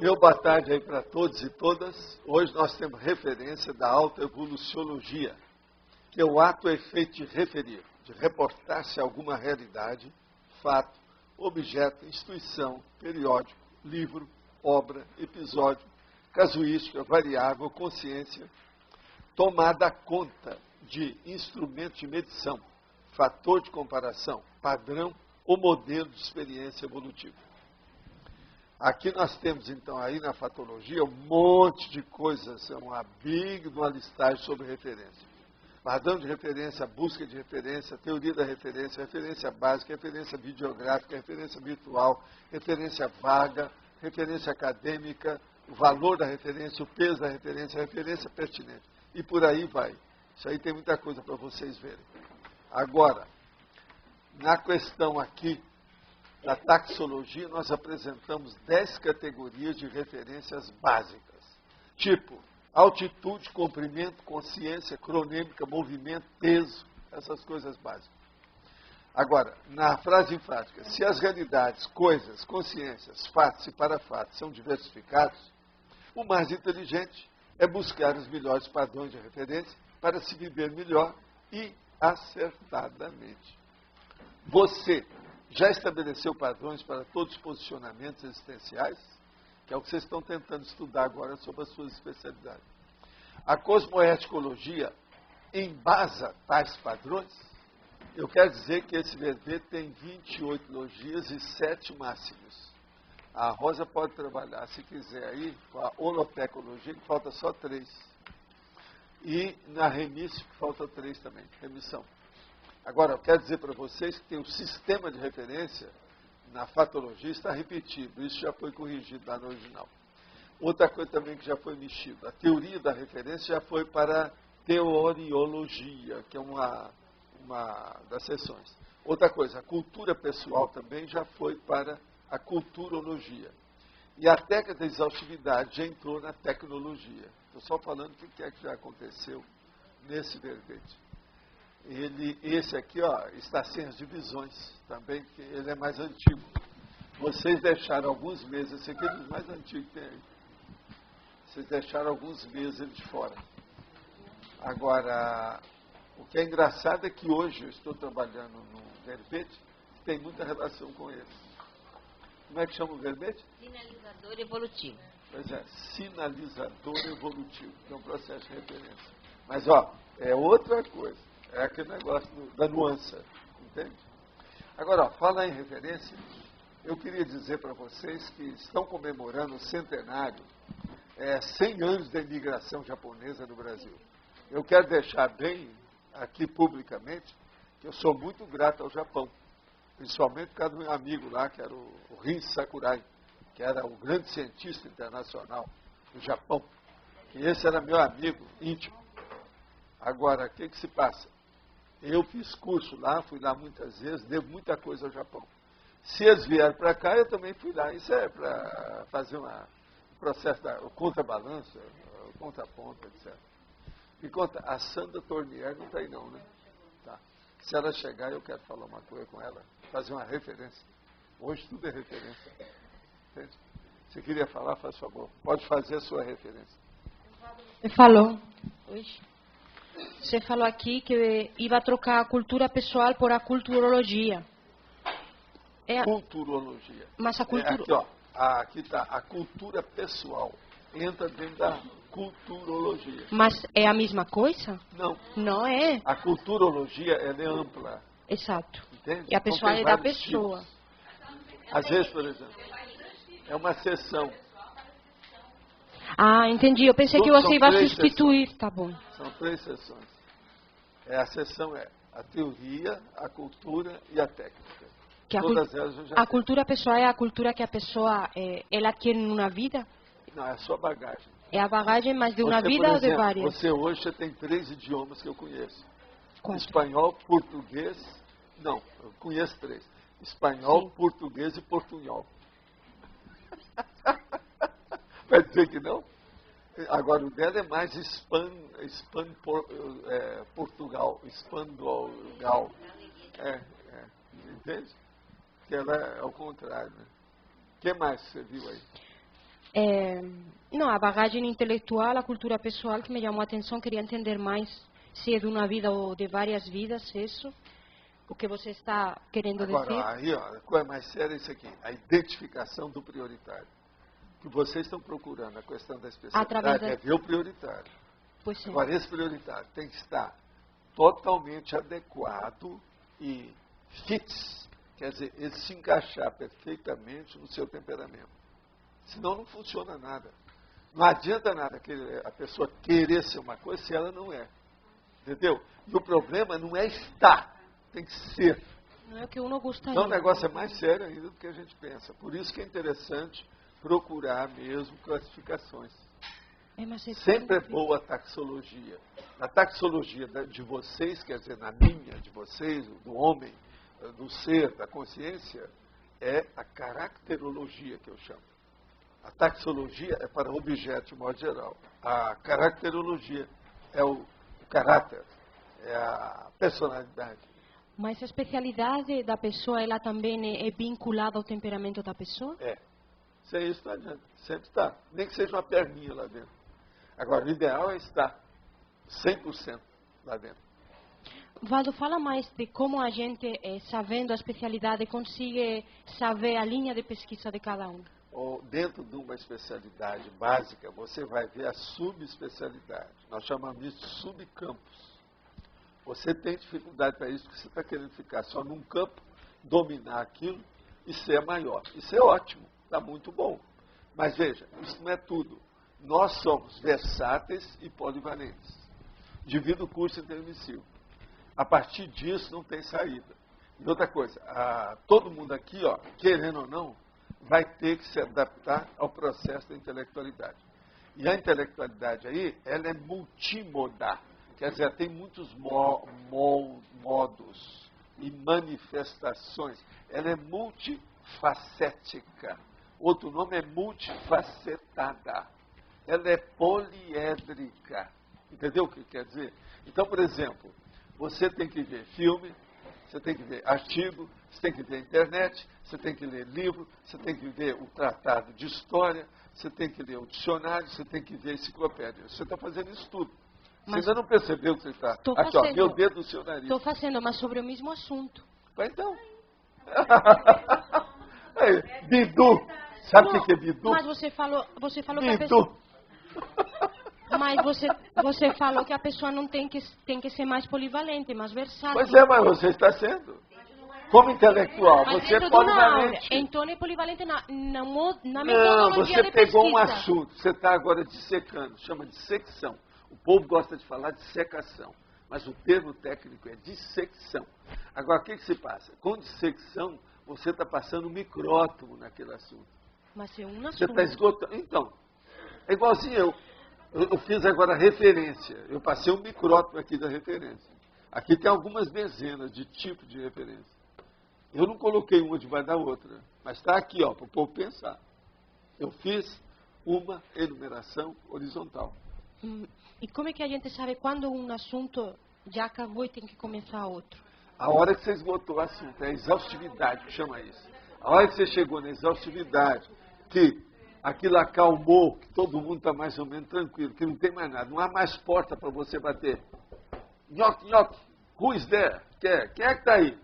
Boa tarde aí para todos e todas. Hoje nós temos referência da autoevoluciologia, que é o ato ou efeito de referir, de reportar-se a alguma realidade, fato, objeto, instituição, periódico, livro, obra, episódio, casuística, variável, consciência, tomada conta de instrumento de medição, fator de comparação, padrão ou modelo de experiência evolutiva. Aqui nós temos, então, aí na fatologia, um monte de coisas, uma listagem sobre referência. Padrão de referência, busca de referência, teoria da referência, referência básica, referência videográfica, referência virtual, referência vaga, referência acadêmica, o valor da referência, o peso da referência, a referência pertinente. E por aí vai. Isso aí tem muita coisa para vocês verem. Agora, na questão aqui da taxologia, nós apresentamos 10 categorias de referências básicas. Tipo, altitude, comprimento, consciência, cronêmica, movimento, peso, essas coisas básicas. Agora, na frase enfática, se as realidades, coisas, consciências, fatos e parafatos são diversificados, o mais inteligente é buscar os melhores padrões de referência para se viver melhor e acertadamente. Você já estabeleceu padrões para todos os posicionamentos existenciais? Que é o que vocês estão tentando estudar agora sobre as suas especialidades. A cosmoeticologia embasa tais padrões? Eu quero dizer que esse verbete tem 28 logias e 7 máximos. A Rosa pode trabalhar, se quiser, aí com a holopecologia, que falta só 3. E na remissão, que falta 3 também, remissão. Agora, eu quero dizer para vocês que tem um sistema de referência na fatologia, está repetido, isso já foi corrigido lá no original. Outra coisa também que já foi mexida, a teoria da referência já foi para a teoriologia, que é uma das seções. Outra coisa, a cultura pessoal também já foi para a culturologia. E a técnica da exaustividade já entrou na tecnologia. Estou só falando o que é que já aconteceu nesse verbete. Esse aqui, ó, está sem as divisões também, que ele é mais antigo. Vocês deixaram alguns meses, esse aqui é dos mais antigos que tem aí. Vocês deixaram alguns meses ele de fora. Agora, o que é engraçado é que hoje eu estou trabalhando num verbete que tem muita relação com ele. Como é que chama o verbete? Sinalizador evolutivo. Pois é, sinalizador evolutivo, que é um processo de referência. Mas, ó, é outra coisa. É aquele negócio da nuance, entende? Agora, ó, falar em referência, eu queria dizer para vocês que estão comemorando o centenário, 100 anos da imigração japonesa no Brasil. Eu quero deixar bem aqui publicamente que eu sou muito grato ao Japão, principalmente por causa do meu amigo lá, que era o Rin Sakurai, que era o grande cientista internacional do Japão, que esse era meu amigo íntimo. Agora, o que se passa? Eu fiz curso lá, fui lá muitas vezes, devo muita coisa ao Japão. Se eles vieram para cá, eu também fui lá. Isso é para fazer um processo o contrabalanço, o contraponto, etc. Me conta, a Sandra Tornier não está aí não, né? Tá. Se ela chegar, eu quero falar uma coisa com ela, fazer uma referência. Hoje tudo é referência. Entende? Se queria falar, faz favor. Pode fazer a sua referência. Você falou hoje. Você falou aqui que ia trocar a cultura pessoal por a culturologia. Culturologia. Mas a cultura... Aqui, ó. Aqui está. A cultura pessoal entra dentro da culturologia. Mas é a mesma coisa? Não. Não é. A culturologia, ela é ampla. Exato. Entende? E a pessoa então, é da pessoa. Tipos. Às vezes, por exemplo, é uma sessão. Ah, entendi. Eu pensei que você ia substituir. Sessões. Tá bom. São 3 sessões. A sessão é a teoria, a cultura e a técnica. Que Todas elas eu já a cultura pessoal é a cultura que a pessoa ela adquire numa vida? Não, é a sua bagagem. É a bagagem, mas de uma Você, vida por ou de exemplo, várias? Você tem 3 idiomas que eu conheço. Quatro. Espanhol, português... Não, eu conheço 3. Espanhol, Sim. português e portunhol. Vai dizer que não? Agora, o dela é mais Portugal, Espandogal. Entende? Que ela é ao contrário, né? O que mais você viu aí? Não, a bagagem intelectual, a cultura pessoal que me chamou a atenção, queria entender mais se é de uma vida ou de várias vidas, isso, o que você está querendo dizer. Agora, aí, ó, a coisa mais séria é isso aqui, a identificação do prioritário. O que vocês estão procurando, a questão da especialidade, é ver o prioritário. Pois é. Agora, esse prioritário tem que estar totalmente adequado e fixo, quer dizer, ele se encaixar perfeitamente no seu temperamento. Senão não funciona nada. Não adianta nada a pessoa querer ser uma coisa se ela não é. Entendeu? E o problema não é estar, tem que ser. Não é o que uno gostaria. Então o negócio é mais sério ainda do que a gente pensa. Por isso que é interessante procurar mesmo classificações. Sempre é boa a taxologia. Na taxologia de vocês, quer dizer, na minha, de vocês, do homem, do ser, da consciência, é a caracterologia que eu chamo. A taxologia é para objeto de modo geral. A caracterologia é o caráter, é a personalidade. Mas a especialidade da pessoa, ela também é vinculada ao temperamento da pessoa? É. Sem isso não adianta. Sempre está. Nem que seja uma perninha lá dentro. Agora, o ideal é estar 100% lá dentro. Valdo, fala mais de como a gente, sabendo a especialidade, consegue saber a linha de pesquisa de cada um. Ou dentro de uma especialidade básica, você vai ver a subespecialidade. Nós chamamos isso de subcampos. Você tem dificuldade para isso, porque você está querendo ficar só num campo, dominar aquilo e ser maior. Isso é ótimo, está muito bom. Mas veja, isso não é tudo. Nós somos versáteis e polivalentes. Divida o curso intermissivo. A partir disso não tem saída. E outra coisa, todo mundo aqui, ó, querendo ou não, vai ter que se adaptar ao processo da intelectualidade. E a intelectualidade aí, ela é multimodal. Quer dizer, tem muitos modos e manifestações. Ela é multifacética. Outro nome é multifacetada. Ela é poliédrica. Entendeu o que quer dizer? Então, por exemplo, você tem que ver filme, você tem que ver artigo, você tem que ver internet, você tem que ler livro, você tem que ver o tratado de história, você tem que ler o dicionário, você tem que ver a enciclopédia. Você está fazendo isso tudo. Você ainda não percebeu que você está... Aqui, ó, meu dedo no seu nariz. Estou fazendo, mas sobre o mesmo assunto. Mas então... Bidu. Sabe o que é Bidu? Mas você falou Bidu. que a pessoa... Mas você falou que a pessoa não tem que ser mais polivalente, mais versátil. Pois é, mas você está sendo. Como intelectual, mas você é polivalente. Então é polivalente na metodologia não, você de pegou pesquisa. um assunto, você está agora dissecando, chama de secção. O povo gosta de falar de secação, mas o termo técnico é dissecção. Agora, o que se passa? Com dissecção, você está passando um micrótomo naquele assunto. Mas é um assunto. Você está esgotando. Então, é igualzinho eu fiz agora referência. Eu passei um micrótomo aqui da referência. Aqui tem algumas dezenas de tipos de referência. Eu não coloquei uma debaixo da outra, mas está aqui, ó, para o povo pensar. Eu fiz uma enumeração horizontal. E como é que a gente sabe quando um assunto já acabou e tem que começar outro? A hora que você esgotou o assunto, é a exaustividade que chama isso. A hora que você chegou na exaustividade, que aquilo acalmou, que todo mundo está mais ou menos tranquilo, que não tem mais nada, não há mais porta para você bater. Nhoque, nhoque, who is there? Quem é que está aí?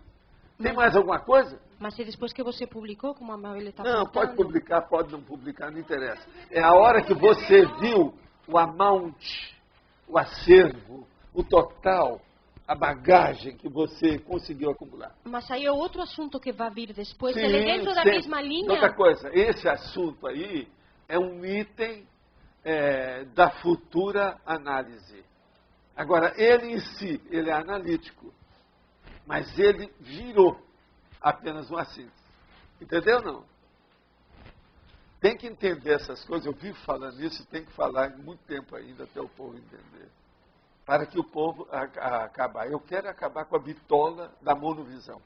Tem mais alguma coisa? Mas e depois que você publicou, como a Mabel está Não, contando? pode publicar, pode não publicar, não interessa. É a hora que você viu o amount, o acervo, o total, a bagagem que você conseguiu acumular. Mas aí é outro assunto que vai vir depois. Sim, Ele é dentro da mesma linha. Outra coisa, esse assunto aí é um item da futura análise. Agora, ele em si, ele é analítico, mas ele virou apenas uma síntese. Entendeu ou não? Tem que entender essas coisas, eu vivo falando isso, tem que falar muito tempo ainda até o povo entender. Para que o povo acabar. Eu quero acabar com a bitola da monovisão.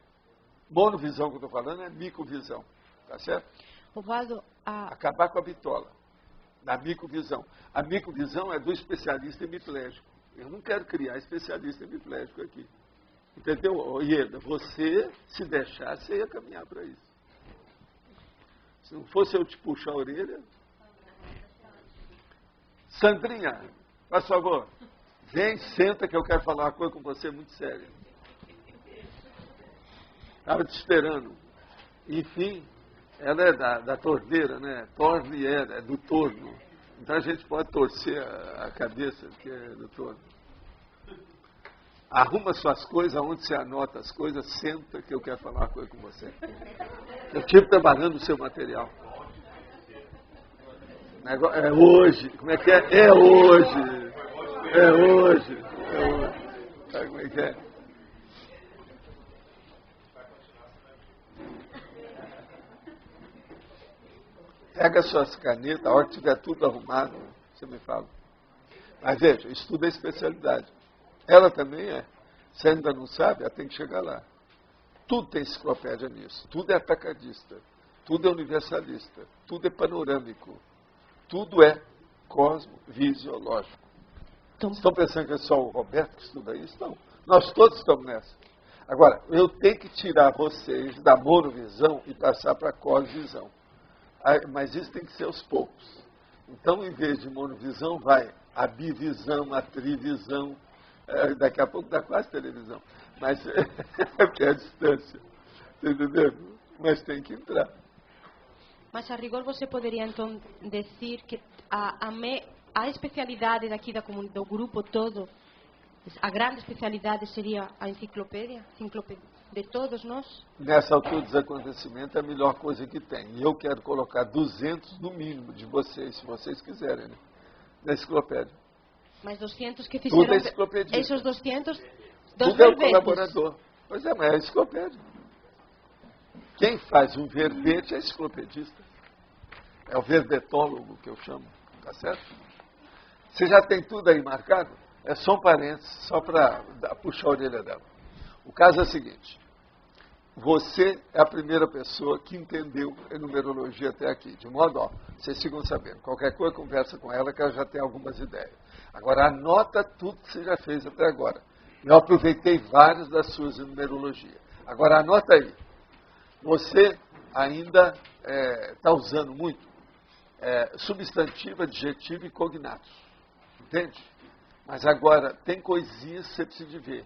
Monovisão que eu estou falando é microvisão. Tá certo? Valdo, acabar com a bitola da microvisão. A microvisão é do especialista hemiplégico. Eu não quero criar especialista hemiplégico aqui. Entendeu? Ieda, você, se deixar, você ia caminhar para isso. Se não fosse eu te puxar a orelha, Sandrinha, faz favor. Vem, senta que eu quero falar uma coisa com você muito séria. Estava te esperando. Enfim, ela é da torneira, né? Torne é do torno. Então a gente pode torcer a cabeça, que é do torno. Arruma suas coisas, onde você anota as coisas, senta que eu quero falar uma coisa com você. Eu estive trabalhando o seu material. É hoje. Como é que é? É hoje. É hoje. É hoje. Sabe como é que é? Pega suas canetas, a hora que tiver tudo arrumado, você me fala. Mas veja, estuda a especialidade. Ela também é. Você ainda não sabe, ela tem que chegar lá. Tudo tem enciclopédia nisso. Tudo é atacadista. Tudo é universalista. Tudo é panorâmico. Tudo é cosmovisiológico. Estão pensando que é só o Roberto que estuda isso? Não. Nós todos estamos nessa. Agora, eu tenho que tirar vocês da monovisão e passar para a cosvisão. Mas isso tem que ser aos poucos. Então, em vez de monovisão, vai a bivisão, a trivisão. Daqui a pouco dá quase televisão. Mas é porque é a distância. Está entendendo? Mas tem que entrar. Mas a rigor você poderia então dizer que a especialidade daqui do grupo todo, a grande especialidade seria a enciclopédia de todos nós? Nessa altura dos acontecimentos é a melhor coisa que tem. E eu quero colocar 200 no mínimo de vocês, se vocês quiserem, né? Na enciclopédia. Mas 200 que fizeram... Tudo é enciclopédia. Esses 200... Tudo é o colaborador. Pois é, mas é enciclopédia. Quem faz um verbete é enciclopedista. É o verbetólogo que eu chamo. Tá certo? Você já tem tudo aí marcado? É só um parênteses, só para puxar a orelha dela. O caso é o seguinte. Você é a primeira pessoa que entendeu a numerologia até aqui. De modo, vocês ficam sabendo. Qualquer coisa, conversa com ela, que ela já tem algumas ideias. Agora, anota tudo que você já fez até agora. Eu aproveitei várias das suas em numerologia. Agora, anota aí. Você ainda está usando muito substantivo, adjetivo e cognatos. Entende? Mas agora, tem coisinhas que você precisa de ver.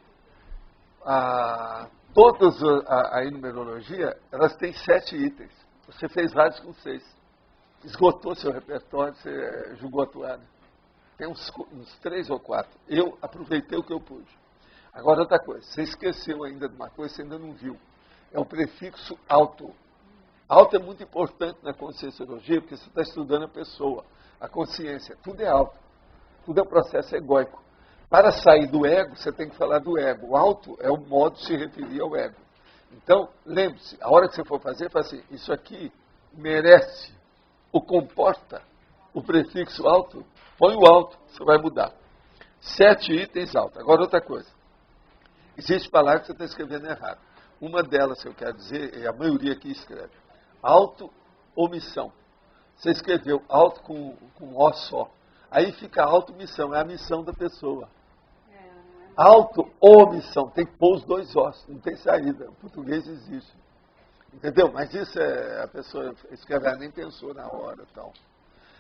Todas a numerologia, elas têm 7 itens. Você fez vários com 6. Esgotou seu repertório, você julgou a toalha. Tem uns 3 ou 4. Eu aproveitei o que eu pude. Agora, outra coisa. Você esqueceu ainda de uma coisa, você ainda não viu. É o prefixo auto. Auto é muito importante na conscienciologia, porque você está estudando a pessoa, a consciência. Tudo é auto. Tudo é um processo egóico. Para sair do ego, você tem que falar do ego. O auto é o modo de se referir ao ego. Então, lembre-se, a hora que você for fazer, fala assim, isso aqui merece, ou comporta o prefixo auto, põe o auto, você vai mudar. 7 itens auto. Agora, outra coisa. Existe palavra que você está escrevendo errado. Uma delas que eu quero dizer, e a maioria aqui escreve, auto-omissão. Você escreveu auto com O só. Aí fica auto-missão, é a missão da pessoa. Auto-omissão, tem que pôr os 2 Os, não tem saída. O português existe. Entendeu? Mas isso a pessoa escreve, ela nem pensou na hora. Tal.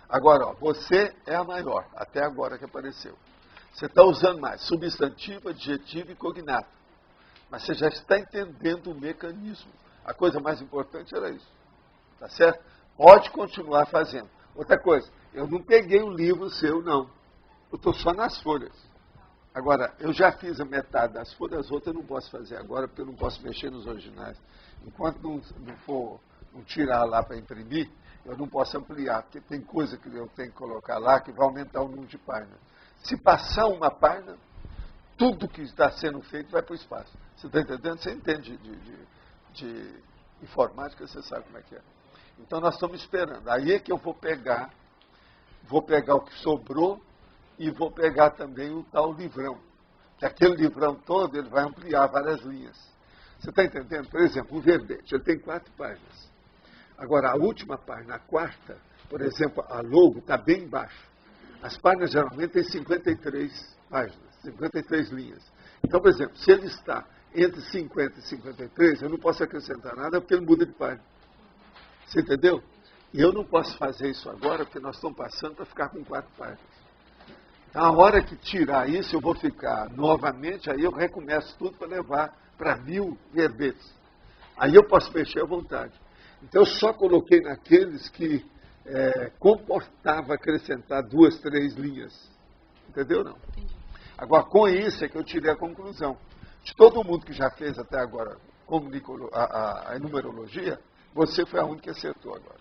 Agora, você é a maior, até agora que apareceu. Você está usando mais substantivo, adjetivo e cognato. Mas você já está entendendo o mecanismo. A coisa mais importante era isso. Tá certo? Pode continuar fazendo. Outra coisa, eu não peguei o livro seu, não. Eu estou só nas folhas. Agora, eu já fiz a metade das folhas, as outras eu não posso fazer agora, porque eu não posso mexer nos originais. Enquanto não tirar lá para imprimir, eu não posso ampliar, porque tem coisa que eu tenho que colocar lá que vai aumentar o número de páginas. Se passar uma página, tudo que está sendo feito vai para o espaço. Você está entendendo? Você entende de informática, você sabe como é que é. Então nós estamos esperando. Aí é que eu vou pegar o que sobrou e vou pegar também o tal livrão. Que aquele livrão todo, ele vai ampliar várias linhas. Você está entendendo? Por exemplo, o verbete, ele tem 4 páginas. Agora, a última página, a 4ª, por exemplo, a logo, está bem embaixo. As páginas geralmente têm 53 páginas, 53 linhas. Então, por exemplo, se ele está entre 50 e 53, eu não posso acrescentar nada porque ele muda de página. Você entendeu? E eu não posso fazer isso agora porque nós estamos passando para ficar com 4 páginas. Então, a hora que tirar isso, eu vou ficar novamente, aí eu recomeço tudo para levar para 1000 verbetes. Aí eu posso mexer à vontade. Então, eu só coloquei naqueles que comportava acrescentar 2, 3 linhas. Entendeu, não? Entendi. Agora, com isso é que eu tirei a conclusão. De todo mundo que já fez até agora a numerologia, você foi a única que acertou agora.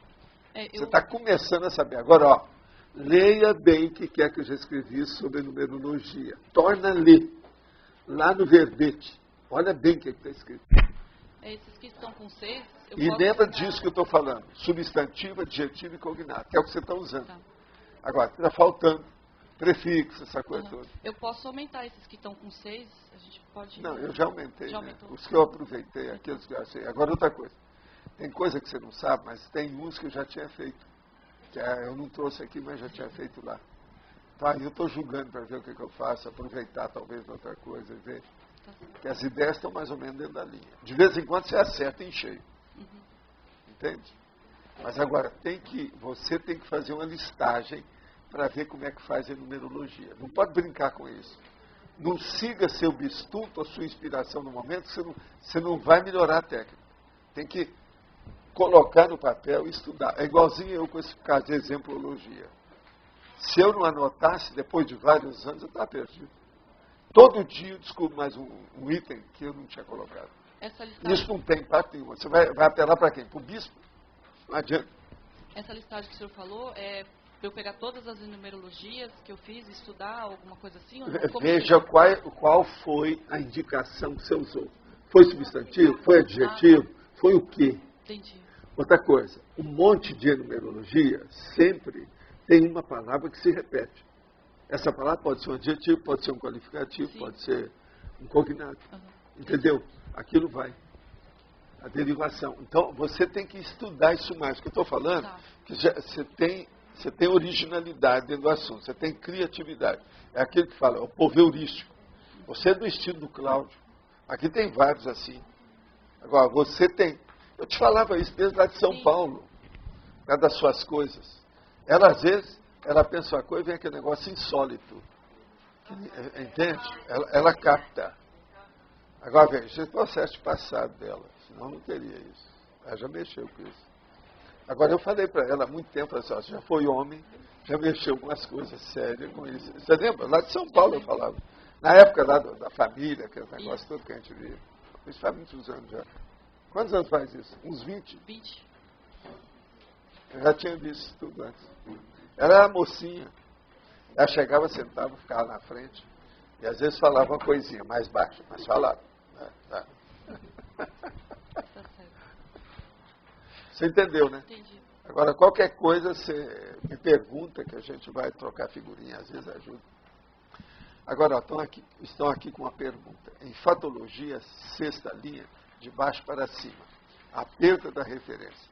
Você está começando a saber. Agora, ó, leia bem o que é que eu já escrevi sobre numerologia. Torna a ler. Lá no verbete. Olha bem o que está escrito. Esses que estão com 6... E lembra disso que eu estou falando. Substantivo, adjetivo e cognato. Que é o que você está usando. Tá. Agora, está faltando prefixo, essa coisa toda. Eu posso aumentar esses que estão com 6? A gente pode... Não, eu já aumentei. Já né? aumentou. Os que eu aproveitei, aqueles que eu achei. Agora, outra coisa. Tem coisa que você não sabe, mas tem uns que eu já tinha feito. Que eu não trouxe aqui, mas já tinha feito lá. Tá, eu estou julgando para ver o que eu faço, aproveitar talvez outra coisa e ver. Porque as ideias estão mais ou menos dentro da linha. De vez em quando você acerta em cheio. Entende? Mas agora, você tem que fazer uma listagem para ver como é que faz a numerologia. Não pode brincar com isso. Não siga seu bistuto, a sua inspiração no momento, você não vai melhorar a técnica. Tem que colocar no papel e estudar. É igualzinho eu com esse caso de exemplologia. Se eu não anotasse, depois de vários anos, eu estava perdido. Todo dia eu descubro mais um item que eu não tinha colocado. Isso não tem parte nenhuma. Você vai apelar para quem? Para o bispo? Não adianta. Essa listagem que o senhor falou é para eu pegar todas as numerologias que eu fiz, estudar, alguma coisa assim? Ou não? Veja qual foi a indicação que você usou. Foi substantivo? Foi adjetivo? Foi o quê? Entendi. Outra coisa, um monte de numerologia sempre tem uma palavra que se repete. Essa palavra pode ser um adjetivo, pode ser um qualificativo, Sim. pode ser um cognato. Entendeu? Aquilo vai. A derivação. Então, você tem que estudar isso mais. O que eu estou falando, que você tem originalidade dentro do assunto, você tem criatividade. É aquele que fala, o povo heurístico. Você é do estilo do Cláudio. Aqui tem vários assim. Agora, você tem... Eu te falava isso desde lá de São Paulo, das suas coisas. Ela, às vezes, ela pensa uma coisa e vem aquele negócio insólito. Entende? Ela capta. Agora, veja, esse é o processo passado dela. Senão não teria isso. Ela já mexeu com isso. Agora, eu falei para ela há muito tempo, assim, ó, você já foi homem, já mexeu com as coisas sérias com isso. Você lembra? Lá de São Paulo eu falava. Na época lá da família, aquele negócio todo que a gente via. Isso faz muitos anos já. Quantos anos faz isso? Uns 20? 20. Eu já tinha visto tudo antes. Ela era mocinha. Ela chegava, sentava, ficava na frente. E às vezes falava uma coisinha mais baixa, mas falava. Você entendeu, né? Entendi. Agora, qualquer coisa, você me pergunta que a gente vai trocar figurinha, às vezes ajuda. Agora, ó, estão aqui com uma pergunta. Em fatologia, sexta linha, de baixo para cima, a perda da referência.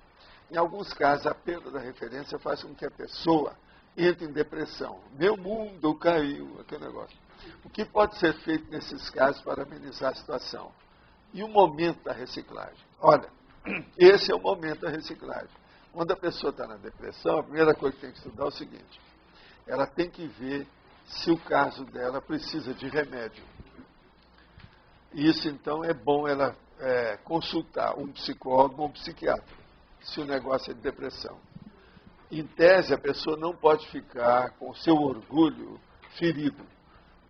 Em alguns casos, a perda da referência faz com que a pessoa entre em depressão. Meu mundo caiu, aquele negócio. O que pode ser feito nesses casos para amenizar a situação? E o momento da reciclagem? Olha, esse é o momento da reciclagem. Quando a pessoa está na depressão, a primeira coisa que tem que estudar é o seguinte: ela tem que ver se o caso dela precisa de remédio. Isso, então, é bom ela consultar um psicólogo ou um psiquiatra, se o negócio é de depressão. Em tese, a pessoa não pode ficar com seu orgulho ferido.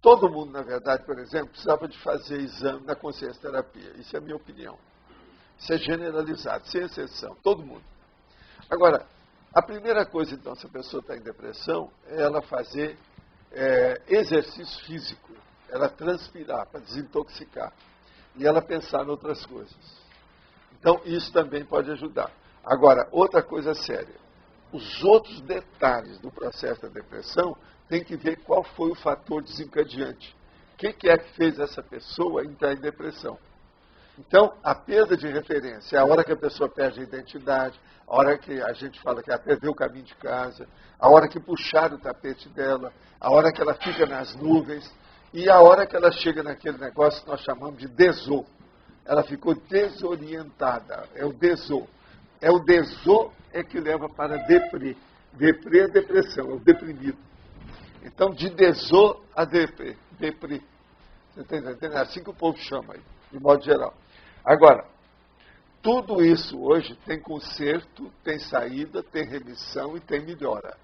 Todo mundo, na verdade, por exemplo, precisava de fazer exame na consciência terapia. Isso é a minha opinião. Isso é generalizado, sem exceção, todo mundo. Agora, a primeira coisa, então, se a pessoa está em depressão, é ela fazer exercício físico, ela transpirar para desintoxicar e ela pensar em outras coisas. Então, isso também pode ajudar. Agora, outra coisa séria, os outros detalhes do processo da depressão tem que ver qual foi o fator desencadeante. O que é que fez essa pessoa entrar em depressão? Então, a perda de referência é a hora que a pessoa perde a identidade, a hora que a gente fala que ela perdeu o caminho de casa, a hora que puxaram o tapete dela, a hora que ela fica nas nuvens e a hora que ela chega naquele negócio que nós chamamos de desô. Ela ficou desorientada, é o desô. É o desô que leva para deprê. Deprê é depressão, é o deprimido. Então, de deso a deprê. Você está entendendo? É assim que o povo chama aí, de modo geral. Agora, tudo isso hoje tem conserto, tem saída, tem remissão e tem melhora.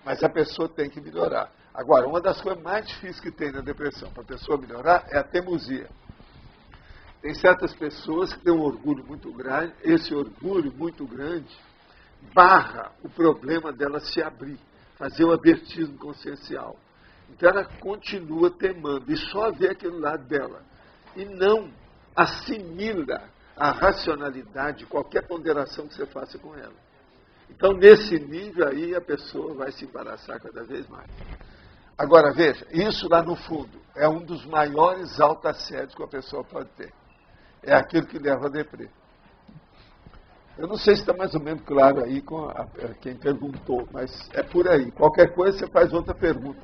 Mas a pessoa tem que melhorar. Agora, uma das coisas mais difíceis que tem na depressão para a pessoa melhorar é a teimosia. Tem certas pessoas que têm um orgulho muito grande, esse orgulho muito grande barra o problema dela se abrir, fazer o abertismo consciencial. Então ela continua temando e só vê aquele lado dela. E não assimila a racionalidade de qualquer ponderação que você faça com ela. Então, nesse nível aí, a pessoa vai se embaraçar cada vez mais. Agora, veja, isso lá no fundo é um dos maiores autoassédios que a pessoa pode ter. É aquilo que leva a deprê. Eu não sei se está mais ou menos claro aí com quem perguntou, mas é por aí. Qualquer coisa você faz outra pergunta.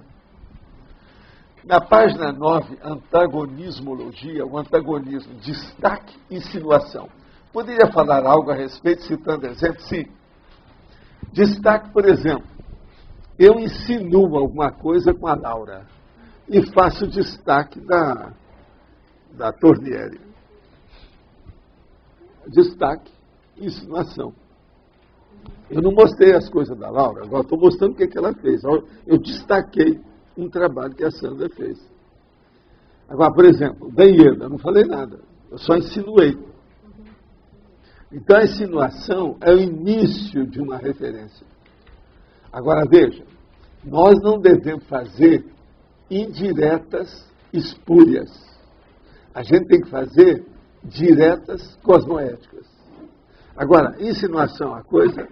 Na página 9, antagonismologia, o antagonismo, destaque e insinuação. Poderia falar algo a respeito, citando exemplos? Sim. Destaque, por exemplo, eu insinuo alguma coisa com a Laura e faço destaque da Tornieri. Destaque e insinuação. Eu não mostrei as coisas da Laura, agora estou mostrando o que ela fez. Eu destaquei um trabalho que a Sandra fez. Agora, por exemplo, da Ieda, eu não falei nada, eu só insinuei. Então a insinuação é o início de uma referência. Agora veja, nós não devemos fazer indiretas espúrias. A gente tem que fazer diretas cosmoéticas. Agora, insinuação, a coisa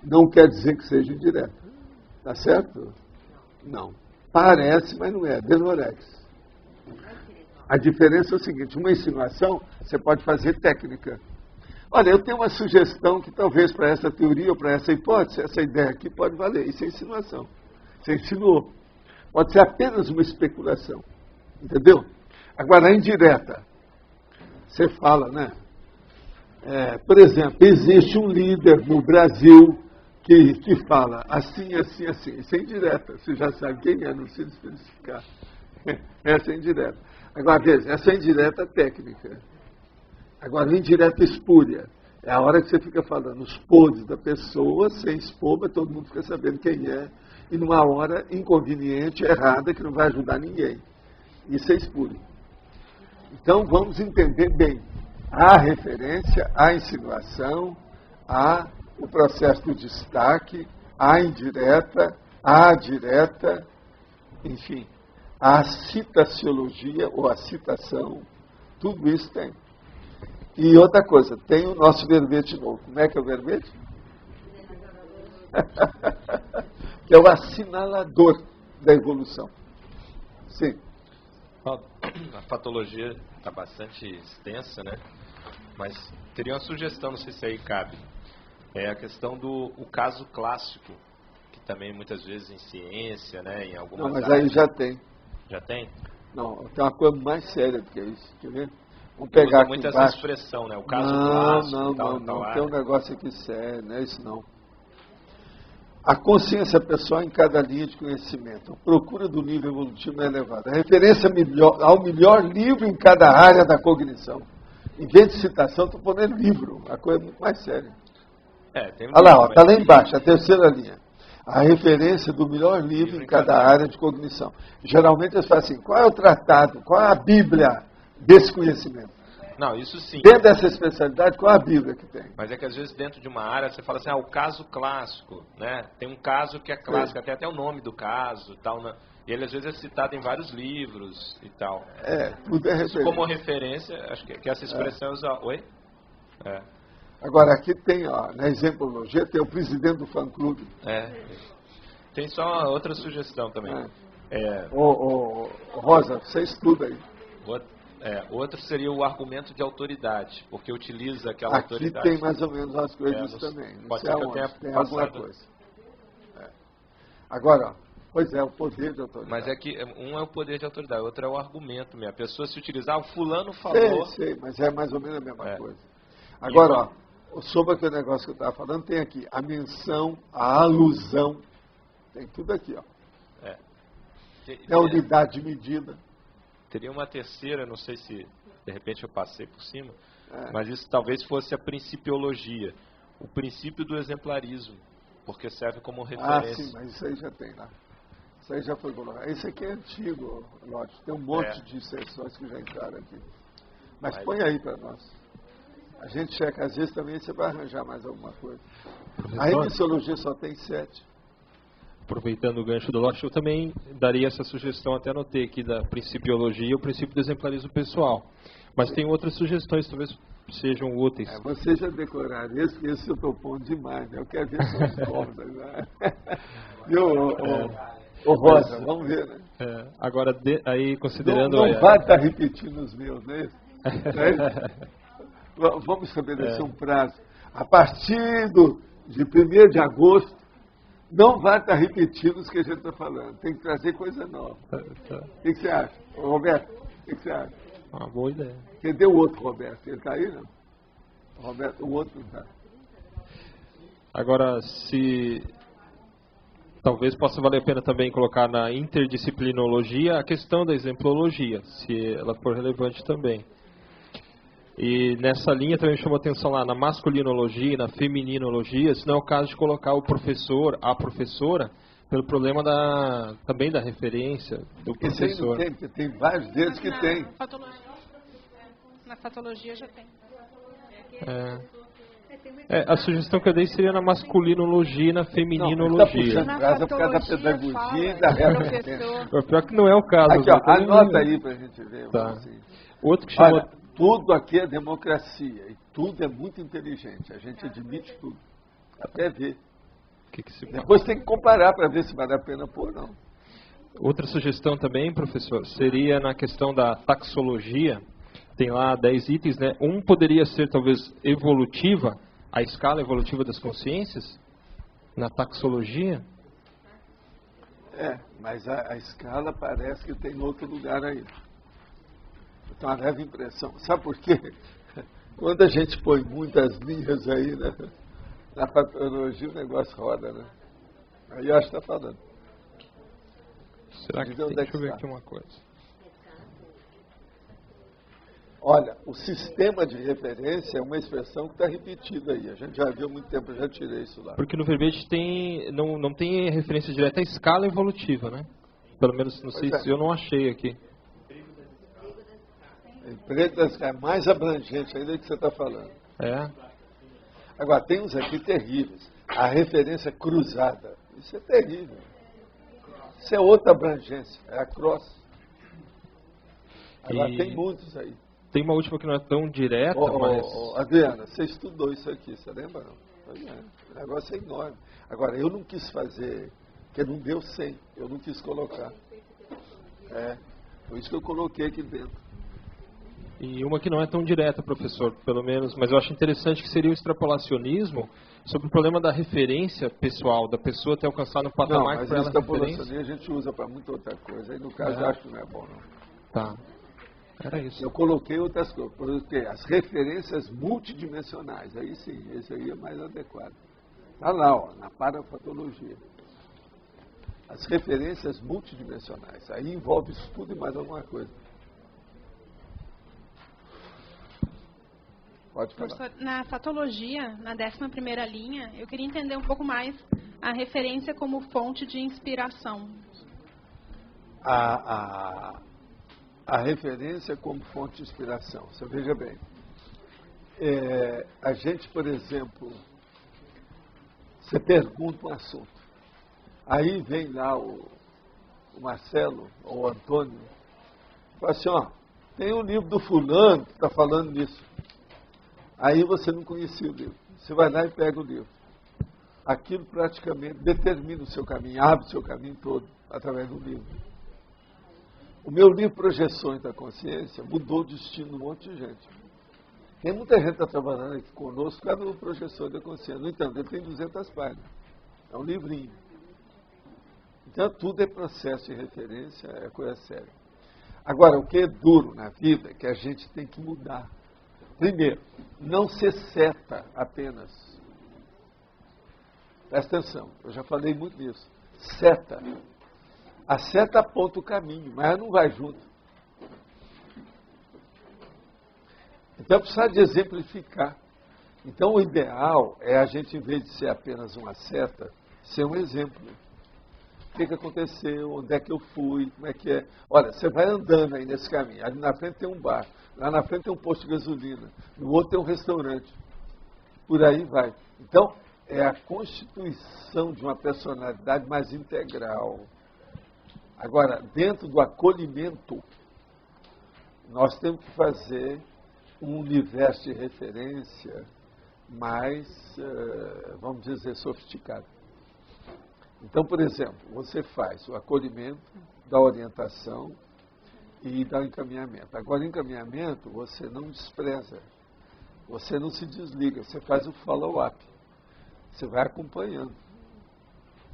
não quer dizer que seja indireta. Tá certo? Não. Parece, mas não é. Desmorex. A diferença é o seguinte, uma insinuação você pode fazer técnica. Olha, eu tenho uma sugestão que talvez para essa teoria ou para essa hipótese, essa ideia aqui pode valer. Isso é insinuação. Você insinuou. Pode ser apenas uma especulação. Entendeu? Agora, a indireta. Você fala, né? Por exemplo, existe um líder no Brasil que fala assim, assim, assim. Isso é indireta. Você já sabe quem é, não precisa especificar. Essa é indireta. Agora, veja, essa é indireta técnica. Agora, indireta espúria. É a hora que você fica falando os podres da pessoa, sem expor, mas todo mundo fica sabendo quem é, e numa hora inconveniente, errada, que não vai ajudar ninguém. Isso é espúria. Então, vamos entender bem. Há referência, há insinuação, há o processo do destaque, há indireta, há direta, enfim, há citaciologia ou a citação, tudo isso tem. E outra coisa, tem o nosso verbete novo. Como é que é o verbete? Que é o assinalador da evolução. Sim. A patologia está bastante extensa, né? Mas teria uma sugestão, não sei se aí cabe. É a questão do caso clássico, que também muitas vezes em ciência, né? Em algumas Não, mas áreas, aí já tem. Já tem? Não, tem uma coisa mais séria do que isso. Quer ver? Vamos pegar aqui muito embaixo. essa expressão, né? O caso clássico. Não. Tem um negócio aqui sério, não é isso não. A consciência pessoal em cada linha de conhecimento. A procura do nível evolutivo é elevada. A referência ao melhor livro em cada área da cognição. Em vez de citação, estou pondo livro. A coisa é muito mais séria. Tem um Olha lá, livro, está lá embaixo, a terceira linha. A referência do melhor livro em cada área de cognição. Geralmente eles falam assim, qual é o tratado, qual é a Bíblia desse conhecimento? Não, isso sim. Dentro dessa especialidade, qual é a Bíblia que tem? Mas é que às vezes dentro de uma área você fala assim, o caso clássico, né? Tem um caso que é clássico, tem até o nome do caso, tal, né? E ele às vezes é citado em vários livros e tal. Tudo é referência. Como referência, acho que essa expressão é usar. Oi? Agora aqui tem, na exemplologia, tem o presidente do fã-clube. Tem só outra sugestão também. Rosa, você estuda aí. Outro seria o argumento de autoridade, porque utiliza aquela aqui autoridade. Tem mais ou menos as coisas também. Não pode sei ser que eu aonde, tenha tem passado. alguma coisa. Agora, pois é, o poder de autoridade. Mas é que um é o poder de autoridade, o outro é o argumento mesmo. A pessoa se utilizar, o fulano falou... Sei, mas é mais ou menos a mesma coisa. Agora, sobre aquele negócio que eu estava falando, tem aqui a menção, a alusão, tem tudo aqui, É a unidade de medida. Teria uma terceira, não sei se de repente eu passei por cima, É. mas isso talvez fosse a principiologia, o princípio do exemplarismo, porque serve como referência. Sim, mas isso aí já tem lá. Isso aí já foi colocado. Esse aqui é antigo, lógico. Tem um monte de sessões que já entraram aqui. Mas põe aí para nós. A gente checa, às vezes também você vai arranjar mais alguma coisa. A remissologia só tem 7. Aproveitando o gancho do Lodge, eu também daria essa sugestão, até anotei aqui, da principiologia e o princípio do exemplarismo pessoal. Mas tem outras sugestões, talvez sejam úteis. Vocês já decoraram esse eu estou pondo demais, né? Eu quero ver suas cómodas. Né? Viu, ô Rosa, vamos ver, né? Agora, aí considerando... Não vai estar repetindo os meus, né? Vamos estabelecer um prazo. A partir de 1º de agosto, não vai estar repetindo os que a gente está falando. Tem que trazer coisa nova. O que você acha? Ô, Roberto, o que você acha? Uma boa ideia. Cadê o outro Roberto? Ele está aí, não? O outro não está. Agora, se... Talvez possa valer a pena também colocar na interdisciplinologia a questão da exemplologia, se ela for relevante também. E nessa linha também chamou atenção lá na masculinologia e na femininologia, se não é o caso de colocar o professor, a professora, pelo problema também da referência do professor. Tem vários deles que tem. Na patologia já tem. A sugestão que eu dei seria na masculinologia e na femininologia. Não, está puxando por causa da pedagogia e da referência. Pior que não é o caso. Aqui, ó, anota aí para a gente ver. Tá. Assim. Outro que chamou... Olha, tudo aqui é democracia e tudo é muito inteligente. A gente admite tudo. Até ver. Depois tem que comparar para ver se vale a pena pôr ou não. Outra sugestão também, professor, seria na questão da taxologia. Tem lá 10 itens, né? Um poderia ser talvez evolutiva, a escala evolutiva das consciências, na taxologia. Mas a escala parece que tem em outro lugar aí. Eu tenho uma leve impressão. Sabe por quê? Quando a gente põe muitas linhas aí, né, na patologia, o negócio roda, né? Aí eu acho que está falando. Será que tem? Deixa eu ver aqui uma coisa. Olha, o sistema de referência é uma expressão que está repetida aí. A gente já viu há muito tempo, eu já tirei isso lá. Porque no verbete não tem referência direta à escala evolutiva, né? Pelo menos, não sei se eu não achei aqui. Emprego da escala é mais abrangente ainda do que você está falando. Agora, tem uns aqui terríveis. A referência cruzada. Isso é terrível. Isso é outra abrangência. É a cross. Agora, tem muitos aí. Tem uma última que não é tão direta, mas... Adriana, você estudou isso aqui, você lembra não? O negócio é enorme. Agora, eu não quis fazer, porque não deu 100, eu não quis colocar. Por isso que eu coloquei aqui dentro. E uma que não é tão direta, professor, pelo menos, mas eu acho interessante que seria o extrapolacionismo sobre o problema da referência pessoal, da pessoa ter alcançado no patamar que foi ela referência. Não, mas extrapolacionismo a gente usa para muita outra coisa, aí no caso eu acho que não é bom, não. Tá. Era isso. Eu coloquei outras coisas, coloquei as referências multidimensionais, aí sim, esse aí é mais adequado. Está lá, ó, na parapatologia. As referências multidimensionais, aí envolve isso tudo e mais alguma coisa. Pode falar. Professor, na patologia, na 11ª linha, eu queria entender um pouco mais a referência como fonte de inspiração. A referência como fonte de inspiração. Você veja bem. A gente, por exemplo, você pergunta um assunto. Aí vem lá o Marcelo, ou o Antônio, fala assim, ó, tem um livro do fulano que está falando nisso. Aí você não conhecia o livro. Você vai lá e pega o livro. Aquilo praticamente determina o seu caminho, abre o seu caminho todo através do livro. O meu livro Projeções da Consciência mudou o destino de um monte de gente. Tem muita gente que está trabalhando aqui conosco por causa do Projeções da Consciência. No entanto, ele tem 200 páginas. É um livrinho. Então, tudo é processo de referência, é coisa séria. Agora, o que é duro na vida é que a gente tem que mudar. Primeiro, não ser seta apenas. Presta atenção, eu já falei muito nisso. Seta A seta aponta o caminho, mas ela não vai junto. Então precisa de exemplificar. Então o ideal é a gente, em vez de ser apenas uma seta, ser um exemplo. O que aconteceu, onde é que eu fui, como é que é. Olha, você vai andando aí nesse caminho, ali na frente tem um bar, lá na frente tem um posto de gasolina, no outro tem um restaurante. Por aí vai. Então, é a constituição de uma personalidade mais integral. Agora, dentro do acolhimento, nós temos que fazer um universo de referência mais, vamos dizer, sofisticado. Então, por exemplo, você faz o acolhimento, da orientação e da encaminhamento. Agora, encaminhamento, você não despreza, você não se desliga, você faz o follow-up. Você vai acompanhando.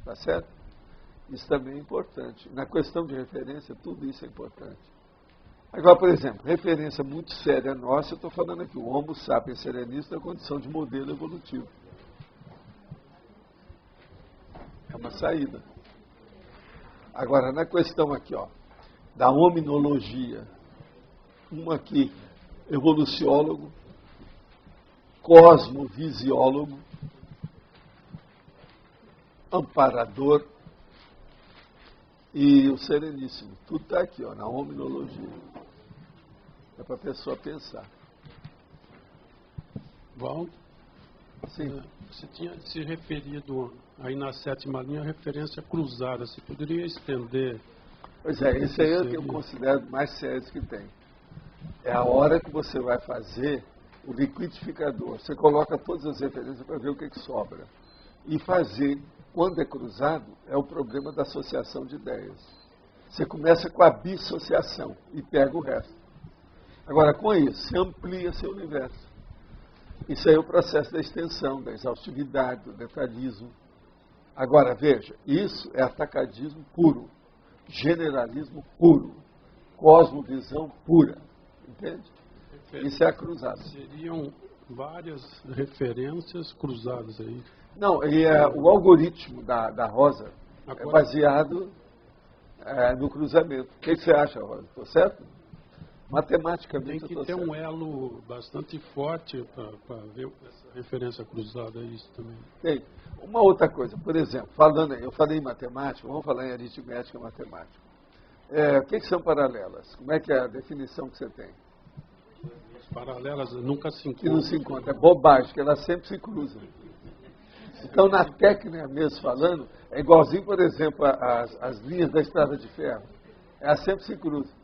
Tá certo? Isso também é importante. Na questão de referência, tudo isso é importante. Agora, por exemplo, referência muito séria nossa, eu estou falando aqui, o Homo sapiens serenista é a condição de modelo evolutivo. É uma saída. Agora, na questão aqui, ó, da hominologia, uma aqui, evoluciólogo, cosmovisiólogo, amparador e o sereníssimo. Tudo está aqui, ó, na hominologia. É para a pessoa pensar. Val, Sim. você tinha se referido aí na 7ª linha a referência cruzada. Você poderia estender? Pois é, esse aí é o que eu considero mais sério que tem. É a hora que você vai fazer o liquidificador. Você coloca todas as referências para ver o que sobra. E fazer, quando é cruzado, é o problema da associação de ideias. Você começa com a dissociação e pega o resto. Agora, com isso, você amplia seu universo. Isso aí é o processo da extensão, da exaustividade, do detalhismo. Agora, veja, isso é atacadismo puro, generalismo puro, cosmovisão pura. Entende? Isso é a cruzada. Seriam várias referências cruzadas aí. Não, e o algoritmo da Rosa é baseado no cruzamento. O que você acha, Rosa? Estou certo? Matematicamente, tem que ter um elo bastante forte para ver essa referência cruzada, isso também. Tem. Uma outra coisa, por exemplo, falando, eu falei em matemática, vamos falar em aritmética e matemática. O que são paralelas? Como é que é a definição que você tem? As paralelas nunca se encontram. Que não se encontram. É bobagem, que elas sempre se cruzam. Então, na técnica mesmo falando, é igualzinho, por exemplo, as linhas da estrada de ferro. Elas sempre se cruzam.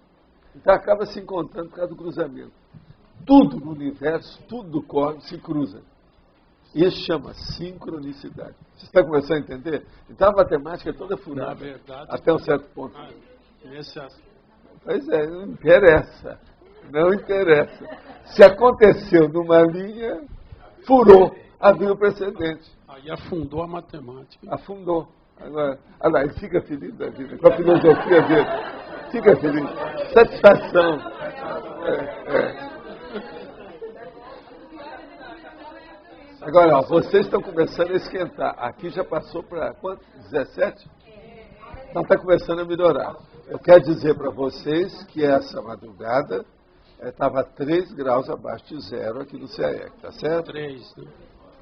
Então, acaba se encontrando por causa do cruzamento. Tudo no universo, tudo do cosmos se cruza. Isso chama sincronicidade. Você está começando a entender? Então, a matemática é toda furada. Na verdade, até um certo ponto. Esse Pois é, não interessa. Não interessa. Se aconteceu numa linha, furou, abriu o precedente. Aí afundou a matemática. Afundou. Agora, olha lá, ele fica feliz da vida, com a filosofia dele. Fica feliz. Satisfação. Agora, ó, vocês estão começando a esquentar. Aqui já passou para quanto? 17? Então está começando a melhorar. Eu quero dizer para vocês que essa madrugada estava 3 graus abaixo de zero aqui no CAEC, tá certo? 3, né?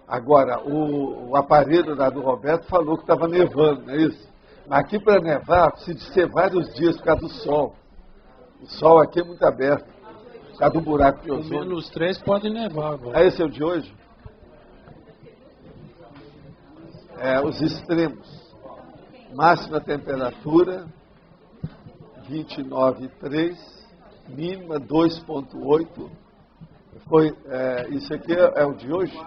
Agora, o aparelho lá do Roberto falou que estava nevando, não é isso? Mas aqui para nevar precisa de ser vários dias por causa do sol. O sol aqui é muito aberto, por causa do buraco de ozônio. -3 pode nevar. Esse é o de hoje? Os extremos. Máxima temperatura, 29,3, mínima 2,8. Isso aqui é o de hoje?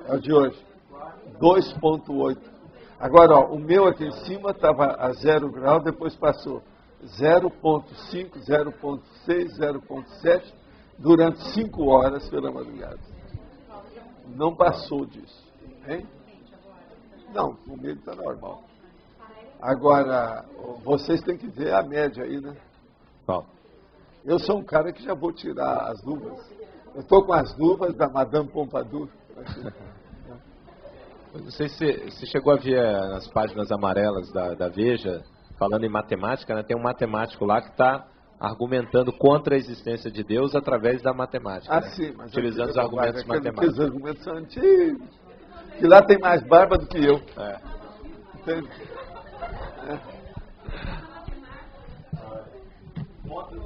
É o de hoje. 2,8. Agora, ó, o meu aqui em cima estava a 0 grau, depois passou 0,5, 0,6, 0,7 durante 5 horas pela madrugada. Não passou disso. Hein? Não, o medo está normal. Agora, vocês têm que ver a média aí, né? Bom. Eu sou um cara que já vou tirar as luvas. Eu estou com as luvas da Madame Pompadour. Não sei se você chegou a ver as páginas amarelas da Veja, falando em matemática, né, tem um matemático lá que está argumentando contra a existência de Deus através da matemática. Ah, né? sim, mas Utilizando os argumentos matemáticos. Os argumentos são antigos. Que lá tem mais barba do que eu. Entende?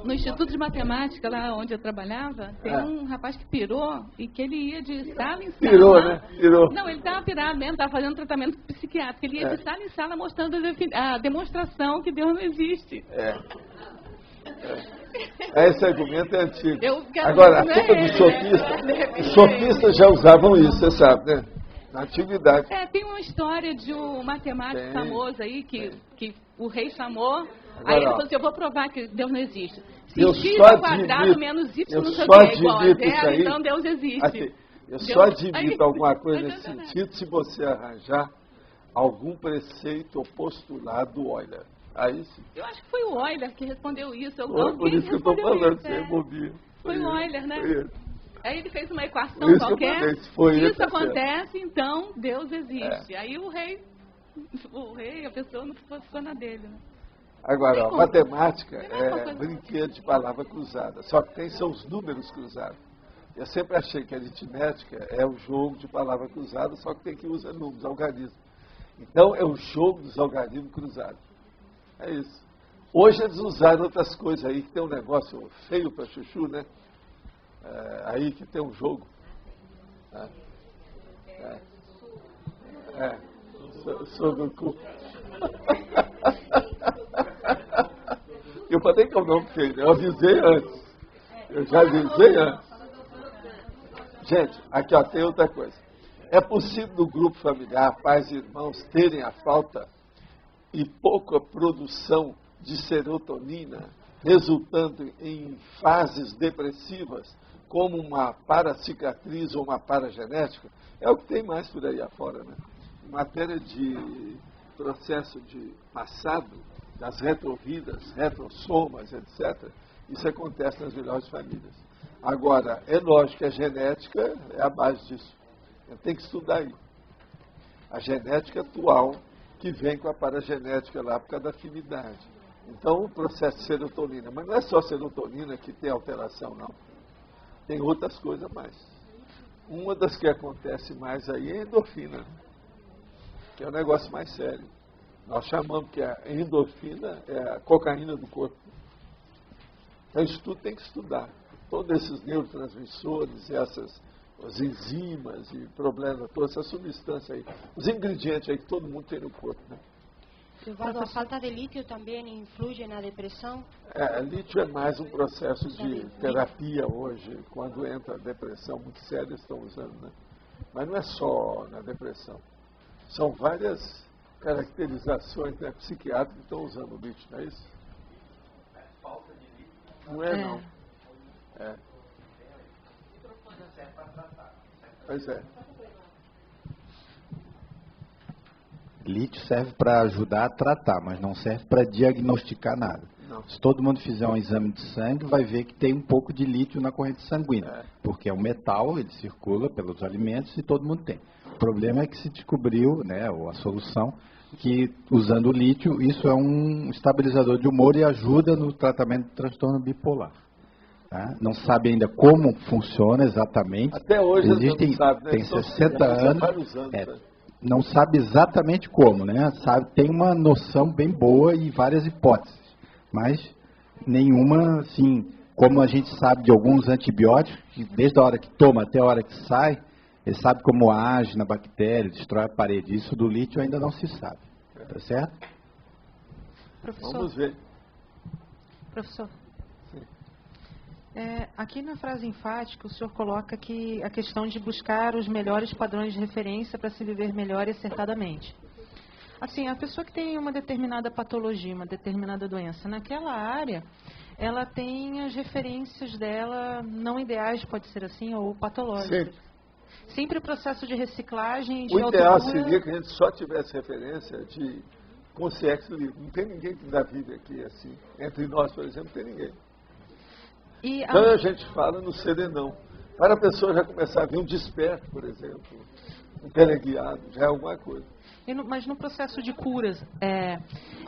No Instituto de Matemática, lá onde eu trabalhava, tem um rapaz que pirou e que ele ia de sala em sala. Pirou, né? Pirou. Não, ele estava pirado mesmo, estava fazendo tratamento psiquiátrico. Ele ia de sala em sala mostrando a demonstração que Deus não existe. Esse argumento é antigo. Quero Agora, a turma dos sofistas, os sofistas já usavam isso, você sabe, né? Na antiguidade. Tem uma história de um matemático famoso aí, que o rei chamou, agora, aí ele falou assim, eu vou provar que Deus não existe. Se eu x só ao quadrado admito, menos y eu não sei só o que é igual a admito zero, isso aí, então Deus existe. assim, eu só admito alguma coisa nesse sentido se você arranjar algum preceito ou postulado do Euler. Aí sim. Eu acho que foi o Euler que respondeu isso. Por isso que eu estou falando, você é bobinho. Foi o Euler, né? Foi ele. Aí ele fez uma equação qualquer. Se isso acontece, então Deus existe. Aí o rei, a pessoa não ficou na dele, né? Agora, matemática é brinquedo de palavra cruzada. Só que tem são os números cruzados. Eu sempre achei que a aritmética é o jogo de palavra cruzada, só que tem que usar números, algarismos. Então, é o jogo dos algarismos cruzados. É isso. Hoje eles usaram outras coisas aí, que tem um negócio feio para chuchu, né? Aí que tem um jogo. Sobre o cu. Eu falei que é o nome feio, eu avisei antes. Eu já avisei antes. Gente, aqui ó, tem outra coisa. É possível no grupo familiar, pais e irmãos terem a falta e pouca produção de serotonina, resultando em fases depressivas, como uma paracicatriz ou uma paragenética? É o que tem mais por aí afora, né? Em matéria de processo de passado, das retrovidas, retrossomas, etc., isso acontece nas melhores famílias. Agora, é lógico que a genética é a base disso. Tem que estudar aí. A genética atual, que vem com a paragenética lá por causa da afinidade. Então, o processo de serotonina. Mas não é só serotonina que tem alteração, não. Tem outras coisas mais. Uma das que acontece mais aí é a endorfina, que é um negócio mais sério. Nós chamamos que a endorfina é a cocaína do corpo. Então, isso tudo tem que estudar. Todos esses neurotransmissores, as enzimas e problemas, toda essa substância aí. Os ingredientes aí que todo mundo tem no corpo, né? Eduardo, a falta de lítio também influi na depressão? Lítio é mais um processo de terapia hoje. Quando entra a depressão, muito séria, estão usando, né? Mas não é só na depressão. São várias caracterizações, né, psiquiátricas que estão usando o lítio, não é isso? Não é, não. Pois é. Lítio serve para ajudar a tratar, mas não serve para diagnosticar nada. Não. Se todo mundo fizer um exame de sangue, vai ver que tem um pouco de lítio na corrente sanguínea, porque é um metal, ele circula pelos alimentos e todo mundo tem. O problema é que se descobriu, né, ou a solução, que usando o lítio, isso é um estabilizador de humor e ajuda no tratamento do transtorno bipolar. Tá? Não sabe ainda como funciona exatamente. Até hoje existem, não sabe, né? tem 60 anos, né? não sabe exatamente como, né? Sabe, tem uma noção bem boa e várias hipóteses, mas nenhuma, assim, como a gente sabe de alguns antibióticos, que desde a hora que toma até a hora que sai, ele sabe como age na bactéria, destrói a parede. Isso do lítio ainda não se sabe. Tá certo? Professor. Vamos ver. Professor. Aqui na frase enfática, o senhor coloca que a questão de buscar os melhores padrões de referência para se viver melhor e acertadamente. Assim, a pessoa que tem uma determinada patologia, uma determinada doença, naquela área, ela tem as referências dela não ideais, pode ser assim, ou patológicas. Sempre o processo de reciclagem, de o ideal seria que a gente só tivesse referência de consciência livre. Não tem ninguém que ainda vive aqui assim. Entre nós, por exemplo, não tem ninguém. Então a gente fala no serenão. Para a pessoa já começar a ver um desperto, por exemplo, um teleguiado, já é alguma coisa. Mas no processo de curas,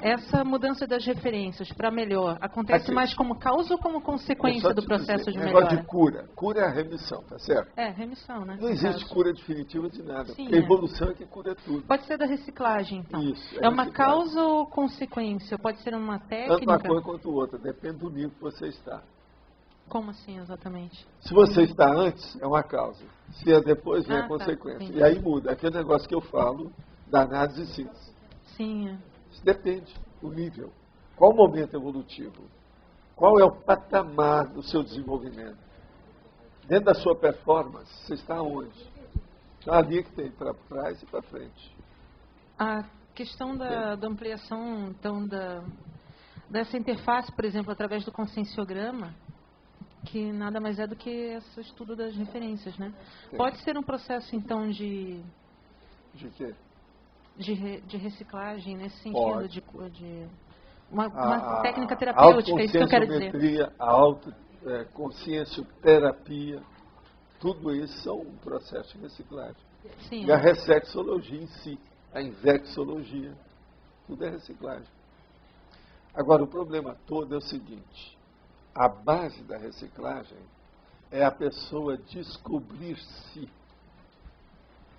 essa mudança das referências para melhor acontece Aqui. mais como causa ou como consequência do processo de negócio melhora? de cura. Cura é a remissão, tá certo? Remissão, né? Não existe cura definitiva de nada. Sim, Porque a evolução é que cura tudo. Pode ser da reciclagem, então. Isso, É uma reciclagem. causa ou consequência? Pode ser uma técnica? Tanto uma coisa quanto outra, depende do nível que você está. Como assim, exatamente? Se você está antes, é uma causa. Se é depois, vem a tá, consequência. entendi. E aí muda. Aquele negócio que eu falo da análise e síntese. Sim, Isso depende do nível. Qual o momento evolutivo? Qual é o patamar do seu desenvolvimento? Dentro da sua performance, você está onde? Então, a linha que tem para trás e para frente. A questão da ampliação, então, dessa interface, por exemplo, através do conscienciograma, que nada mais é do que esse estudo das referências, né? Pode ser um processo, então, de quê? De reciclagem, nesse sentido, Pode. de uma técnica terapêutica, é isso que eu quero dizer. A autoconsciencioterapia, tudo isso são um processo de reciclagem. Sim, E a resexologia em si, a invexologia, tudo é reciclagem. Agora, o problema todo é o seguinte, a base da reciclagem é a pessoa descobrir-se.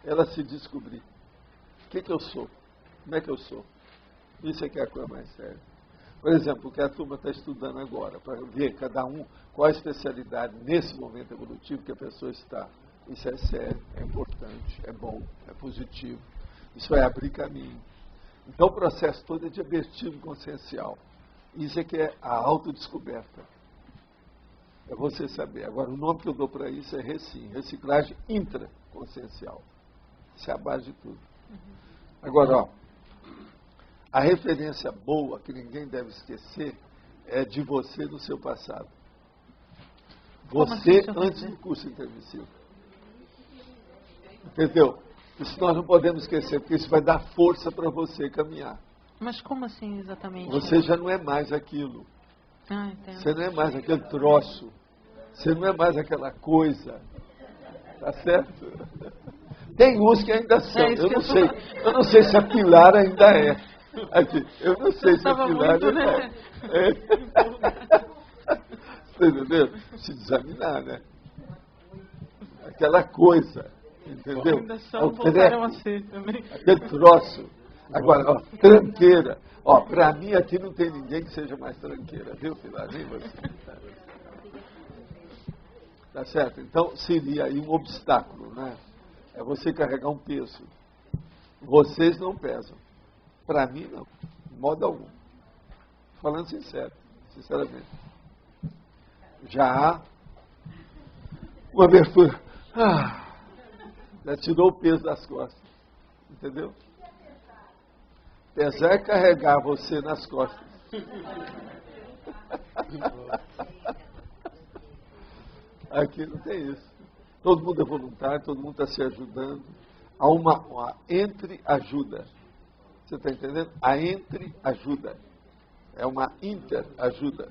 Ela se descobrir. O que eu sou? Como é que eu sou? Isso é que é a coisa mais séria. Por exemplo, o que a turma está estudando agora, para ver cada um qual a especialidade nesse momento evolutivo que a pessoa está. Isso é sério, é importante, é bom, é positivo. Isso vai abrir caminho. Então o processo todo é de abertivo consciencial. Isso é que é a autodescoberta. É você saber. Agora, o nome que eu dou para isso é RECIM, reciclagem intraconsciencial. Isso é a base de tudo. Agora, a referência boa que ninguém deve esquecer é de você no seu passado. Você antes do curso intermissivo. Entendeu? Isso nós não podemos esquecer, porque isso vai dar força para você caminhar. Mas como assim exatamente? Você já não é mais aquilo. Entendo. Você não é mais aquele troço. Você não é mais aquela coisa. Tá certo? Tem uns que ainda são. Eu não sei se a Pilar ainda é. Aqui, eu não sei se a Pilar ainda é. Você entendeu? Se examinar, né? Aquela coisa. Entendeu? Ainda são, voltaram a ser também. Aquele troço. Agora, ó, tranqueira. Ó, pra mim aqui não tem ninguém que seja mais tranqueira, viu, Pilar? Nem você. Tá certo? Então, seria aí um obstáculo, né? É você carregar um peso. Vocês não pesam. Pra mim, não. De modo algum. Falando sinceramente. Já há uma abertura. Já tirou o peso das costas. Entendeu? Pesar é carregar você nas costas. Aqui não tem isso. Todo mundo é voluntário, todo mundo está se ajudando. Há uma entre-ajuda. Você está entendendo? A entre-ajuda. É uma inter-ajuda.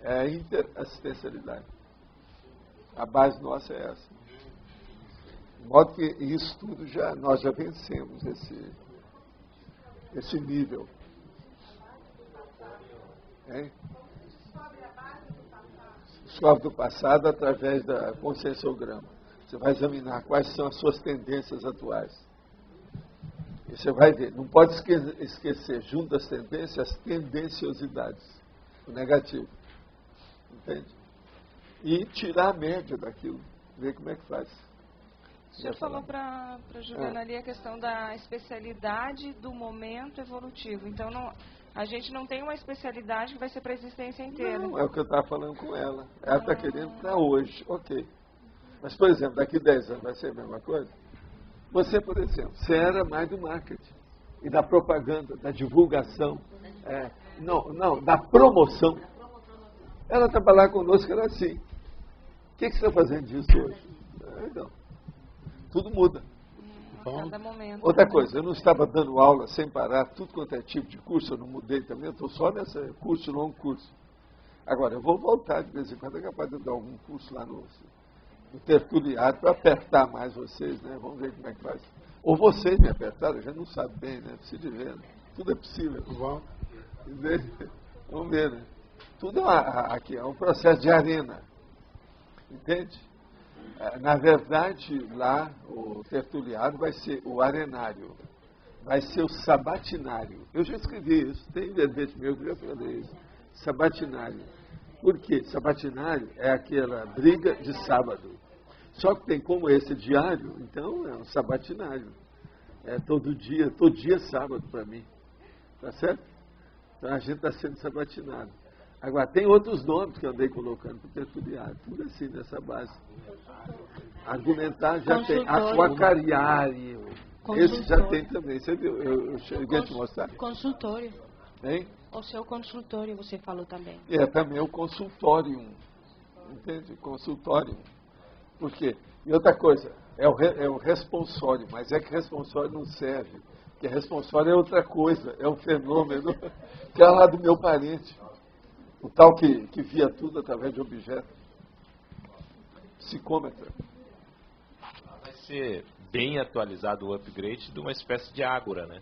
É a interassistencialidade. A base nossa é essa. De modo que isso tudo nós já vencemos esse nível. Hein? Descobre do passado através da conscienciograma. Você vai examinar quais são as suas tendências atuais. E você vai ver. Não pode esquecer, junto das tendências, as tendenciosidades. O negativo. Entende? E tirar a média daquilo. Ver como é que faz. O senhor falou para a Juliana ali a questão da especialidade do momento evolutivo. Então, a gente não tem uma especialidade que vai ser para a existência inteira. Não, é o que eu estava falando com ela. Ela está querendo para hoje, ok. Mas, por exemplo, daqui 10 anos vai ser a mesma coisa? Você, por exemplo, você era mais do marketing e da propaganda, da divulgação, da promoção. Ela trabalhava conosco, era assim. O que você está fazendo disso hoje? Então, tudo muda. Cada momento. Outra coisa, eu não estava dando aula sem parar, tudo quanto é tipo de curso, eu não mudei também, eu estou só nesse longo curso. Agora, eu vou voltar de vez em quando, é capaz de eu dar algum curso lá no... do tertuliário para apertar mais vocês, né? Vamos ver como é que faz. Ou vocês me apertaram, a gente não sabe bem, né? Precisa de ver, né? Tudo é possível. Vamos ver, né? Tudo aqui é um processo de arena. Entende? Na verdade, lá, o tertuliário vai ser o arenário. Vai ser o sabatinário. Eu já escrevi isso, tem verbete meu que já falei isso. Sabatinário. Por quê? Sabatinário é aquela briga de sábado. Só que tem como esse diário, então é um sabatinário. É todo dia é sábado para mim. Tá certo? Então a gente está sendo sabatinado. Agora, tem outros nomes que eu andei colocando para o tertuliário. Tudo assim, nessa base. Argumentar já tem. Aquacariário. Esse já tem também. Você viu? Eu cheguei a te mostrar. Consultório. Hein? O seu consultório, você falou também. É, também o consultório. Entende? Consultório. Por quê? E outra coisa, é o responsório, mas é que responsório não serve. Porque responsório é outra coisa, é um fenômeno que é lá do meu parente. O tal que via tudo através de objeto. Psicômetra. Vai ser bem atualizado o upgrade de uma espécie de ágora, né?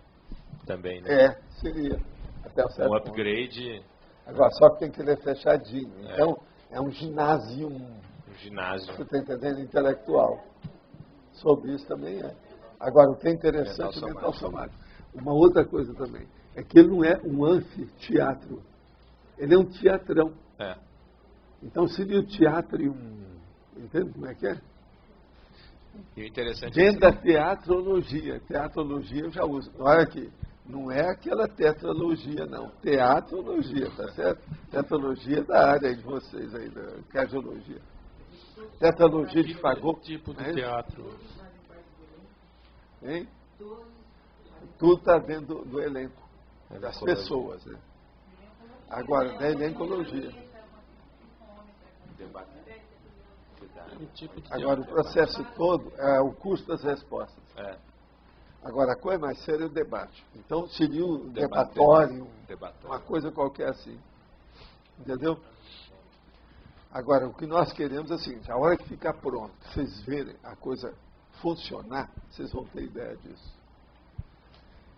Também, né? É, seria. Até um certo um upgrade... Ponto. Agora, só que tem que ler fechadinho. Então, é um ginásio. Ginásio. Você está entendendo? Intelectual. Sobre isso também é. Agora, o que é interessante é o mental somático. Uma outra coisa também, é que ele não é um anfiteatro. Ele é um teatrão. É. Então, seria o teatro e entende como é que é? E o interessante dentro da teatrologia. Teatrologia eu já uso. Olha aqui. Não é aquela tetralogia, não. Teatrologia, tá certo? Tetralogia da área de vocês aí, da cardiologia. Tetralogia de Fagot. Tipo de teatro. Hein? Tudo está dentro do elenco, das pessoas. Né? Agora, da elencologia. Agora, o processo todo é o curso das respostas. Agora, a coisa mais séria é o debate. Então, seria um debatório, uma coisa qualquer assim. Entendeu? Agora, o que nós queremos é o seguinte, a hora que ficar pronto, vocês verem a coisa funcionar, vocês vão ter ideia disso.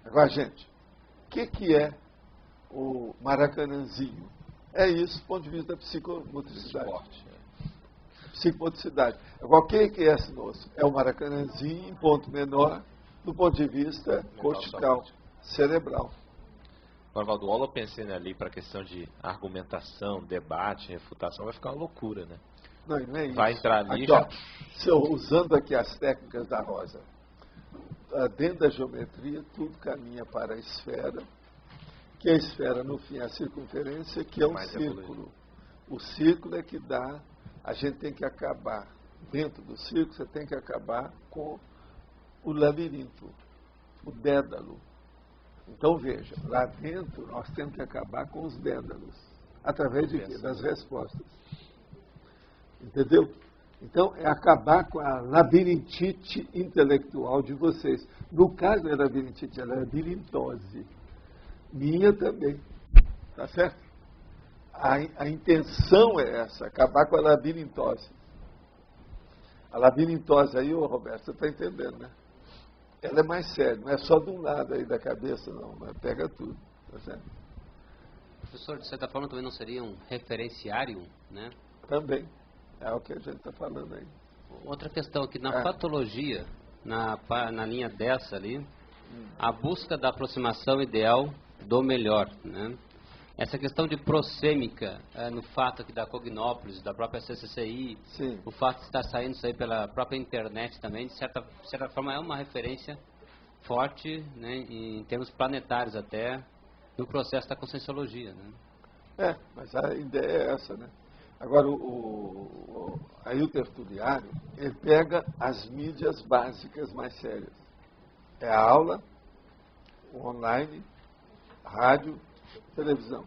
Agora, gente, o que é o Maracanãzinho? É isso do ponto de vista da psicomotricidade. Psicomotricidade. Agora, o que é esse nosso? É o Maracanãzinho em ponto menor, do ponto de vista cortical, cerebral. Valdo, o Holopensene ali para a questão de argumentação, debate, refutação, vai ficar uma loucura, né? Não, não é isso. Vai entrar ali aqui, usando aqui as técnicas da Rosa. Dentro da geometria, tudo caminha para a esfera, que a esfera, no fim, é a circunferência, que é um círculo. O círculo é que dá, a gente tem que acabar, dentro do círculo, você tem que acabar com o labirinto, o dédalo. Então, veja, lá dentro nós temos que acabar com os dédalos. Através de quê? Das respostas. Entendeu? Então, é acabar com a labirintite intelectual de vocês. No caso, não é labirintite, é labirintose. Minha também. Tá certo? A intenção é essa, acabar com a labirintose. A labirintose aí, ô Roberto, você está entendendo, né? Ela é mais séria, não é só de um lado aí da cabeça, não, mas pega tudo. Tá certo? Professor, de certa forma também não seria um referenciário, né? Também. É o que a gente está falando aí. Outra questão aqui, na patologia, na linha dessa ali, a busca da aproximação ideal do melhor, né? Essa questão de prosêmica, no fato aqui da Cognópolis, da própria CCCI, sim, o fato de estar saindo isso aí pela própria internet também, de certa forma é uma referência forte, né, em termos planetários até, no processo da conscienciologia, né? Mas a ideia é essa, né? Agora, aí o tertuliário, ele pega as mídias básicas mais sérias. É a aula, o online, rádio, televisão.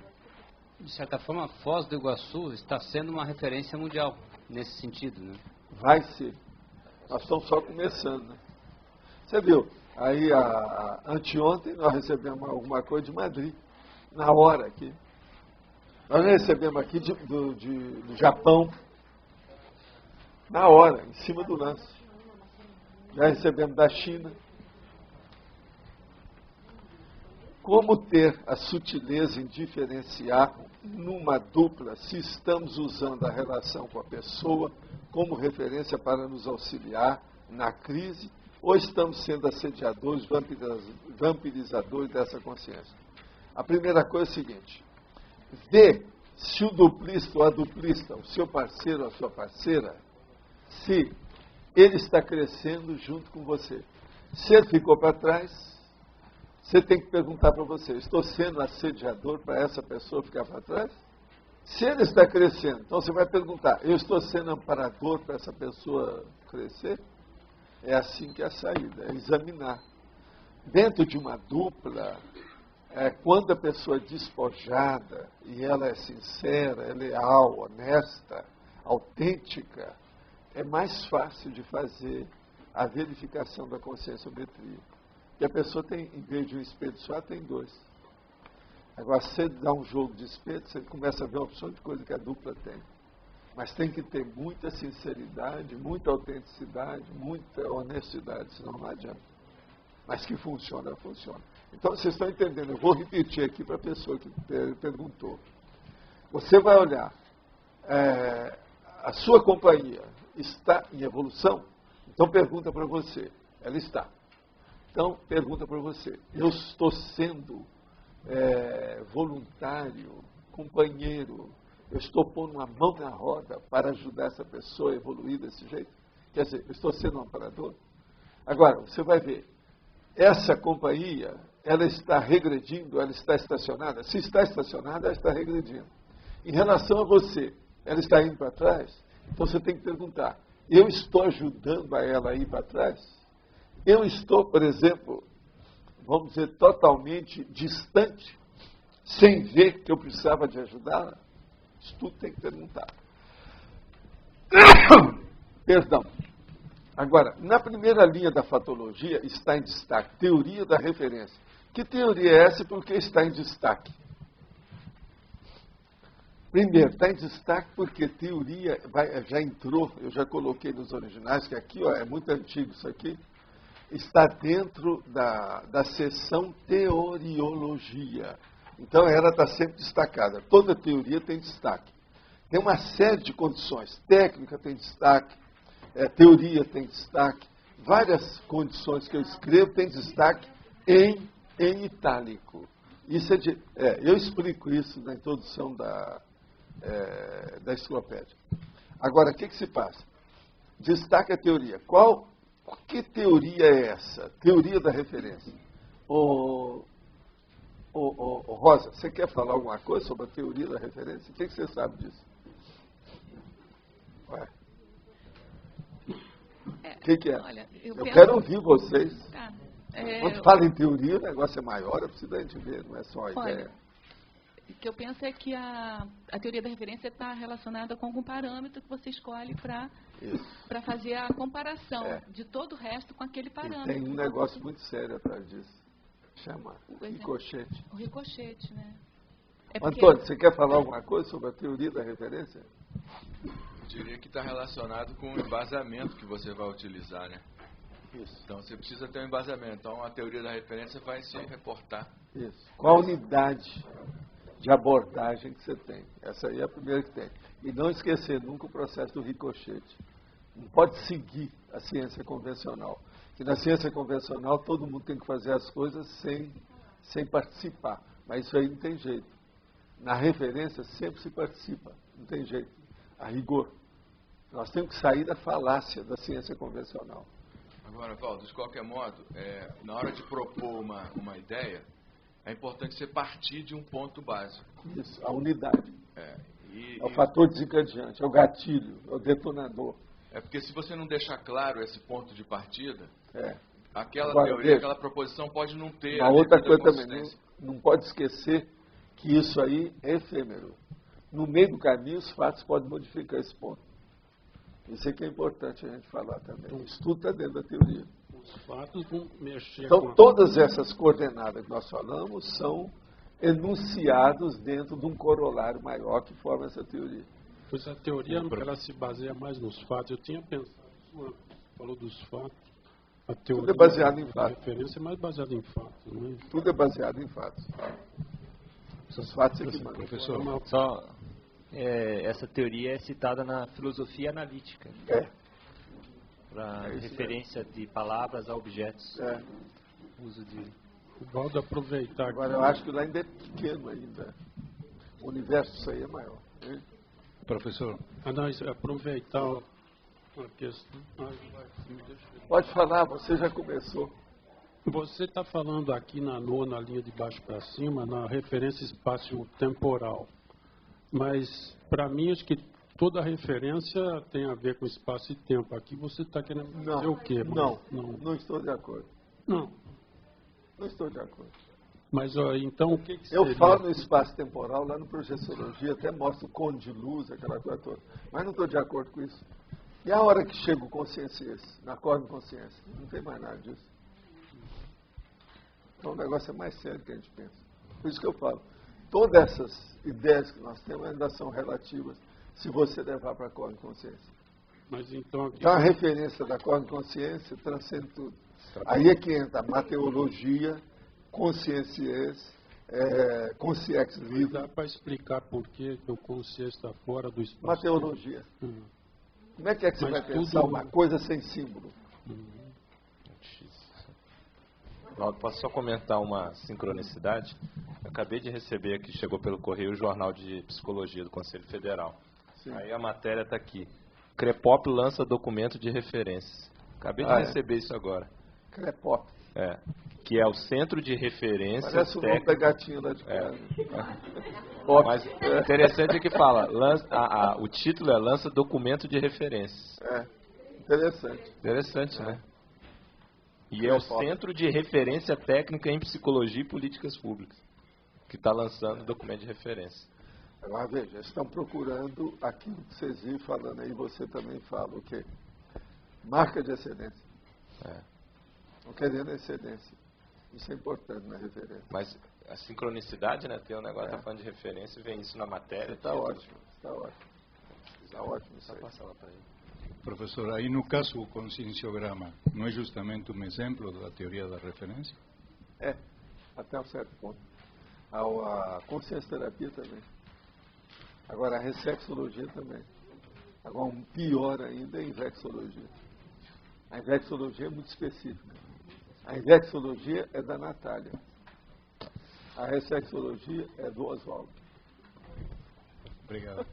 De certa forma, a Foz do Iguaçu está sendo uma referência mundial, nesse sentido, né? Vai ser. Nós estamos só começando, né? Você viu, aí anteontem nós recebemos alguma coisa de Madrid, na hora aqui. Nós recebemos aqui do Japão, Na hora, em cima do lance. Já recebemos da China. Como ter a sutileza em diferenciar numa dupla se estamos usando a relação com a pessoa como referência para nos auxiliar na crise ou estamos sendo assediadores, vampirizadores dessa consciência? A primeira coisa é a seguinte: vê se o duplista ou a duplista, o seu parceiro ou a sua parceira, se ele está crescendo junto com você. Se ele ficou para trás, você tem que perguntar para você: estou sendo assediador para essa pessoa ficar para trás? Se ele está crescendo, então você vai perguntar: eu estou sendo amparador para essa pessoa crescer? É assim que é a saída, é examinar. Dentro de uma dupla, quando a pessoa é despojada e ela é sincera, é leal, honesta, autêntica, é mais fácil de fazer a verificação da conscienciometria. E a pessoa tem, em vez de um espelho só, tem dois. Agora, se você dá um jogo de espelho, você começa a ver uma opção de coisa que a dupla tem. Mas tem que ter muita sinceridade, muita autenticidade, muita honestidade, senão não adianta. Mas que funciona, funciona. Então, vocês estão entendendo? Eu vou repetir aqui para a pessoa que perguntou. Você vai olhar, a sua companhia está em evolução? Então, pergunta para você. Ela está. Então, pergunta para você: eu estou sendo voluntário, companheiro, eu estou pondo uma mão na roda para ajudar essa pessoa a evoluir desse jeito? Quer dizer, eu estou sendo um amparador? Agora, você vai ver, essa companhia, ela está regredindo, ela está estacionada? Se está estacionada, ela está regredindo. Em relação a você, ela está indo para trás? Então você tem que perguntar: eu estou ajudando a ela a ir para trás? Eu estou, por exemplo, vamos dizer, totalmente distante, sem ver que eu precisava de ajudá-la? Isso tudo tem que perguntar. Perdão. Agora, na primeira linha da fatologia está em destaque teoria da referência. Que teoria é essa e por que está em destaque? Primeiro, está em destaque porque teoria já entrou, eu já coloquei nos originais, que aqui é muito antigo isso aqui, está dentro da seção teoriologia. Então, ela está sempre destacada. Toda teoria tem destaque. Tem uma série de condições. Técnica tem destaque, teoria tem destaque, várias condições que eu escrevo tem destaque em itálico. Isso eu explico isso na introdução da enciclopédia. Agora, o que se passa? Destaque a teoria. Que teoria é essa? Teoria da referência. Rosa, você quer falar alguma coisa sobre a teoria da referência? O que você sabe disso? Ué. O que é? Olha, eu quero ouvir vocês. Tá. Quando fala em teoria, o negócio é maior, eu preciso da gente ver, não é só a ideia. O que eu penso é que a teoria da referência está relacionada com algum parâmetro que você escolhe para fazer a comparação de todo o resto com aquele parâmetro. E tem um negócio muito sério atrás disso. Chama ricochete. O ricochete, né? Antônio, você quer falar alguma coisa sobre a teoria da referência? Eu diria que está relacionado com o embasamento que você vai utilizar, né? Isso. Então você precisa ter um embasamento. Então a teoria da referência vai se reportar. Isso. Qual a unidade de abordagem que você tem? Essa aí é a primeira que tem. E não esquecer nunca o processo do ricochete. Não pode seguir a ciência convencional. Que na ciência convencional todo mundo tem que fazer as coisas sem participar. Mas isso aí não tem jeito. Na referência sempre se participa. Não tem jeito. A rigor. Nós temos que sair da falácia da ciência convencional. Agora, Valdo, de qualquer modo, na hora de propor uma ideia, é importante você partir de um ponto básico. Isso, a unidade. É o fator desencadeante, é o gatilho, é o detonador. É porque se você não deixar claro esse ponto de partida, aquela agora, teoria, aquela proposição pode não ter... Uma outra coisa também, não pode esquecer que isso aí é efêmero. No meio do caminho, os fatos podem modificar esse ponto. Isso é que é importante a gente falar também. Isso tudo está dentro da teoria. Os fatos vão mexer então, todas essas coordenadas que nós falamos são enunciados dentro de um corolário maior que forma essa teoria. Pois a teoria, ela se baseia mais nos fatos. Eu tinha pensado, falou dos fatos. A teoria, tudo é baseado em fatos. A referência é mais baseada em fatos, não é? Tudo é baseado em fatos. Os fatos é que mandam. Professor, só essa teoria é citada na filosofia analítica. Para referência de palavras a objetos. Uso de... Pode aproveitar. Agora, eu acho que lá ainda é pequeno ainda. O universo disso aí é maior. Hein? Professor. Aproveitar a questão. Pode falar, você já começou. Você está falando aqui na nona linha de baixo para cima, na referência espaço-temporal. Mas, para mim, acho que toda referência tem a ver com espaço e tempo. Aqui você está querendo dizer o quê? Não estou de acordo. Não estou de acordo. Mas, então, o que seria? Eu falo no espaço temporal, lá no Projeciologia, até mostro o cône de luz, aquela coisa toda. Mas não estou de acordo com isso. E a hora que chega o consciência esse, na cosmoconsciência? Não tem mais nada disso. Então o negócio é mais sério do que a gente pensa. Por isso que eu falo, todas essas ideias que nós temos ainda são relativas, se você levar para a cosmoconsciência. Mas então a referência da cosmoconsciência transcende tudo. Aí é que entra a mateologia, consciência, consciência livre. Dá para explicar por que o consciência está fora do espaço? Mateologia. Como é que você vai pensar uma coisa sem símbolo? Posso só comentar uma sincronicidade? Eu acabei de receber aqui, chegou pelo correio, o Jornal de Psicologia do Conselho Federal. Sim. Aí a matéria está aqui. CREPOP lança documento de referências. Acabei de receber isso agora. CREPOP. Que é o Centro de Referência Parece o nome da gatinha lá de casa. Mas interessante é que fala, o título é Lança Documento de Referências. Interessante. Interessante, né? E é o Centro de Referência Técnica em Psicologia e Políticas Públicas, que está lançando o documento de referência. Agora veja, estão procurando aquilo que vocês viram falando aí, você também fala, o quê? Marca de excedência. Não querendo excedência. Isso é importante na referência. Mas a sincronicidade, né? Tem um negócio que está falando de referência e vem isso na matéria. Está ótimo, está ótimo. Está ótimo isso aí. Passar lá para ele. Professor, aí no caso o conscienciograma, não é justamente um exemplo da teoria da referência? Até um certo ponto. A consciência-terapia também. Agora, a reflexologia também. Agora, um pior ainda é a inflexologia. A inflexologia é muito específica. A inflexologia é da Natália. A reflexologia é do Oswaldo. Obrigado.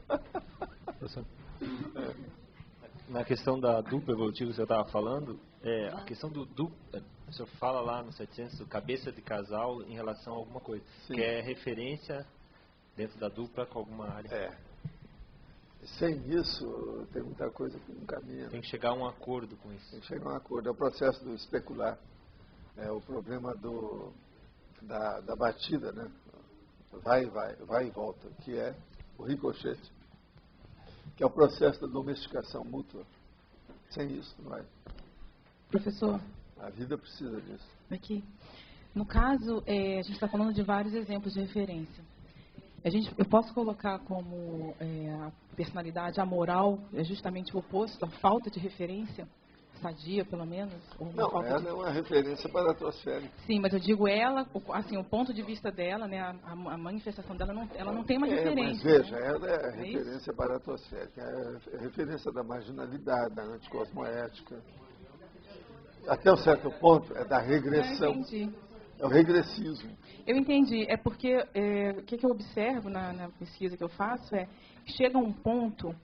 Na questão da dupla evolutiva que você estava falando, a questão do dupla, o senhor fala lá no 700, cabeça de casal em relação a alguma coisa, Sim. que é referência dentro da dupla com alguma área. Sem isso, tem muita coisa que não caminha. Tem que chegar a um acordo com isso. Tem que chegar a um acordo. É o processo do especular. É o problema da batida, né? Vai e volta, que é o ricochete, que é o processo da domesticação mútua. Sem isso, não vai. Professor. A vida precisa disso. Aqui. No caso, a gente está falando de vários exemplos de referência. Eu posso colocar como a personalidade amoral é justamente o oposto, a falta de referência, sadia pelo menos? Ou não, ela é uma referência baratrosférica. Sim, mas eu digo ela, assim, o ponto de vista dela, né, a manifestação dela, ela não tem uma referência. Mas veja, ela é a referência baratrosférica, é a referência da marginalidade, da anticosmoética. Até um certo ponto é da regressão. Eu entendi. É o regressismo. Eu entendi. É porque o que eu observo na pesquisa que eu faço que chega a um ponto,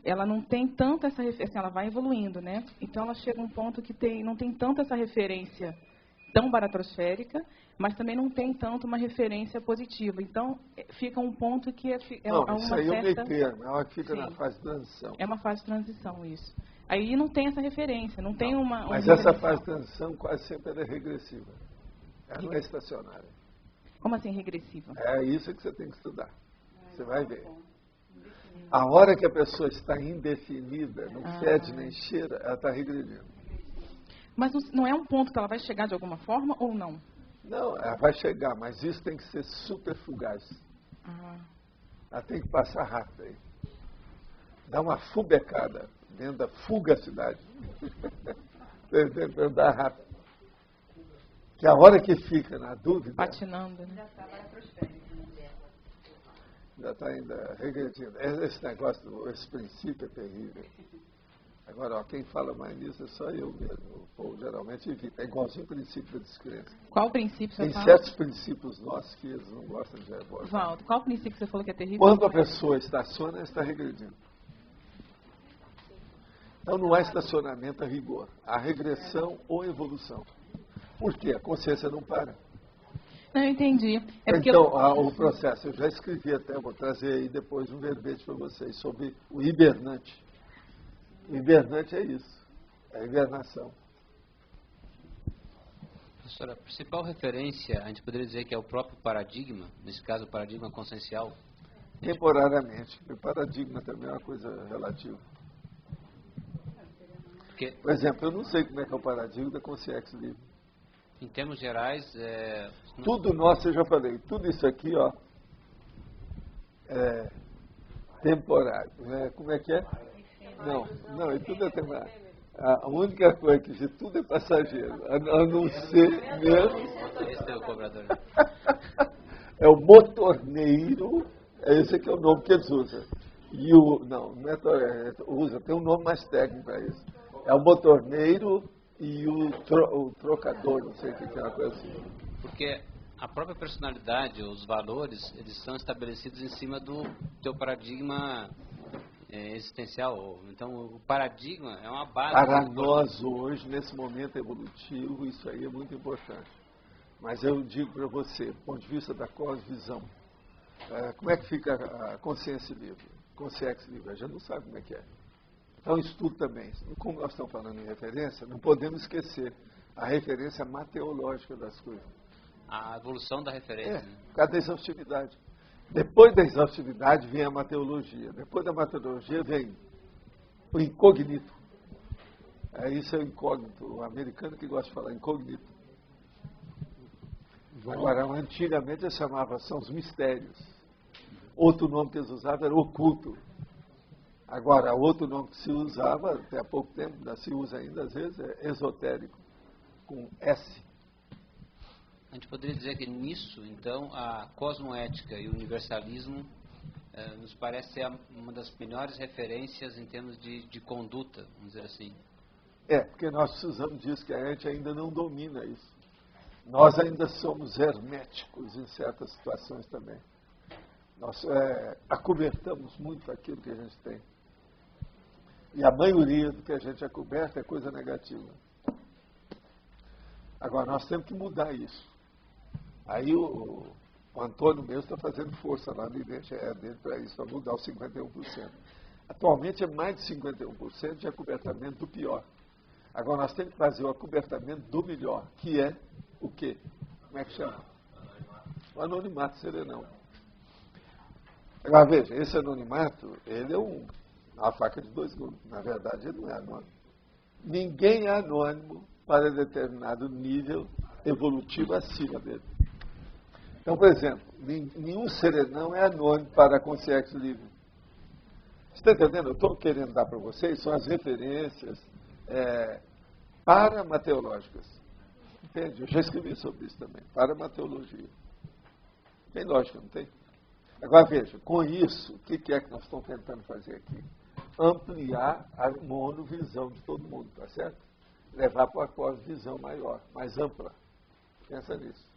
ela não tem tanto essa referência, ela vai evoluindo, né? Então ela chega a um ponto que não tem tanto essa referência tão baratrosférica, mas também não tem tanto uma referência positiva. Então fica um ponto que uma isso aí certa... é o meio termo, é uma que fica na fase de transição. É uma fase de transição, isso. Aí não tem essa referência, não tem uma... Mas essa fase de transição quase sempre é regressiva. Ela não é estacionária. Como assim regressiva? É isso que você tem que estudar. Você vai ver. A hora que a pessoa está indefinida, não fede nem cheira, ela está regredindo. Mas não é um ponto que ela vai chegar de alguma forma ou não? Não, ela vai chegar, mas isso tem que ser super fugaz. Ela tem que passar rápido aí. dá uma fubecada dentro da fugacidade. Para andar rápido. Que a hora que fica na dúvida... Patinando, né? Já está ainda regredindo. Esse negócio, esse princípio é terrível. Agora, ó, quem fala mais nisso é só eu mesmo. O povo geralmente evita. É igualzinho o princípio da descrença. Qual princípio você Tem fala? certos princípios nossos que eles não gostam de abordar. Valdo, qual princípio você falou que é terrível? Quando a pessoa estaciona, ela está regredindo. Então não há estacionamento a rigor. Há regressão ou evolução. Por quê? A consciência não para. Não, eu entendi. Então, o processo, eu já escrevi até, vou trazer aí depois um verbete para vocês, sobre o hibernante. O hibernante é isso, é a hibernação. Professora, a principal referência, a gente poderia dizer que é o próprio paradigma, nesse caso o paradigma consciencial? Temporariamente, porque paradigma também é uma coisa relativa. Por exemplo, eu não sei como é que é o paradigma da consciência livre. Em termos gerais, tudo nosso, eu já falei, tudo isso aqui, ó, é temporário. Como é que é? Não, e tudo é temporário. A única coisa que de tudo é passageiro, a não ser mesmo. Esse é o cobrador. É o motorneiro, esse aqui é o nome que eles usam. E não é usa, tem um nome mais técnico para isso. É o motorneiro e o trocador, não sei o que é uma coisa assim. Porque a própria personalidade, os valores, eles são estabelecidos em cima do teu paradigma existencial. Então, o paradigma é uma base. Para nós hoje, nesse momento evolutivo, isso aí é muito importante. Mas eu digo para você, do ponto de vista da cosvisão, como é que fica a consciência livre? Consciência livre, a gente não sabe como é que é. Então, isso tudo também. Como nós estamos falando em referência, não podemos esquecer a referência mateológica das coisas. A evolução da referência. Por causa da exaustividade. Depois da exaustividade vem a mateologia. Depois da mateologia vem o incognito. Isso é o incógnito. O americano que gosta de falar incognito. Agora, antigamente eles chamavam, são os mistérios. Outro nome que eles usavam era oculto. Agora, outro nome que se usava, até há pouco tempo, ainda se usa ainda às vezes, é esotérico, com S. A gente poderia dizer que nisso, então, a cosmoética e o universalismo nos parece ser uma das melhores referências em termos de conduta, vamos dizer assim. Porque nós precisamos disso, que a gente ainda não domina isso. Nós ainda somos herméticos em certas situações também. Nós acobertamos muito aquilo que a gente tem. E a maioria do que a gente acoberta é coisa negativa. Agora, nós temos que mudar isso. Aí o Antônio mesmo está fazendo força lá no IBGE dele para isso, para mudar os 51%. Atualmente é mais de 51% de acobertamento do pior. Agora nós temos que fazer o acobertamento do melhor, que é o quê? Como é que chama? O anonimato serenão. Agora veja, esse anonimato, ele é uma faca de dois gumes. Na verdade, ele não é anônimo. Ninguém é anônimo para determinado nível evolutivo acima dele. Então, por exemplo, nenhum serenão é anônimo para a consciência livre. Você está entendendo? Eu estou querendo dar para vocês são as referências paramateológicas. Entende? Eu já escrevi sobre isso também. Paramateologia. Tem lógica, não tem? Agora veja, com isso, o que é que nós estamos tentando fazer aqui? Ampliar a monovisão de todo mundo, tá certo? Levar para uma visão maior, mais ampla. Pensa nisso.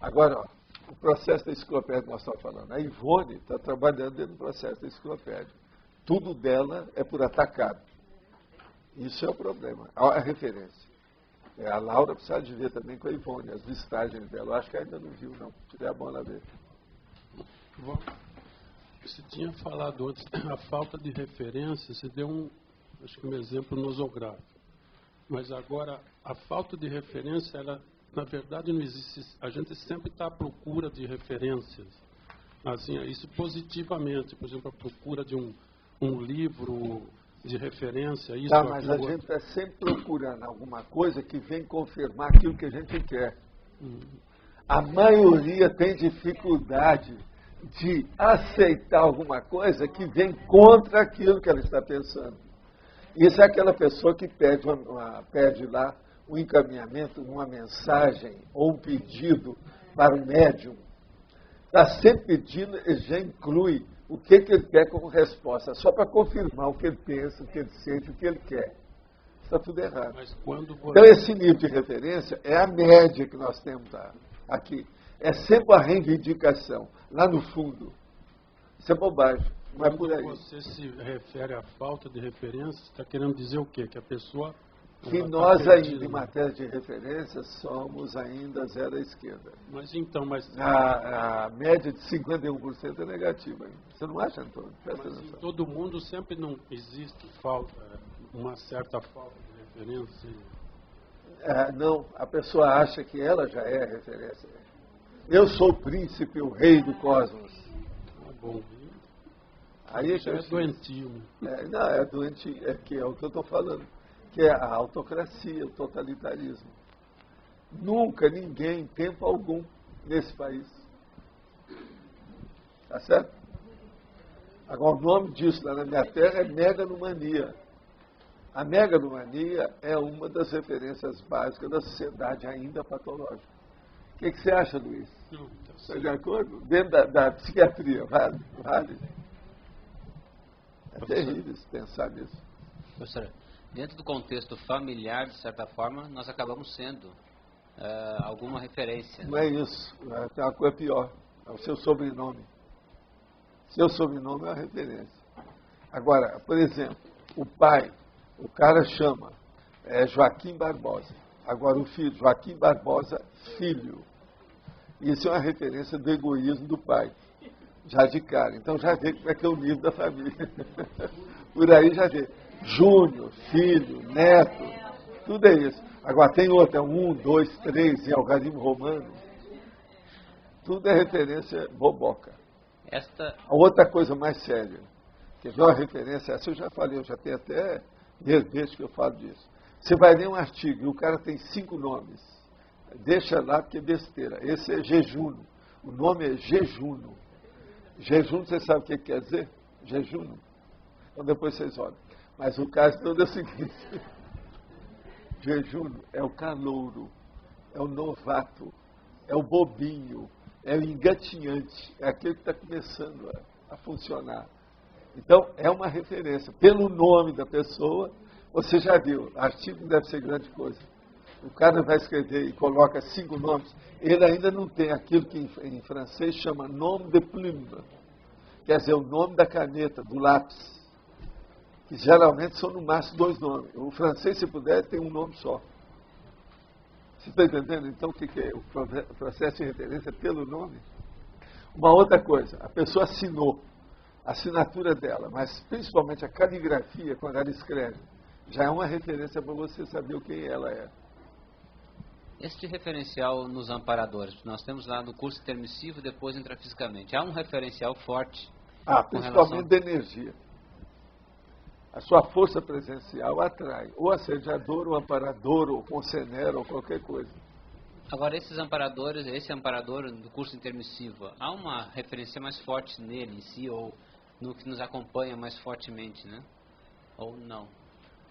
Agora, ó, o processo da enciclopédia que nós estamos falando. A Ivone está trabalhando dentro do processo da enciclopédia. Tudo dela é por atacado. Isso é o problema. A referência. A Laura precisa de ver também com a Ivone, as listagens dela. Eu acho que ainda não viu, não. Tiver a bola a ver. Você tinha falado antes, a falta de referência, você deu acho que um exemplo nosográfico. Mas agora, a falta de referência, ela, na verdade, não existe. A gente sempre está à procura de referências. Assim, isso positivamente, por exemplo, a procura de um livro de referência. Isso, mas a gente está sempre procurando alguma coisa que vem confirmar aquilo que a gente quer. A maioria tem dificuldade de aceitar alguma coisa que vem contra aquilo que ela está pensando. Isso é aquela pessoa que pede lá um encaminhamento, uma mensagem ou um pedido para o médium. Está sempre pedindo e já inclui o que ele quer como resposta, só para confirmar o que ele pensa, o que ele sente, o que ele quer. Está tudo errado. Então, esse nível de referência é a média que nós temos aqui. É sempre a reivindicação, lá no fundo. Isso é bobagem, não é por aí. Quando você se refere à falta de referência, você está querendo dizer o quê? Que a pessoa... Que nós ainda, em matéria de referência, somos ainda zero à esquerda. Mas então, A média de 51% é negativa. Você não acha, Antônio? Mas em todo mundo sempre não existe uma certa falta de referência? Não, a pessoa acha que ela já é a referência. Eu sou o príncipe, o rei do cosmos. Bom. Aí é doentio. Não, é doentio, é que é o que eu estou falando. Que é a autocracia, o totalitarismo. Nunca ninguém, em tempo algum, nesse país. Tá certo? Agora, o nome disso lá na minha terra é megalomania. A megalomania é uma das referências básicas da sociedade ainda patológica. O que você acha, Luiz? Está de acordo? Dentro da psiquiatria, vale? É terrível pensar nisso. Professora, dentro do contexto familiar, de certa forma, nós acabamos sendo alguma referência. Não é isso. Tem uma coisa pior. É o seu sobrenome. Seu sobrenome é uma referência. Agora, por exemplo, o pai, o cara chama Joaquim Barbosa. Agora o filho, Joaquim Barbosa, filho. Isso é uma referência do egoísmo do pai. Já de cara. Então já vê como é que é o nível da família. Por aí já vê. Júnior, filho, neto, tudo é isso. Agora tem outra, 1, 2, 3, em algarismo romano. Tudo é referência boboca. A outra coisa mais séria, que é uma referência, essa eu já falei, eu já tenho até vezes que eu falo disso. Você vai ler um artigo e o cara tem 5 nomes. Deixa lá porque é besteira. Esse é jejuno. O nome é jejuno. Jejuno, você sabe o que quer dizer? Jejuno. Então depois vocês olham. Mas o caso todo é o seguinte: jejuno é o calouro, é o novato, é o bobinho, é o engatinhante, é aquele que está começando a funcionar. Então, é uma referência. Pelo nome da pessoa, você já viu, artigo não deve ser grande coisa. O cara vai escrever e coloca 5 nomes, ele ainda não tem aquilo que em francês chama nom de plume, quer dizer, o nome da caneta, do lápis, que geralmente são no máximo 2 nomes. O francês, se puder, tem um nome só. Você está entendendo? Então, o que é? O processo de referência pelo nome? Uma outra coisa, a pessoa assinou a assinatura dela, mas principalmente a caligrafia, quando ela escreve, já é uma referência para você saber quem ela é. Este referencial nos amparadores, nós temos lá no curso intermissivo e depois intrafisicamente. Há um referencial forte? Principalmente da energia. A sua força presencial atrai ou assediador, ou amparador, ou consenero, ou qualquer coisa. Agora, esses amparadores, esse amparador do curso intermissivo, há uma referência mais forte nele em si, ou no que nos acompanha mais fortemente, né? Ou não?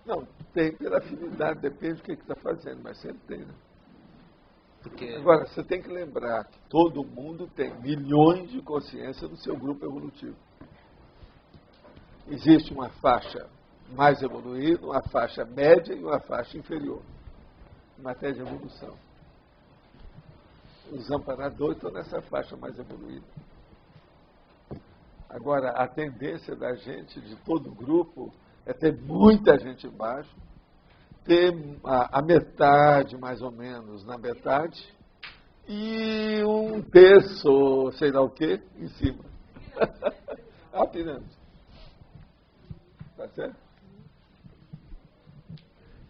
Não, tem pela afinidade, depende do que está fazendo, mas sempre tem, né? Porque... Agora, você tem que lembrar que todo mundo tem milhões de consciência no seu grupo evolutivo. Existe uma faixa mais evoluída, uma faixa média e uma faixa inferior, em matéria de evolução. Os amparadores estão nessa faixa mais evoluída. Agora, a tendência da gente, de todo o grupo, é ter muita gente embaixo, ter a metade, mais ou menos, na metade, e 1/3, sei lá o quê, em cima. A pirâmide. Tá certo?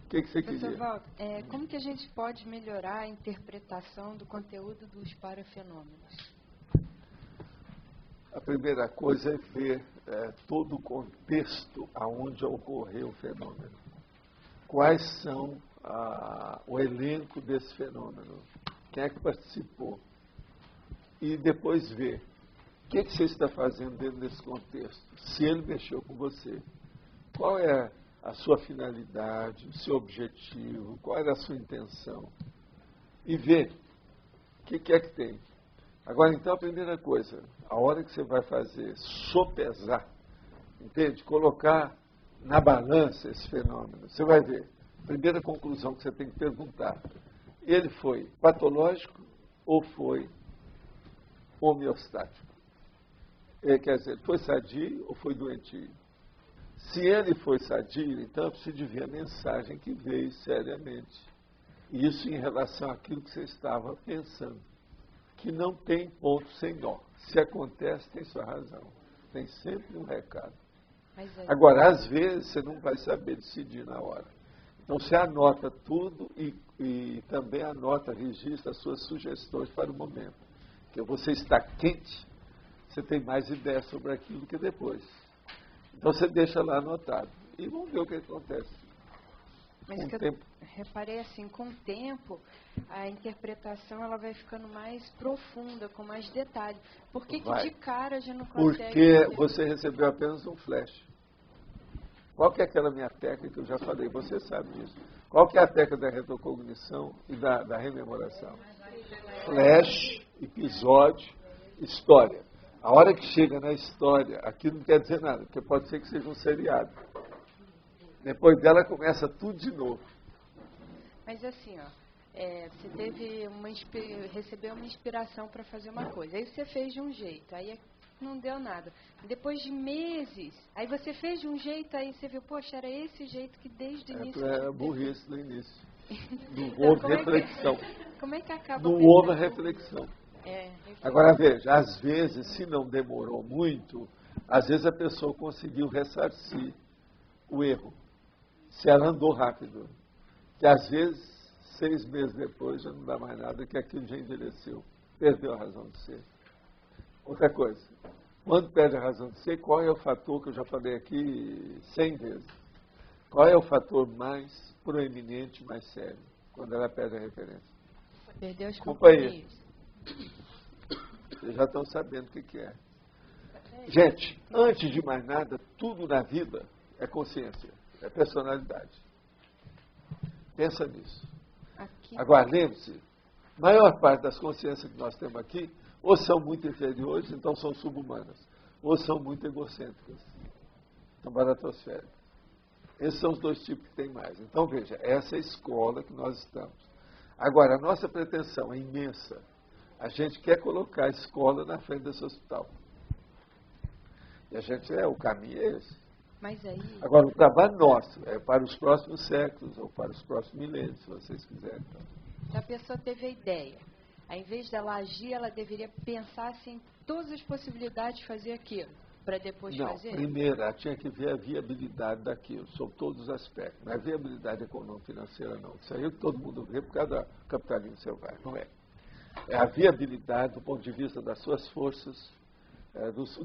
O que você queria? Professor Walter, como que a gente pode melhorar a interpretação do conteúdo dos parafenômenos? A primeira coisa é ver todo o contexto aonde ocorreu o fenômeno. Quais são o elenco desse fenômeno? Quem é que participou? E depois ver que você está fazendo dentro desse contexto? Se ele mexeu com você, qual é a sua finalidade, o seu objetivo, qual era a sua intenção? E ver o que é que tem. Agora, então, a primeira coisa, a hora que você vai fazer, sopesar, entende? Colocar na balança esse fenômeno, você vai ver. Primeira conclusão que você tem que perguntar, ele foi patológico ou foi homeostático? Quer dizer, foi sadio ou foi doentio? Se ele foi sadio, então você preciso ver a mensagem que veio seriamente. Isso em relação àquilo que você estava pensando. Que não tem ponto sem nó. Se acontece, tem sua razão. Tem sempre um recado. Agora, às vezes, você não vai saber decidir na hora. Então, você anota tudo e também anota, registra as suas sugestões para o momento. Porque você está quente, você tem mais ideias sobre aquilo do que depois. Então, você deixa lá anotado. E vamos ver o que acontece. Mas que eu reparei assim, com o tempo, a interpretação ela vai ficando mais profunda, com mais detalhe. Por que de cara a gente não consegue... Porque você recebeu apenas um flash. Qual que é aquela minha técnica que eu já falei? Você sabe disso. Qual que é a técnica da retrocognição e da rememoração? Flash, episódio, história. A hora que chega na história, aquilo não quer dizer nada, porque pode ser que seja um seriado. Depois dela começa tudo de novo. Mas assim, ó, você recebeu uma inspiração para fazer uma coisa. Aí você fez de um jeito, aí não deu nada. Depois de meses, aí você fez de um jeito, aí você viu, poxa, era esse jeito que desde o início... Era burrice no início. Não houve reflexão. Como é que acaba? Não houve reflexão. Agora veja, às vezes, se não demorou muito, às vezes a pessoa conseguiu ressarcir o erro. Se ela andou rápido. Que às vezes, 6 meses depois, já não dá mais nada, que aquilo já envelheceu. Perdeu a razão de ser. Outra coisa, quando perde a razão de ser, qual é o fator que eu já falei aqui 100 vezes? Qual é o fator mais proeminente, mais sério, quando ela perde a referência? Perdeu os companheiros. Vocês já estão sabendo o que é. Gente, antes de mais nada, tudo na vida é consciência, é personalidade. Pensa nisso. Agora, lembre-se, a maior parte das consciências que nós temos aqui, ou são muito inferiores, então são subhumanas, ou são muito egocêntricas, são baratosféricas. Esses são os dois tipos que tem mais. Então, veja, essa é a escola que nós estamos. Agora, a nossa pretensão é imensa. A gente quer colocar a escola na frente desse hospital. E a gente, o caminho é esse. Mas aí... Agora, o trabalho nosso é para os próximos séculos, ou para os próximos milênios, se vocês quiserem. Se a pessoa teve a ideia, ao invés dela agir, ela deveria pensar assim, todas as possibilidades de fazer aquilo, para depois fazer? Não, primeiro, ela tinha que ver a viabilidade daquilo, sob todos os aspectos. Não é viabilidade econômico-financeira, não. Isso aí todo mundo vê por causa do capitalismo selvagem, não é? É a viabilidade do ponto de vista das suas forças,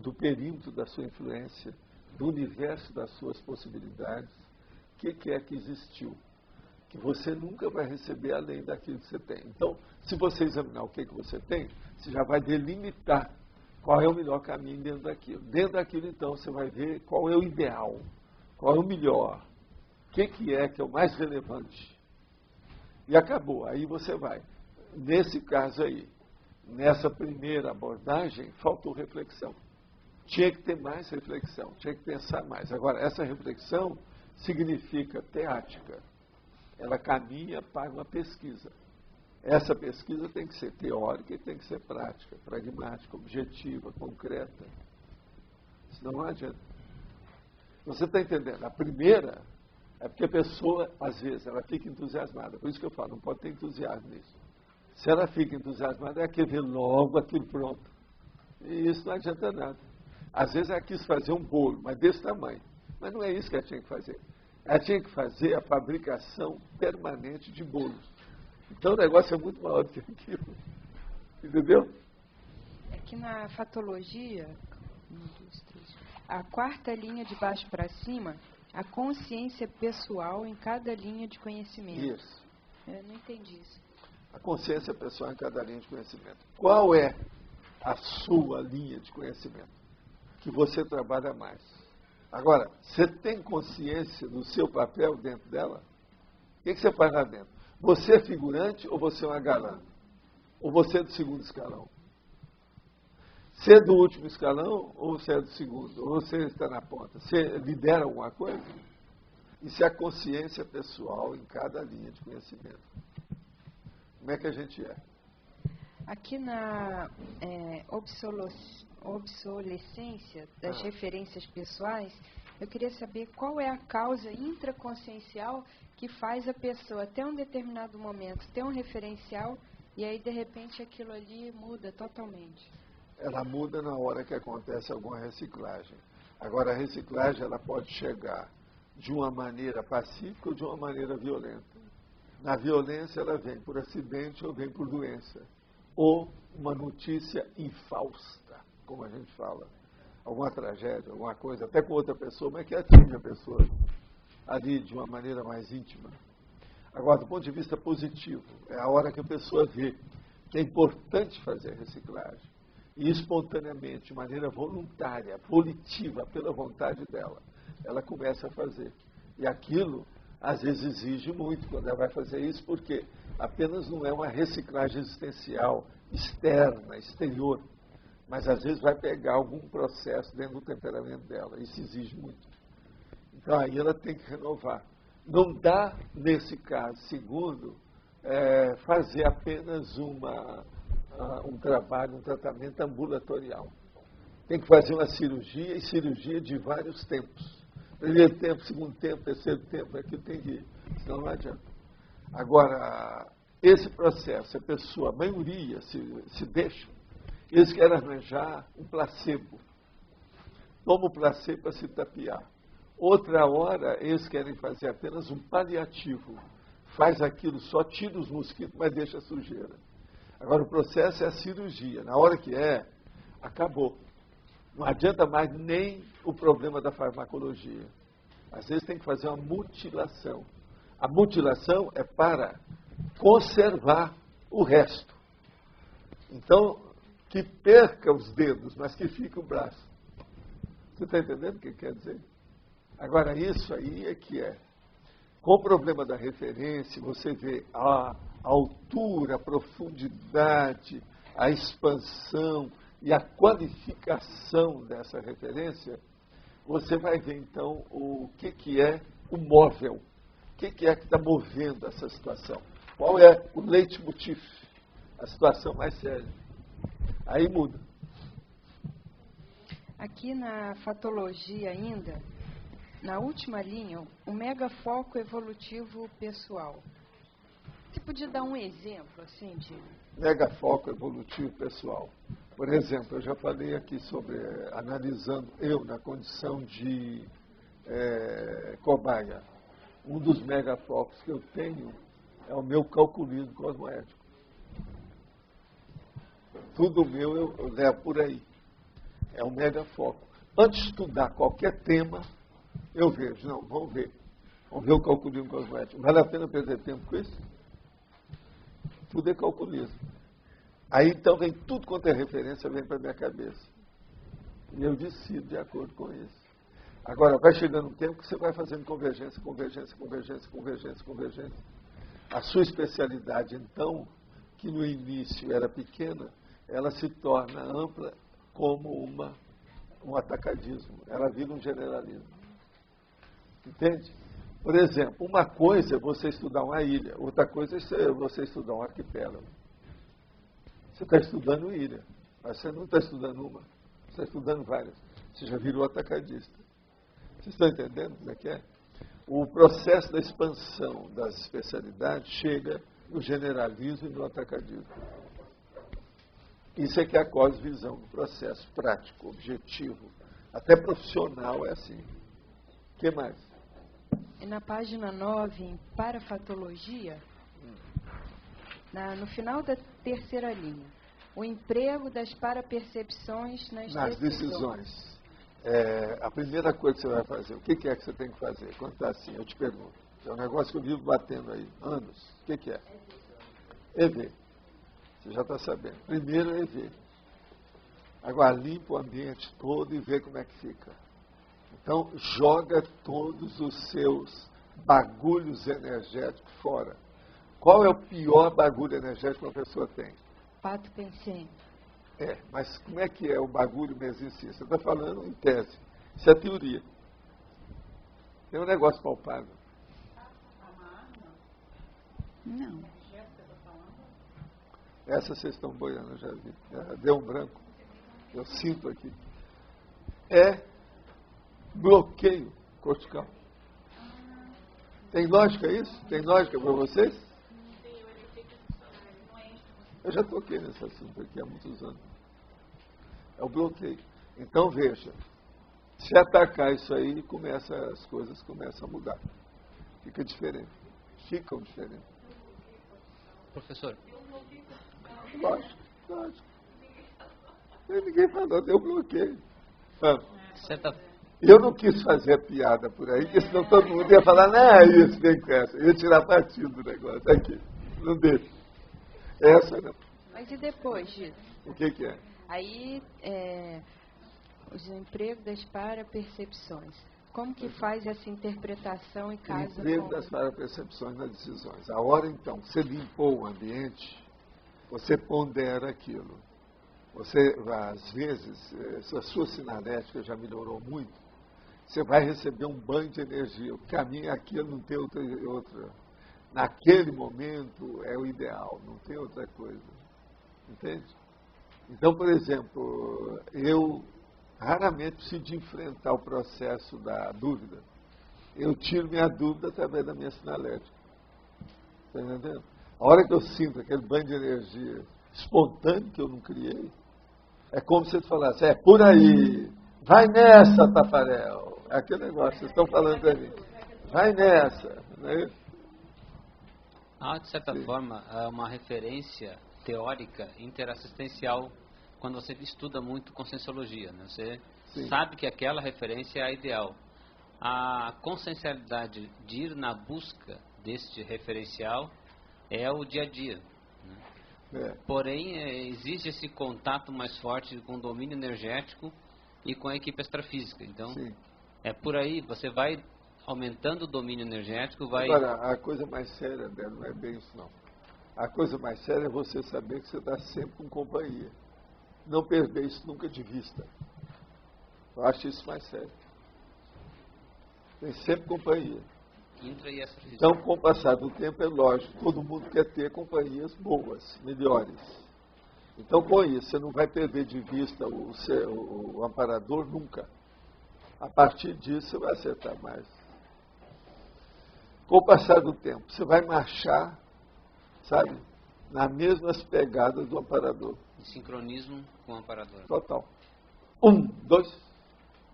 do perímetro da sua influência, do universo das suas possibilidades. O que é que existiu? Que você nunca vai receber além daquilo que você tem. Então, se você examinar o que você tem, você já vai delimitar qual é o melhor caminho dentro daquilo. Dentro daquilo, então, você vai ver qual é o ideal, qual é o melhor, o que é o mais relevante. E acabou. Aí você vai. Nesse caso aí, nessa primeira abordagem, faltou reflexão. Tinha que ter mais reflexão, tinha que pensar mais. Agora, essa reflexão significa teática. Ela caminha para uma pesquisa. Essa pesquisa tem que ser teórica e tem que ser prática, pragmática, objetiva, concreta. Senão não adianta. Você está entendendo? A primeira é porque a pessoa, às vezes, ela fica entusiasmada. Por isso que eu falo, não pode ter entusiasmo nisso. Se ela fica entusiasmada, ela quer ver logo aquilo pronto. E isso não adianta nada. Às vezes ela quis fazer um bolo, mas desse tamanho. Mas não é isso que ela tinha que fazer. Ela tinha que fazer a fabricação permanente de bolos. Então o negócio é muito maior do que aquilo. Entendeu? É que na fatologia, a quarta linha de baixo para cima, a consciência pessoal em cada linha de conhecimento. Isso. Eu não entendi isso. A consciência pessoal em cada linha de conhecimento. Qual é a sua linha de conhecimento, que você trabalha mais. Agora, você tem consciência do seu papel dentro dela? O que você faz lá dentro? Você é figurante ou você é uma galã? Ou você é do segundo escalão? Você é do último escalão ou você é do segundo? Ou você está na ponta? Você lidera alguma coisa? Isso é a consciência pessoal em cada linha de conhecimento. Como é que a gente é? Aqui na obsolescência das referências pessoais, eu queria saber qual é a causa intraconsciencial que faz a pessoa, até um determinado momento, ter um referencial e aí, de repente, aquilo ali muda totalmente. Ela muda na hora que acontece alguma reciclagem. Agora, a reciclagem ela pode chegar de uma maneira pacífica ou de uma maneira violenta. Na violência, ela vem por acidente ou vem por doença. Ou uma notícia infausta, como a gente fala. Alguma tragédia, alguma coisa, até com outra pessoa, mas que atinge a pessoa ali de uma maneira mais íntima. Agora, do ponto de vista positivo, é a hora que a pessoa vê que é importante fazer a reciclagem. E espontaneamente, de maneira voluntária, volitiva, pela vontade dela, ela começa a fazer. E aquilo, às vezes, exige muito quando ela vai fazer isso, porque apenas não é uma reciclagem existencial, externa, exterior, mas às vezes vai pegar algum processo dentro do temperamento dela. Isso exige muito. Então aí ela tem que renovar. Não dá, nesse caso, segundo, fazer apenas um trabalho, um tratamento ambulatorial. Tem que fazer uma cirurgia, e cirurgia de vários tempos. Primeiro tempo, segundo tempo, terceiro tempo, aquilo tem que ir, senão não adianta. Agora, esse processo, a pessoa, a maioria se deixa, eles querem arranjar um placebo. Toma o placebo para se tapear. Outra hora, eles querem fazer apenas um paliativo. Faz aquilo, só tira os mosquitos, mas deixa a sujeira. Agora, o processo é a cirurgia. Na hora que acabou. Não adianta mais nem o problema da farmacologia. Às vezes tem que fazer uma mutilação. A mutilação é para conservar o resto. Então, que perca os dedos, mas que fique o braço. Você está entendendo o que quer dizer? Agora, isso aí é que é. Com o problema da referência, você vê a altura, a profundidade, a expansão e a qualificação dessa referência, você vai ver, então, o que é o móvel, o que é que está movendo essa situação. Qual é o leitmotiv, a situação mais séria. Aí muda. Aqui na fatologia ainda, na última linha, o megafoco evolutivo pessoal. Você podia dar um exemplo, assim, de... Megafoco evolutivo pessoal. Por exemplo, eu já falei aqui sobre, analisando eu na condição de cobaia. Um dos megafocos que eu tenho é o meu calculismo cosmoético. Tudo meu eu levo por aí. É um megafoco. Antes de estudar qualquer tema, eu vejo, não, vamos ver o calculismo cosmoético. Vale a pena perder tempo com isso? Tudo é calculismo. Aí então vem tudo quanto é referência, vem para a minha cabeça. E eu decido de acordo com isso. Agora, vai chegando um tempo que você vai fazendo convergência. A sua especialidade, então, que no início era pequena, ela se torna ampla como um atacadismo. Ela vira um generalismo. Entende? Por exemplo, uma coisa é você estudar uma ilha, outra coisa é você estudar um arquipélago. Você está estudando ilha, mas você não está estudando uma, você está estudando várias. Você já virou atacadista. Vocês estão entendendo como é que é? O processo da expansão das especialidades chega no generalismo e no atacadismo. Isso é que é a cosvisão, o processo prático, objetivo, até profissional é assim. O que mais? Na página 9, em parafatologia, no final da terceira linha, o emprego das parapercepções nas decisões. A primeira coisa que você vai fazer, o que é que você tem que fazer? Quando está assim, eu te pergunto. É um negócio que eu vivo batendo aí, anos. O que é? EV. Você já está sabendo. Primeiro é EV. Agora limpa o ambiente todo e vê como é que fica. Então joga todos os seus bagulhos energéticos fora. Qual é o pior bagulho energético que uma pessoa tem? Pato pensando. Mas como é que é o bagulho mesmo em si? Você está falando em tese. Isso é teoria. Tem um negócio palpável. Não. Essa vocês estão boiando, eu já vi. Deu um branco. Eu sinto aqui. É bloqueio cortical. Tem lógica isso? Tem lógica para vocês? Eu já toquei nesse assunto aqui há muitos anos. É o bloqueio. Então veja, se atacar isso aí, as coisas começam a mudar. Fica diferente. Ficam diferentes. Professor. Lógico. Ninguém falou, deu bloqueio. Eu não quis fazer a piada por aí, porque senão todo mundo ia falar, não é isso, vem com essa. Eu ia tirar partido do negócio. Aqui, não deixa. Essa não. Mas e depois disso? O que é? Aí, os empregos das parapercepções. Como que faz essa interpretação e casa com... Emprego das parapercepções nas decisões. A hora, então, você limpou o ambiente, você pondera aquilo. Você, às vezes, se a sua sinalética já melhorou muito, você vai receber um banho de energia. O caminho é aquilo, não tem outra. Naquele momento é o ideal, não tem outra coisa. Entende? Então, por exemplo, eu raramente preciso de enfrentar o processo da dúvida. Eu tiro minha dúvida através da minha sinalética. Está entendendo? A hora que eu sinto aquele banho de energia espontâneo que eu não criei, é como se você falasse, é por aí, vai nessa, Tafarel. É aquele negócio, vocês estão falando para mim. Vai nessa. Não é isso? Há, de certa forma, uma referência teórica interassistencial quando você estuda muito conscienciologia. Né? Você sabe que aquela referência é a ideal. A consciencialidade de ir na busca deste referencial é o dia a dia. Né? Porém, exige esse contato mais forte com o domínio energético e com a equipe extrafísica. Então, é por aí, você vai aumentando o domínio energético, vai... Agora, a coisa mais séria dela não é bem isso, não. A coisa mais séria é você saber que você está sempre com companhia. Não perder isso nunca de vista. Eu acho isso mais sério. Tem sempre companhia. Então, com o passar do tempo, é lógico, todo mundo quer ter companhias boas, melhores. Então, com isso, você não vai perder de vista o amparador nunca. A partir disso, você vai acertar mais. Com o passar do tempo, você vai marchar, sabe, nas mesmas pegadas do amparador. Em sincronismo com o amparador. Total. 1, 2,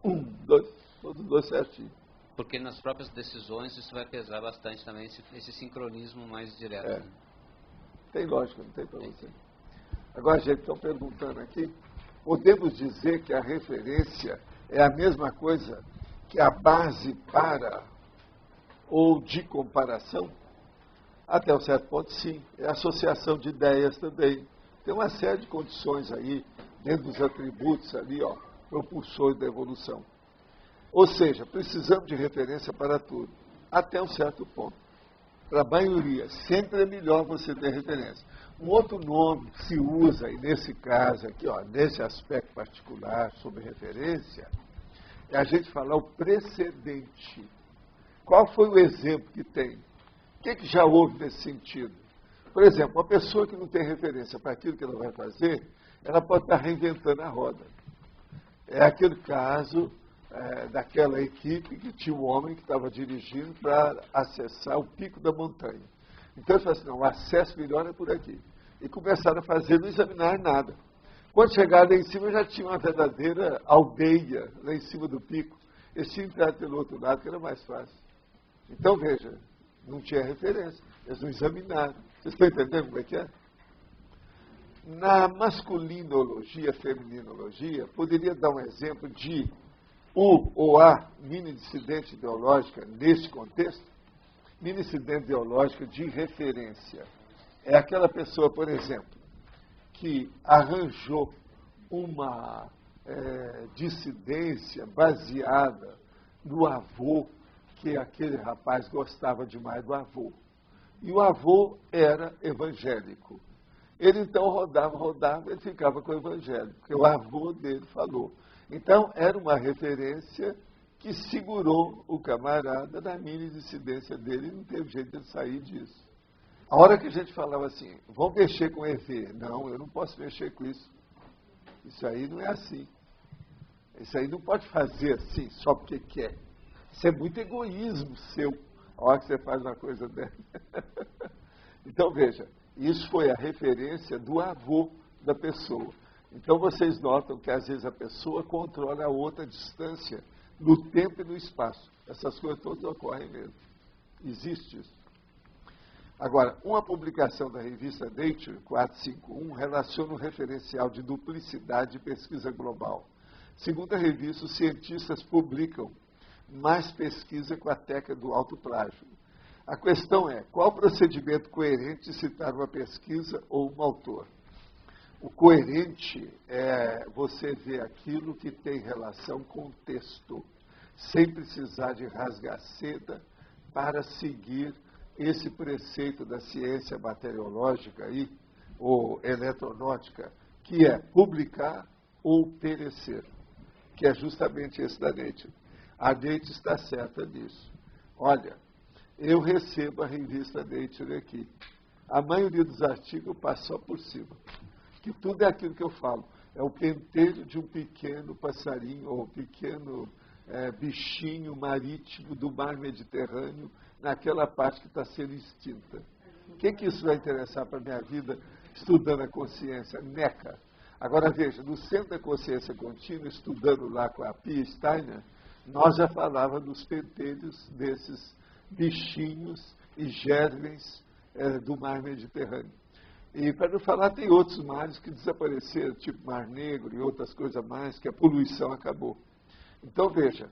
1, 2, todos dois certinho. Porque nas próprias decisões isso vai pesar bastante também, esse sincronismo mais direto. Né? Tem lógica, não tem para você. Agora, gente, estão perguntando aqui, podemos dizer que a referência é a mesma coisa que a base para ou de comparação? Até um certo ponto, sim. É associação de ideias também. Tem uma série de condições aí, dentro dos atributos ali, propulsores da evolução. Ou seja, precisamos de referência para tudo, até um certo ponto. Para a maioria, sempre é melhor você ter referência. Um outro nome que se usa, e nesse caso aqui, nesse aspecto particular sobre referência, é a gente falar o precedente. Qual foi o exemplo que tem? O que já houve nesse sentido? Por exemplo, uma pessoa que não tem referência para aquilo que ela vai fazer, ela pode estar reinventando a roda. É aquele caso daquela equipe que tinha um homem que estava dirigindo para acessar o pico da montanha. Então ele falou assim, não, o acesso melhor é por aqui. E começaram a fazer, não examinar nada. Quando chegaram lá em cima, já tinha uma verdadeira aldeia lá em cima do pico. Eles tinham entrado pelo outro lado, que era mais fácil. Então, veja, não tinha referência. Eles não examinaram. Vocês estão entendendo como é que é? Na masculinologia, femininologia, poderia dar um exemplo de o ou a mini-dissidente ideológica nesse contexto? Mini-dissidente ideológica de referência. É aquela pessoa, por exemplo, que arranjou uma dissidência baseada no avô, que aquele rapaz gostava demais do avô. E o avô era evangélico. Ele então rodava, ele ficava com o evangélico, porque o avô dele falou. Então, era uma referência que segurou o camarada na mini dissidência dele e não teve jeito de sair disso. A hora que a gente falava assim, vamos mexer com EV. Não, eu não posso mexer com isso. Isso aí não é assim. Isso aí não pode fazer assim, só porque quer. Isso é muito egoísmo seu, a hora que você faz uma coisa dessa. Então, veja, isso foi a referência do avô da pessoa. Então, vocês notam que, às vezes, a pessoa controla a outra distância no tempo e no espaço. Essas coisas todas ocorrem mesmo. Existe isso. Agora, uma publicação da revista Nature 451 relaciona um referencial de duplicidade de pesquisa global. Segundo a revista, os cientistas publicam mais pesquisa com a técnica do autoplágio. A questão é, qual o procedimento coerente de citar uma pesquisa ou um autor? O coerente é você ver aquilo que tem relação com o texto, sem precisar de rasgar seda para seguir esse preceito da ciência bacteriológica aí, ou eletronótica, que é publicar ou perecer, que é justamente esse da Nature. A Nature está certa disso. Olha, eu recebo a revista Nature aqui. A maioria dos artigos eu passo só por cima. Que tudo é aquilo que eu falo. É o pentelho de um pequeno passarinho, ou pequeno bichinho marítimo do mar Mediterrâneo, naquela parte que está sendo extinta. O que isso vai interessar para a minha vida estudando a consciência? Neca. Agora veja, no Centro da Consciência Contínua, estudando lá com a Pia Steiner, nós já falávamos dos pentelhos desses bichinhos e germes do mar Mediterrâneo. E, para não falar, tem outros mares que desapareceram, tipo Mar Negro e outras coisas mais, que a poluição acabou. Então, veja,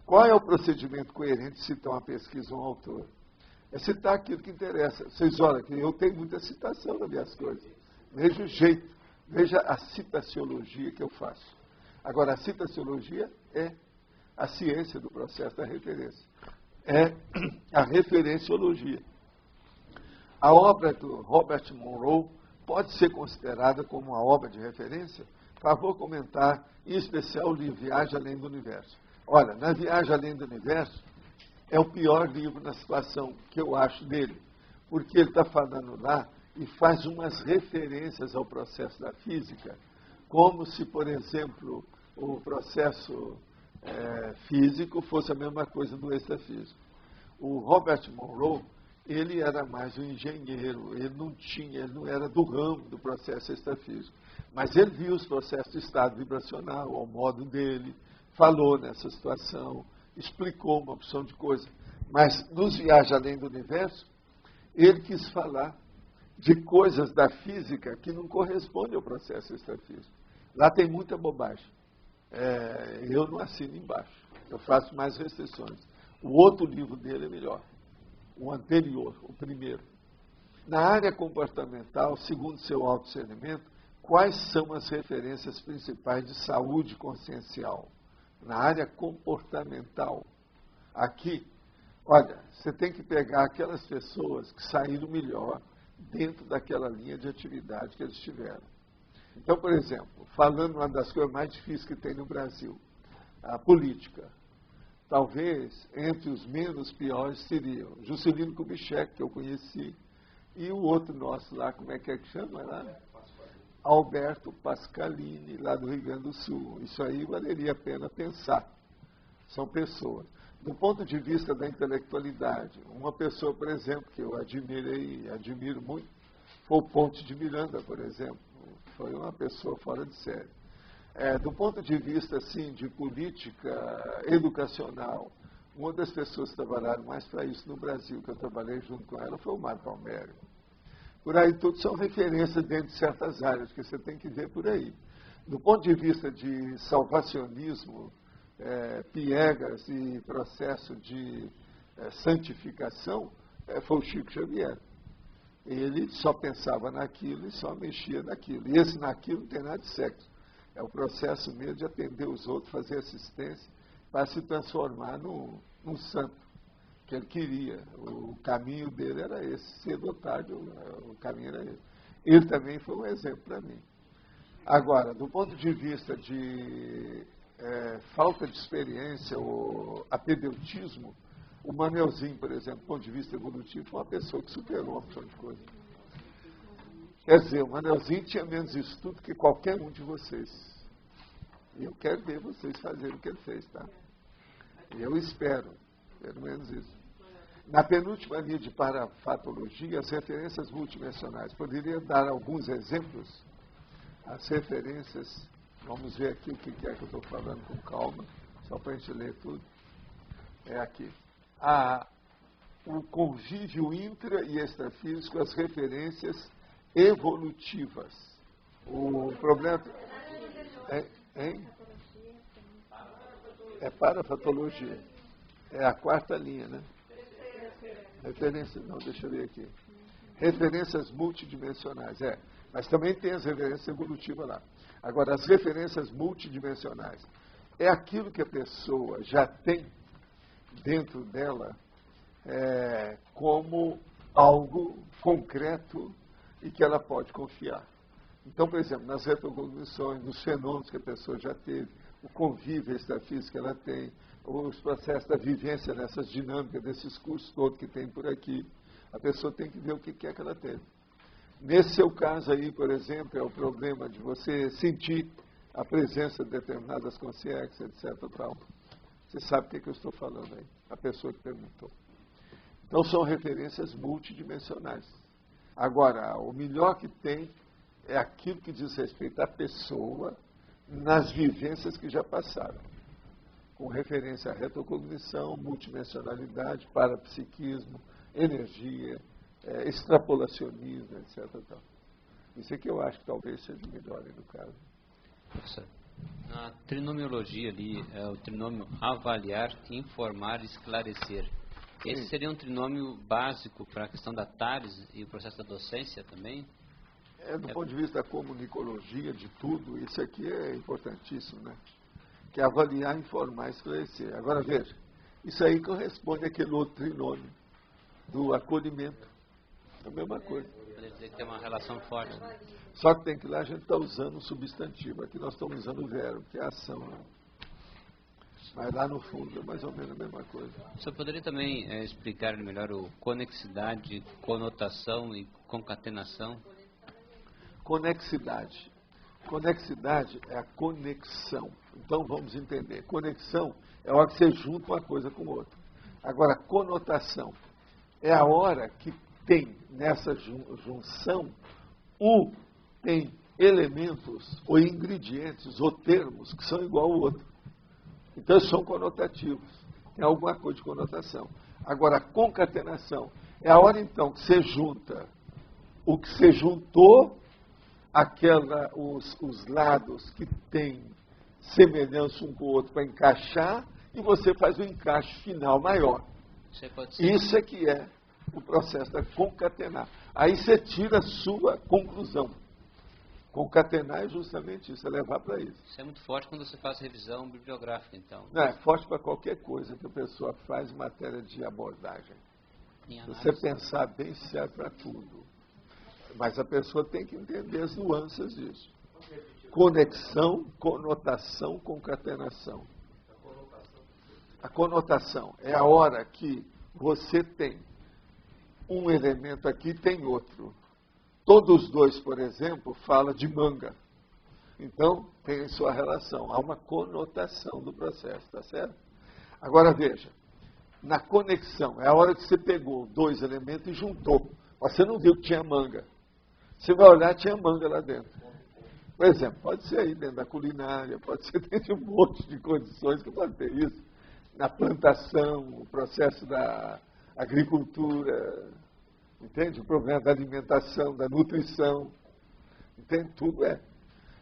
qual é o procedimento coerente de citar uma pesquisa ou um autor? É citar aquilo que interessa. Vocês olham que eu tenho muita citação nas minhas coisas. Veja o jeito, veja a citaciologia que eu faço. Agora, a citaciologia é a ciência do processo da referência. É a referenciologia. A obra do Robert Monroe pode ser considerada como uma obra de referência? Por favor, comentar, em especial o livro Viagem Além do Universo. Olha, na Viagem Além do Universo, é o pior livro na situação que eu acho dele, porque ele está falando lá e faz umas referências ao processo da física, como se, por exemplo, o processo físico fosse a mesma coisa do extrafísico. O Robert Monroe, ele era mais um engenheiro, ele não era do ramo do processo extrafísico. Mas ele viu os processos de estado vibracional, ao modo dele, falou nessa situação, explicou uma opção de coisa. Mas nos Viagens Além do Universo, ele quis falar de coisas da física que não correspondem ao processo extrafísico. Lá tem muita bobagem. Eu não assino embaixo, eu faço mais restrições. O outro livro dele é melhor. O anterior, o primeiro. Na área comportamental, segundo seu autodiscernimento, quais são as referências principais de saúde consciencial? Na área comportamental, aqui, olha, você tem que pegar aquelas pessoas que saíram melhor dentro daquela linha de atividade que eles tiveram. Então, por exemplo, falando uma das coisas mais difíceis que tem no Brasil, a política. Talvez, entre os menos piores, seriam Juscelino Kubitschek, que eu conheci, e o outro nosso lá, como é que chama lá? Alberto Pascalini, lá do Rio Grande do Sul. Isso aí valeria a pena pensar. São pessoas. Do ponto de vista da intelectualidade, uma pessoa, por exemplo, que eu admiro muito, foi o Ponte de Miranda, por exemplo. Foi uma pessoa fora de série. Do ponto de vista assim, de política educacional, uma das pessoas que trabalharam mais para isso no Brasil, que eu trabalhei junto com ela, foi o Mário Palmério. Por aí tudo são referências dentro de certas áreas, que você tem que ver por aí. Do ponto de vista de salvacionismo, piegas e processo de santificação, foi o Chico Xavier. Ele só pensava naquilo e só mexia naquilo. E esse naquilo não tem nada de sexo. É o processo mesmo de atender os outros, fazer assistência, para se transformar num santo que ele queria. O caminho dele era esse, cedo ou tarde o caminho era esse. Ele também foi um exemplo para mim. Agora, do ponto de vista de falta de experiência, ou apedeutismo, o Manelzinho, por exemplo, do ponto de vista evolutivo, foi uma pessoa que superou uma opção de coisa. Quer dizer, o Manelzinho tinha menos estudo que qualquer um de vocês. E eu quero ver vocês fazerem o que ele fez, tá? Eu espero, pelo menos isso. Na penúltima linha de parafatologia, as referências multidimensionais. Poderia dar alguns exemplos? As referências, vamos ver aqui o que é que eu estou falando com calma, só para a gente ler tudo. É aqui. O convívio intra e extrafísico, as referências evolutivas. O problema é parafatologia. É a quarta linha, né? Referência, não, deixa eu ver aqui. Referências multidimensionais, mas também tem as referências evolutivas lá. Agora, as referências multidimensionais é aquilo que a pessoa já tem dentro dela como algo concreto e que ela pode confiar. Então, por exemplo, nas retrocognições, nos fenômenos que a pessoa já teve, o convívio extrafísico que ela tem, os processos da vivência nessas dinâmicas, desses cursos todos que tem por aqui, a pessoa tem que ver o que é que ela teve. Nesse seu caso aí, por exemplo, é o problema de você sentir a presença de determinadas consciências, etc. Tal. Você sabe o que eu estou falando aí, a pessoa que perguntou. Então, são referências multidimensionais. Agora, o melhor que tem é aquilo que diz respeito à pessoa nas vivências que já passaram, com referência à retrocognição, multidimensionalidade, parapsiquismo, energia, extrapolacionismo, etc. Tal. Isso é que eu acho que talvez seja melhor aí no caso. Professor, na trinomiologia ali, é o trinômio avaliar, informar e esclarecer. Esse seria um trinômio básico para a questão da TARES e o processo da docência também? Do ponto de vista da comunicologia, de tudo, isso aqui é importantíssimo, né? Que é avaliar, informar e esclarecer. Agora, veja, isso aí corresponde àquele outro trinômio do acolhimento. É a mesma coisa. Poderia dizer que tem uma relação forte. Né? Só que tem que lá a gente está usando o substantivo. Aqui nós estamos usando o verbo, que é a ação. Né? Mas lá no fundo é mais ou menos a mesma coisa. O senhor poderia também explicar melhor o conexidade, conotação e concatenação? Conexidade. Conexidade é a conexão. Então vamos entender. Conexão é a hora que você junta uma coisa com outra. Agora, conotação é a hora que tem nessa junção tem elementos ou ingredientes ou termos que são igual ao outro. Então eles são conotativos. Tem alguma coisa de conotação. Agora, a concatenação é a hora então que você junta o que você juntou, os lados que têm semelhança um com o outro para encaixar, e você faz o encaixe final maior. Isso é que é o processo da concatenar. Aí você tira a sua conclusão. Concatenar é justamente isso, é levar para isso. Isso é muito forte quando você faz revisão bibliográfica, então. Não, é forte para qualquer coisa que a pessoa faz em matéria de abordagem. Se você pensar bem, serve para tudo. Mas a pessoa tem que entender as nuances disso. Conexão, conotação, concatenação. A conotação é a hora que você tem um elemento aqui e tem outro. Todos dois, por exemplo, falam de manga. Então, tem sua relação. Há uma conotação do processo, tá certo? Agora, veja. Na conexão, é a hora que você pegou dois elementos e juntou. Você não viu que tinha manga. Você vai olhar, tinha manga lá dentro. Por exemplo, pode ser aí dentro da culinária, pode ser dentro de um monte de condições que pode ter isso. Na plantação, o processo da agricultura, entende? O problema da alimentação, da nutrição, entende? Tudo é.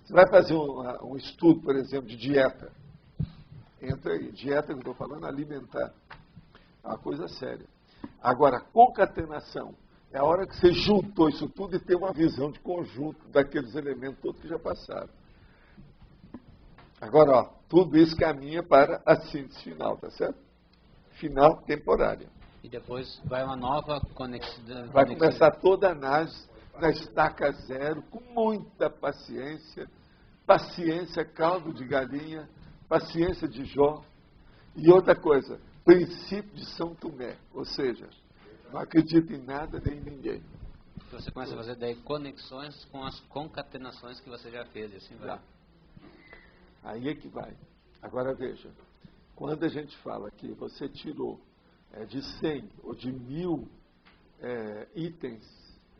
Você vai fazer um estudo, por exemplo, de dieta. Entra aí, dieta que eu estou falando, alimentar. É uma coisa séria. Agora, concatenação é a hora que você juntou isso tudo e tem uma visão de conjunto daqueles elementos todos que já passaram. Agora, ó, tudo isso caminha para a síntese final, tá certo? Final temporária. E depois vai uma nova conexão. Vai começar toda a análise na estaca zero, com muita paciência. Paciência, caldo de galinha, paciência de Jó. E outra coisa, princípio de São Tomé, ou seja, não acredito em nada nem em ninguém. Você começa a fazer daí conexões com as concatenações que você já fez, e assim vai. Aí é que vai. Agora veja, quando a gente fala que você tirou de 100 ou de 1000 itens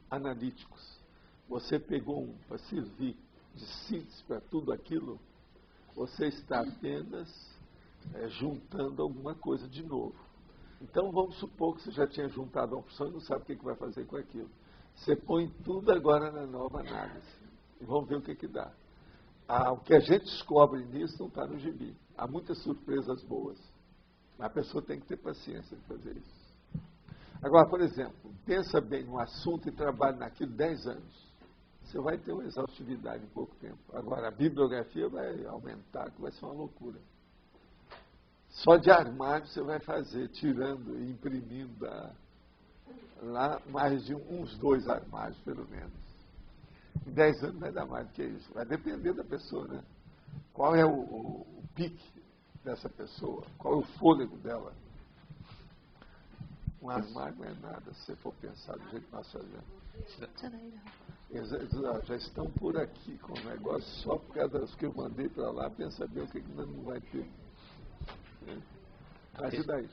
analíticos, você pegou um para servir de síntese para tudo aquilo, você está apenas juntando alguma coisa de novo. Então vamos supor que você já tinha juntado uma opção e não sabe o que vai fazer com aquilo. Você põe tudo agora na nova análise. E vamos ver o que dá. O que a gente descobre nisso não está no gibi. Há muitas surpresas boas. A pessoa tem que ter paciência de fazer isso. Agora, por exemplo, pensa bem no assunto e trabalha naquilo 10 anos. Você vai ter uma exaustividade em pouco tempo. Agora, a bibliografia vai aumentar, que vai ser uma loucura. Só de armário você vai fazer, tirando e imprimindo lá mais de uns 2 armários, pelo menos. Em 10 anos vai dar mais do que isso. Vai depender da pessoa, né? Qual é o pique dessa pessoa? Qual é o fôlego dela? Um armário não é nada, se você for pensar do jeito que nós fazemos. Eles já estão por aqui com o negócio só por causa das que eu mandei para lá, pensa bem o que não vai ter.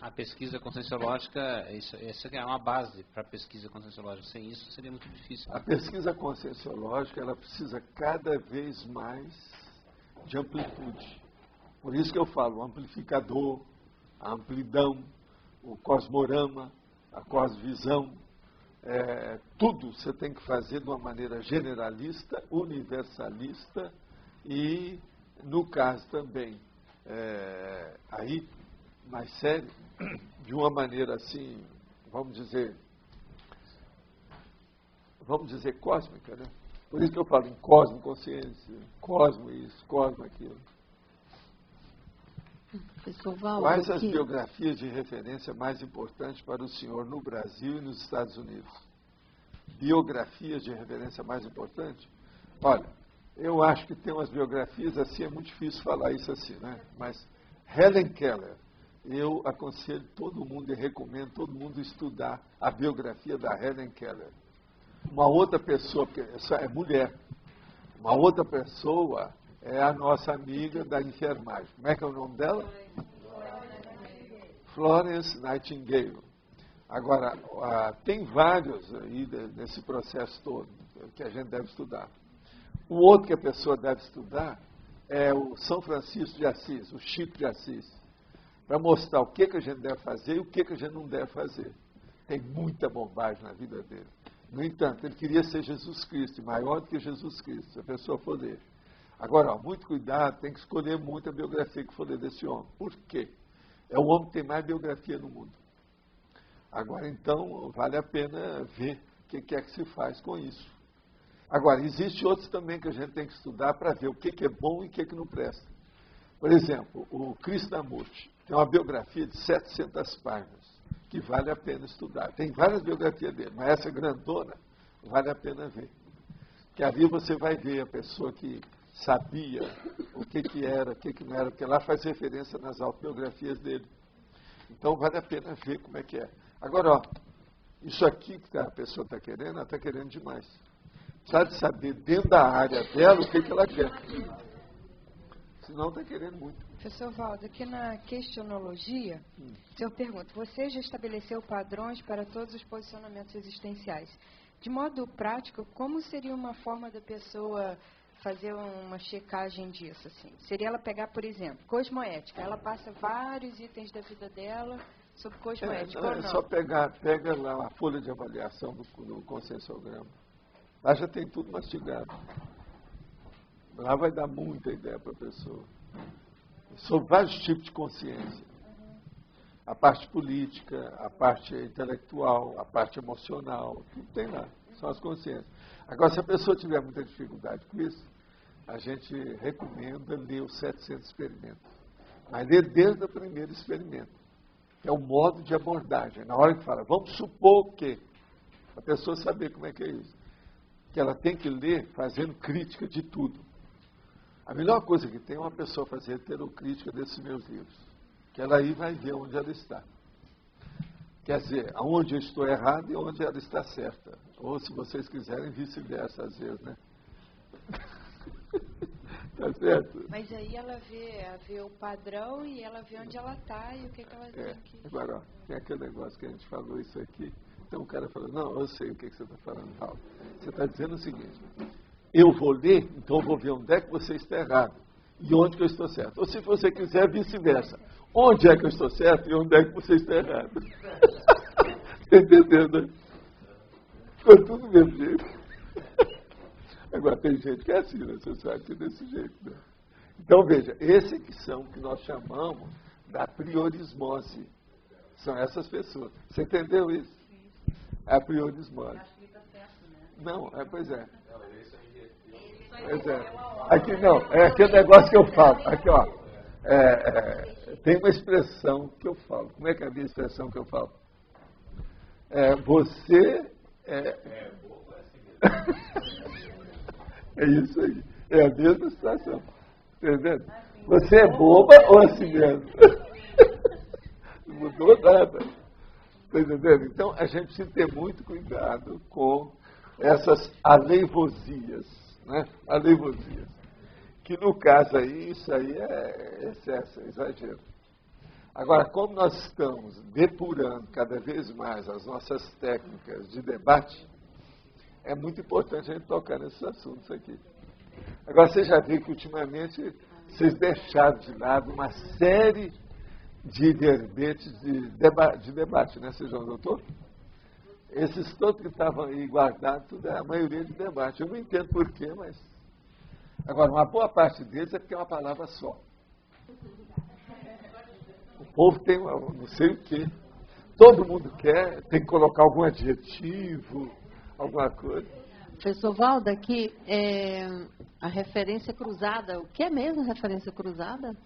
A pesquisa conscienciológica, essa é uma base para a pesquisa conscienciológica. Sem isso seria muito difícil. A pesquisa conscienciológica, ela precisa cada vez mais de amplitude. Por isso que eu falo, o amplificador, a amplidão, o cosmorama, a cosvisão, tudo você tem que fazer de uma maneira generalista, universalista e, no caso também, aí, mais sério, de uma maneira assim, vamos dizer cósmica, né? Por isso que eu falo em cosmo consciência, cosmo isso, cosmo aquilo. Quais as biografias de referência mais importantes para o senhor no Brasil e nos Estados Unidos? Biografias de referência mais importantes? Olha, eu acho que tem umas biografias assim, é muito difícil falar isso assim, né? Mas Helen Keller, eu aconselho todo mundo e recomendo todo mundo estudar a biografia da Helen Keller. Uma outra pessoa, porque essa é mulher, uma outra pessoa é a nossa amiga da enfermagem. Como é que é o nome dela? Florence Nightingale. Agora, tem vários aí nesse processo todo que a gente deve estudar. O outro que a pessoa deve estudar é o São Francisco de Assis, o Chico de Assis, para mostrar o que a gente deve fazer e o que a gente não deve fazer. Tem muita bobagem na vida dele. No entanto, ele queria ser Jesus Cristo, maior do que Jesus Cristo, se a pessoa for ler. Agora, muito cuidado, tem que escolher muito a biografia que for ler desse homem. Por quê? É o homem que tem mais biografia no mundo. Agora, então, vale a pena ver o que é que se faz com isso. Agora, existem outros também que a gente tem que estudar para ver o que é bom e o que não presta. Por exemplo, o Krishnamurti tem uma biografia de 700 páginas, que vale a pena estudar. Tem várias biografias dele, mas essa grandona vale a pena ver. Que ali você vai ver a pessoa que sabia o que era, o que não era, porque lá faz referência nas autobiografias dele. Então vale a pena ver como é que é. Agora, ó, isso aqui que a pessoa está querendo, ela está querendo demais. Precisa de saber dentro da área dela o que ela quer. Senão está querendo muito. Professor Valdo, aqui na questionologia, eu pergunto, você já estabeleceu padrões para todos os posicionamentos existenciais. De modo prático, como seria uma forma da pessoa fazer uma checagem disso? Assim? Seria ela pegar, por exemplo, cosmoética. Ela passa vários itens da vida dela sobre cosmoética, ou não? É só pega lá a folha de avaliação do conscienciograma. Lá já tem tudo mastigado. Lá vai dar muita ideia para a pessoa. Sobre vários tipos de consciência. A parte política, a parte intelectual, a parte emocional, tudo tem lá. São as consciências. Agora, se a pessoa tiver muita dificuldade com isso, a gente recomenda ler os 700 experimentos. Mas ler desde o primeiro experimento. Que é o modo de abordagem. Na hora que fala, vamos supor que, a pessoa saber como é que é isso. Que ela tem que ler fazendo crítica de tudo. A melhor coisa que tem é uma pessoa fazer heterocrítica desses meus livros. Que ela aí vai ver onde ela está. Quer dizer, onde eu estou errado e onde ela está certa. Ou, se vocês quiserem, vice-versa, às vezes, né? Tá certo? Mas aí ela vê o padrão e ela vê onde ela está e o que ela tem que... Agora, ó, tem aquele negócio que a gente falou isso aqui. Então o cara falou, não, eu sei o que você está falando, Paulo. Você está dizendo o seguinte, eu vou ler, então eu vou ver onde é que você está errado e onde que eu estou certo. Ou, se você quiser, vice-versa. Onde é que eu estou certo e onde é que você está errado. Está entendendo? Ficou tudo do mesmo jeito. Agora, tem gente que é assim, né? Você sabe que é desse jeito, né? Então, veja, esses que são, que nós chamamos da priorismose. São essas pessoas. Você entendeu isso? É a priorismose. Não, pois é. Pois é. Aqui não, é aquele negócio que eu falo. Aqui, ó. Tem uma expressão que eu falo. Como é que é a minha expressão que eu falo? Você é isso aí. É a mesma situação. Entendeu? Você é boba ou assim mesmo? Não mudou nada. Está entendendo? Então, a gente precisa ter muito cuidado com essas aleivosias. Né? Aleivosias. Que, no caso aí, isso aí é excesso, é exagero. Agora, como nós estamos depurando cada vez mais as nossas técnicas de debate, é muito importante a gente tocar nesses assuntos aqui. Agora, você já viu que ultimamente vocês deixaram de lado uma série de verbetes de debate, né, seu João Doutor? Esses todos que estavam aí guardados, tudo é a maioria de debate. Eu não entendo porquê, mas... Agora, uma boa parte deles é porque é uma palavra só. O povo tem não sei o quê. Todo mundo quer, tem que colocar algum adjetivo, alguma coisa. Professor Valdo, aqui a referência cruzada. O que é mesmo referência cruzada?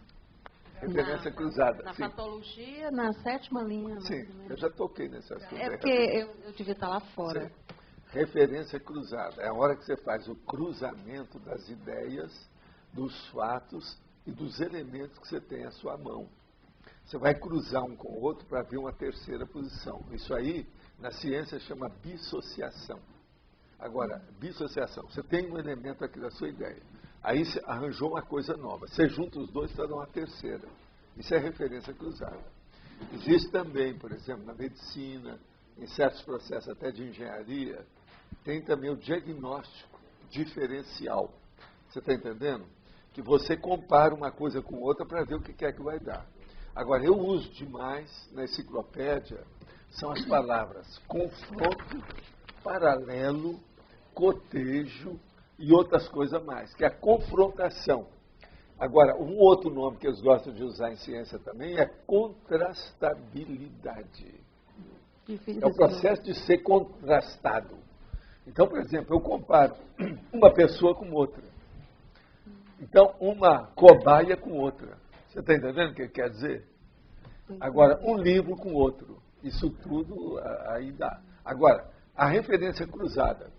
Referência cruzada. Na sim. patologia, na 7ª linha. Sim, eu já toquei nesse assunto. É porque eu devia estar lá fora. Sim. Referência cruzada. É a hora que você faz o cruzamento das ideias, dos fatos e dos elementos que você tem à sua mão. Você vai cruzar um com o outro para ver uma terceira posição. Isso aí, na ciência, chama dissociação. Agora, dissociação. Você tem um elemento aqui da sua ideia. Aí você arranjou uma coisa nova. Você junta os dois para dar uma terceira. Isso é referência cruzada. Existe também, por exemplo, na medicina, em certos processos até de engenharia, tem também o diagnóstico diferencial. Você está entendendo? Que você compara uma coisa com outra para ver o que é que vai dar. Agora, eu uso demais na enciclopédia, são as palavras confronto, paralelo, cotejo e outras coisas mais, que é a confrontação. Agora, um outro nome que eles gostam de usar em ciência também é contrastabilidade. É o processo de ser contrastado. Então, por exemplo, eu comparo uma pessoa com outra. Então, uma cobaia com outra. Você está entendendo o que quer dizer? Agora, um livro com outro. Isso tudo aí dá. Agora, a referência cruzada.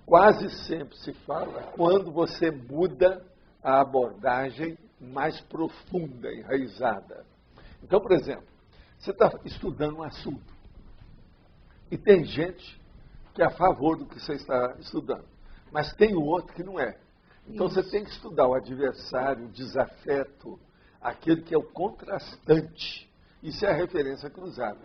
Quase sempre se fala quando você muda a abordagem mais profunda, enraizada. Então, por exemplo, você está estudando um assunto. E tem gente que é a favor do que você está estudando. Mas tem o outro que não é. Então você tem que estudar o adversário, o desafeto, aquele que é o contrastante. Isso é a referência cruzada.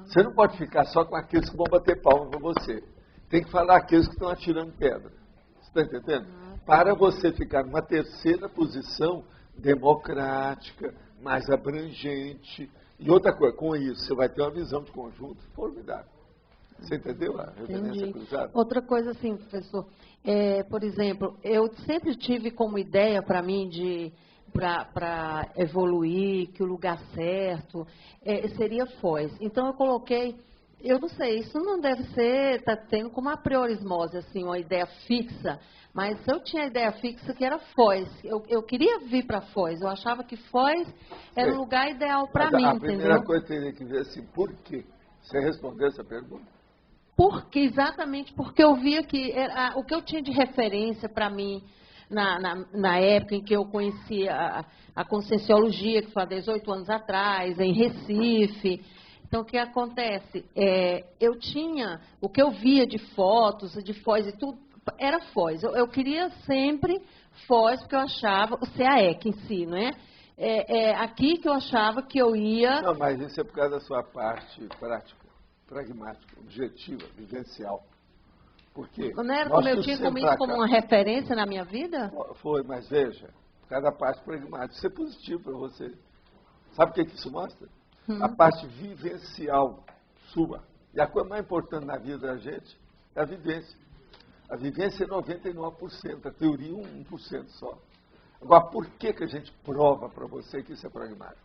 Você não pode ficar só com aqueles que vão bater palma para você. Tem que falar aqueles que estão atirando pedra. Você está entendendo? Para você ficar numa terceira posição democrática, mais abrangente. E outra coisa, com isso, você vai ter uma visão de conjunto formidável. Você entendeu a referência cruzada? Outra coisa assim, professor, por exemplo, eu sempre tive como ideia para mim para evoluir, que o lugar certo seria Foz. Então eu coloquei Eu não sei, isso não deve ser, está tendo como a priorismose, assim, uma ideia fixa, mas eu tinha a ideia fixa que era Foz. Eu queria vir para Foz, eu achava que Foz era o lugar ideal para mim, A entendeu? primeira coisa que teria que ver assim, por quê? Você respondeu essa pergunta? Exatamente porque eu via que o que eu tinha de referência para mim na época em que eu conhecia a Conscienciologia, que foi há 18 anos atrás, em Recife. Então, o que acontece? Eu tinha, o que eu via de fotos, de Foz e tudo, era Foz. Eu queria sempre Foz, porque eu achava, o CAEC em si, não é? Aqui que eu achava que eu ia... Não, mas isso é por causa da sua parte prática, pragmática, objetiva, vivencial. Porque não era como eu tinha como isso como uma referência na minha vida? Foi, mas veja, por causa da parte pragmática, isso é positivo para você. Sabe o que isso mostra? A parte vivencial sua. E a coisa mais importante na vida da gente é a vivência. A vivência é 99%, a teoria 1% só. Agora, por que a gente prova para você que isso é pragmático?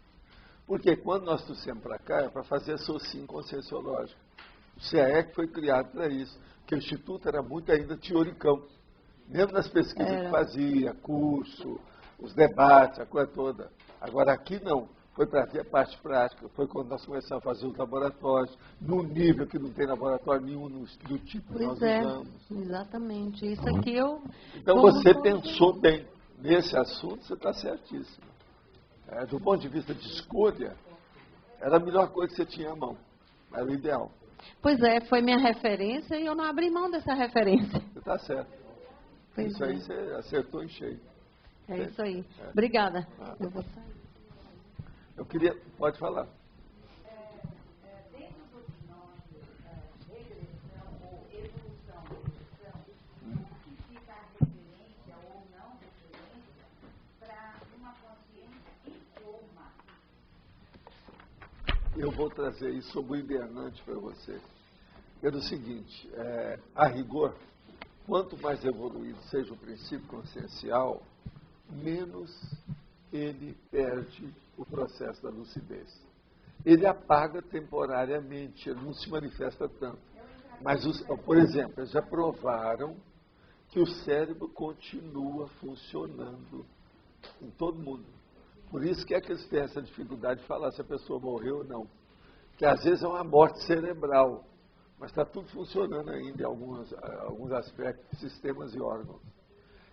Porque quando nós trouxemos para cá é para fazer a SOCIM conscienciológica. O CAEC foi criado para isso, porque o Instituto era muito ainda teoricão. Mesmo nas pesquisas que fazia, curso, os debates, a coisa toda. Agora, aqui não. Foi para ver a parte prática, foi quando nós começamos a fazer os laboratórios, num nível que não tem laboratório nenhum do tipo que nós usamos. Exatamente. Isso aqui eu... Então você pensou bem. Nesse assunto você está certíssimo. Do ponto de vista de escolha, era a melhor coisa que você tinha à mão. Era o ideal. Pois é, foi minha referência e eu não abri mão dessa referência. Você está certo. Isso aí você acertou em cheio. É isso aí. Obrigada. Eu vou sair. Eu queria... Pode falar. Dentro do binômio regressão ou evolução, o que fica a referência ou não referência para uma consciência em coma? Eu vou trazer isso sobre o hibernante para você. Pelo seguinte, a rigor, quanto mais evoluído seja o princípio consciencial, menos ele perde o processo da lucidez. Ele apaga temporariamente, ele não se manifesta tanto. Mas, por exemplo, eles já provaram que o cérebro continua funcionando em todo mundo. Por isso que eles têm essa dificuldade de falar se a pessoa morreu ou não. Que às vezes é uma morte cerebral, mas está tudo funcionando ainda em alguns aspectos, sistemas e órgãos.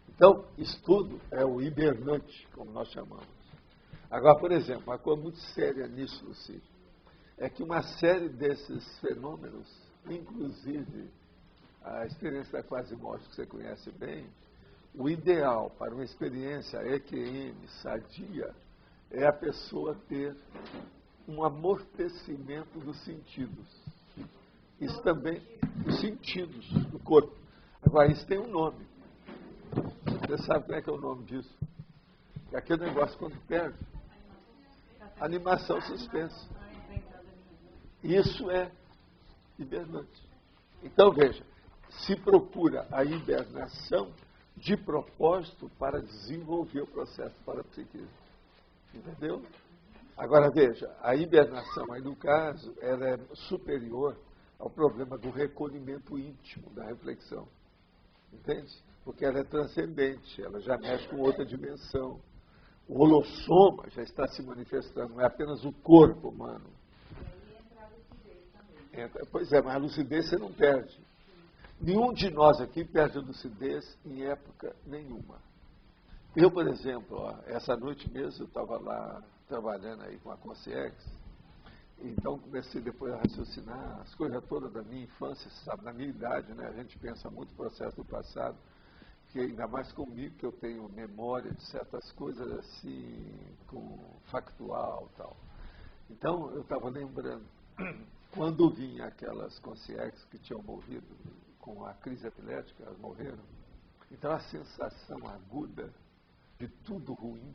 Então, isso tudo é o hibernante, como nós chamamos. Agora, por exemplo, uma coisa muito séria nisso, Luci, é que uma série desses fenômenos, inclusive a experiência da quase-morte, que você conhece bem, o ideal para uma experiência EQM sadia é a pessoa ter um amortecimento dos sentidos. Isso também, os sentidos do corpo. Agora, isso tem um nome. Você sabe como é que é o nome disso? É aquele negócio quando perde. Animação suspensa. Isso é hibernante. Então, veja, se procura a hibernação de propósito para desenvolver o processo parapsiquismo. Entendeu? Agora, veja, a hibernação aí no caso, ela é superior ao problema do recolhimento íntimo da reflexão. Entende? Porque ela é transcendente, ela já mexe com outra dimensão. O holossoma já está se manifestando, não é apenas o corpo humano. Pois é, mas a lucidez você não perde. Nenhum de nós aqui perde a lucidez em época nenhuma. Eu, por exemplo, essa noite mesmo eu estava lá trabalhando aí com a Consciex, então comecei depois a raciocinar as coisas todas da minha infância, sabe, na minha idade, né? A gente pensa muito no processo do passado, que ainda mais comigo, que eu tenho memória de certas coisas assim, com factual e tal. Então, eu estava lembrando, quando vinha aquelas Consciex que tinham morrido com a crise epilética, elas morreram, então a sensação aguda de tudo ruim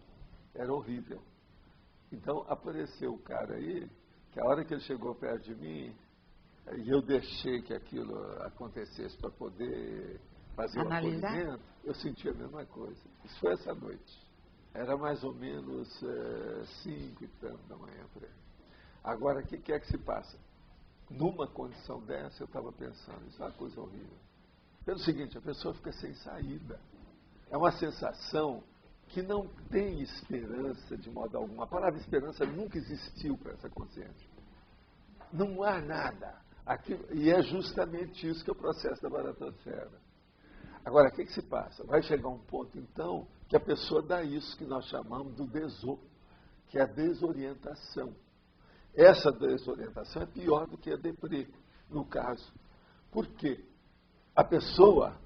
era horrível. Então, apareceu o cara aí, que a hora que ele chegou perto de mim, e eu deixei que aquilo acontecesse para poder fazer o acolhimento, eu senti a mesma coisa. Isso foi essa noite. Era mais ou menos 5 e tanto da manhã por aí. Agora, o que é que se passa? numa condição dessa, eu estava pensando, isso é uma coisa horrível. Pelo seguinte, a pessoa fica sem saída. É uma sensação que não tem esperança de modo algum. A palavra esperança nunca existiu para essa consciência. Não há nada. E é justamente isso que é o processo da baratosfera. Agora, o que se passa? Vai chegar um ponto, então, que a pessoa dá isso que nós chamamos do que é a desorientação. Essa desorientação é pior do que a deprê, no caso. Por quê? A pessoa,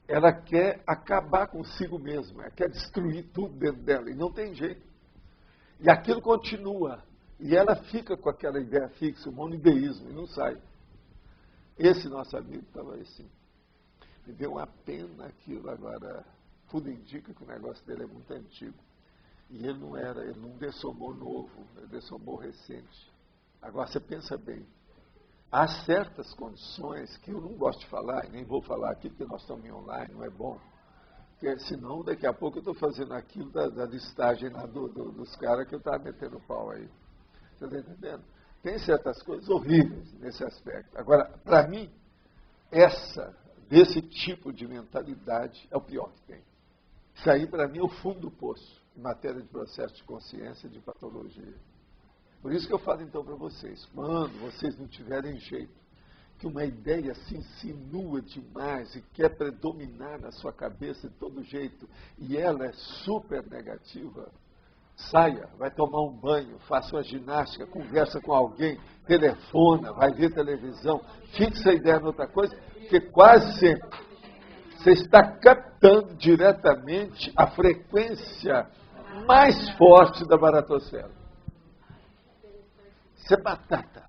ela quer acabar consigo mesma, ela quer destruir tudo dentro dela, e não tem jeito. E aquilo continua, e ela fica com aquela ideia fixa, o monoideísmo, e não sai. Esse nosso amigo estava assim. Me deu uma pena aquilo agora. Tudo indica que o negócio dele é muito antigo. E ele não dessomou novo, ele dessomou recente. Agora, você pensa bem, há certas condições que eu não gosto de falar, e nem vou falar aqui, porque nós estamos em online, não é bom. Porque, senão, daqui a pouco eu estou fazendo aquilo da listagem lá dos caras que eu estava metendo pau aí. Você está entendendo? Tem certas coisas horríveis nesse aspecto. Agora, para mim, desse tipo de mentalidade é o pior que tem. Isso aí, para mim, é o fundo do poço, em matéria de processo de consciência e de patologia. Por isso que eu falo, então, para vocês, quando vocês não tiverem jeito, que uma ideia se insinua demais e quer predominar na sua cabeça de todo jeito, e ela é super negativa, saia, vai tomar um banho, faça uma ginástica, conversa com alguém, telefona, vai ver televisão, fixa a ideia em outra coisa, porque quase sempre você está captando diretamente a frequência mais forte da baratosfera. Isso é batata.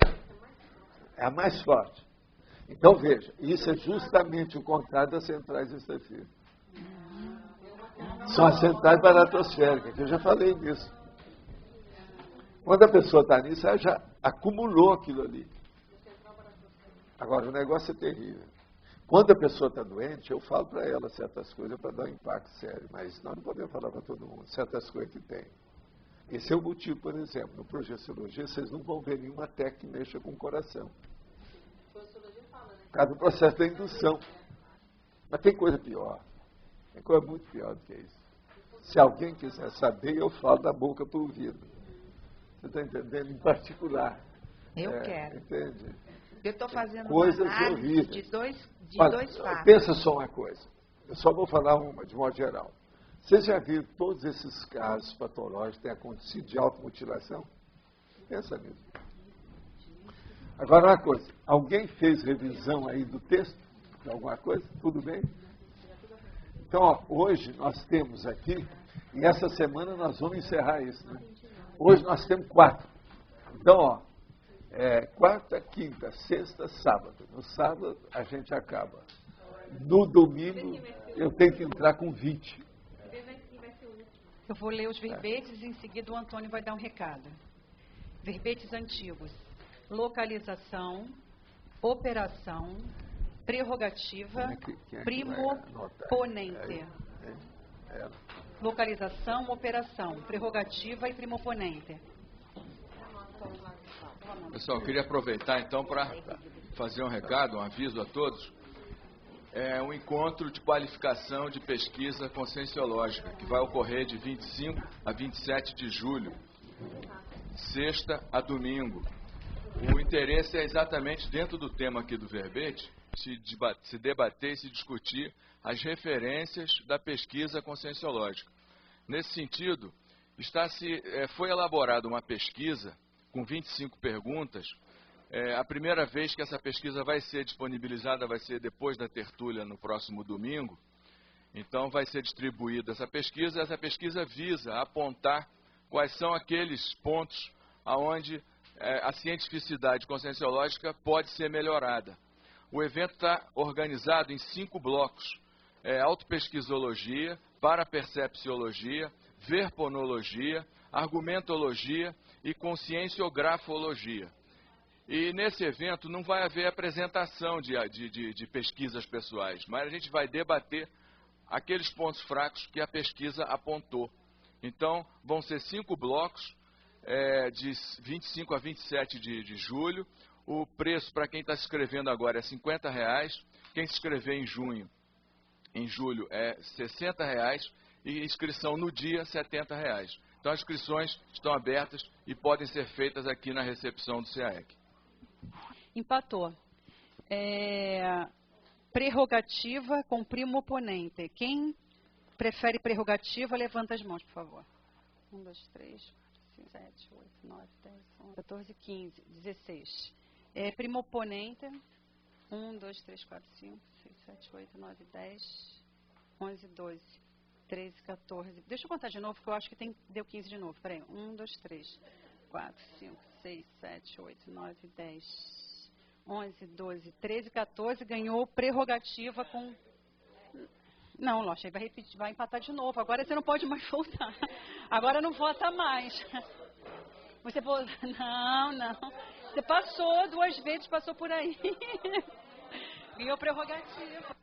É a mais forte. Então veja, isso é justamente o contrário das centrais estafílicas. São as centrais baratosféricas, que eu já falei nisso. Quando a pessoa está nisso, ela já acumulou aquilo ali. Agora, o negócio é terrível. Quando a pessoa está doente, eu falo para ela certas coisas para dar um impacto sério, mas nós não podemos falar para todo mundo certas coisas que tem. Esse é o motivo, por exemplo, no Projeciologia, vocês não vão ver nenhuma técnica que mexa com o coração. Por causa do processo da indução. Mas tem coisa pior. Tem coisa muito pior do que isso. Se alguém quiser saber, eu falo da boca para o ouvido. Você está entendendo? Em particular. Eu quero. Entende? Eu estou fazendo coisas uma análise horríveis. de dois fatos. Pensa só uma coisa. Eu só vou falar uma, de modo geral. Vocês já viram todos esses casos patológicos que têm acontecido de automutilação? Pensa nisso. Agora, uma coisa. Alguém fez revisão aí do texto? De alguma coisa? Tudo bem? Então, ó, hoje nós temos aqui, e essa semana nós vamos encerrar isso, né? Hoje nós temos 4. Então, ó, quarta, quinta, sexta, sábado. No sábado a gente acaba. No domingo eu tenho que entrar com 20. Eu vou ler os verbetes e em seguida o Antônio vai dar um recado. Verbetes antigos. Localização, operação, prerrogativa, primoponente. Localização, operação, prerrogativa e primoponente. Pessoal, eu queria aproveitar então para fazer um recado, um aviso a todos. É um encontro de qualificação de pesquisa conscienciológica, que vai ocorrer de 25 a 27 de julho, sexta a domingo. O interesse é exatamente dentro do tema aqui do verbete, se debater e se discutir as referências da pesquisa conscienciológica. Nesse sentido, foi elaborada uma pesquisa com 25 perguntas. A primeira vez que essa pesquisa vai ser disponibilizada vai ser depois da tertúlia no próximo domingo. Então vai ser distribuída essa pesquisa. Essa pesquisa visa apontar quais são aqueles pontos onde a cientificidade conscienciológica pode ser melhorada. O evento está organizado em 5 blocos. Autopesquisologia, parapercepciologia, verponologia, argumentologia e conscienciografologia. E nesse evento não vai haver apresentação de pesquisas pessoais, mas a gente vai debater aqueles pontos fracos que a pesquisa apontou. Então, vão ser 5 blocos, de 25 a 27 de julho. O preço para quem está se inscrevendo agora é R$50. Quem se inscrever em julho é R$60 e inscrição no dia R$70. Então as inscrições estão abertas e podem ser feitas aqui na recepção do CAEC. Empatou. Prerrogativa com primo oponente. Quem prefere prerrogativa, levanta as mãos, por favor. 1, 2, 3, 4, 5, 7, 8, 9, 10, 11, 14, 15, 16. Primo oponente. 1, 2, 3, 4, 5, 6, 7, 8, 9, 10, 11, 12, 13, 14. Deixa eu contar de novo, porque eu acho que deu 15 de novo. Peraí. 1, 2, 3, 4, 5, 6, 7, 8, 9, 10, 11, 12, 13, 14. Ganhou prerrogativa com... Não, Locha, aí vai repetir, vai empatar de novo. Agora você não pode mais voltar. Agora não vota mais. Você pode... Não. Você passou 2 vezes, passou por aí. Ganhou prerrogativa.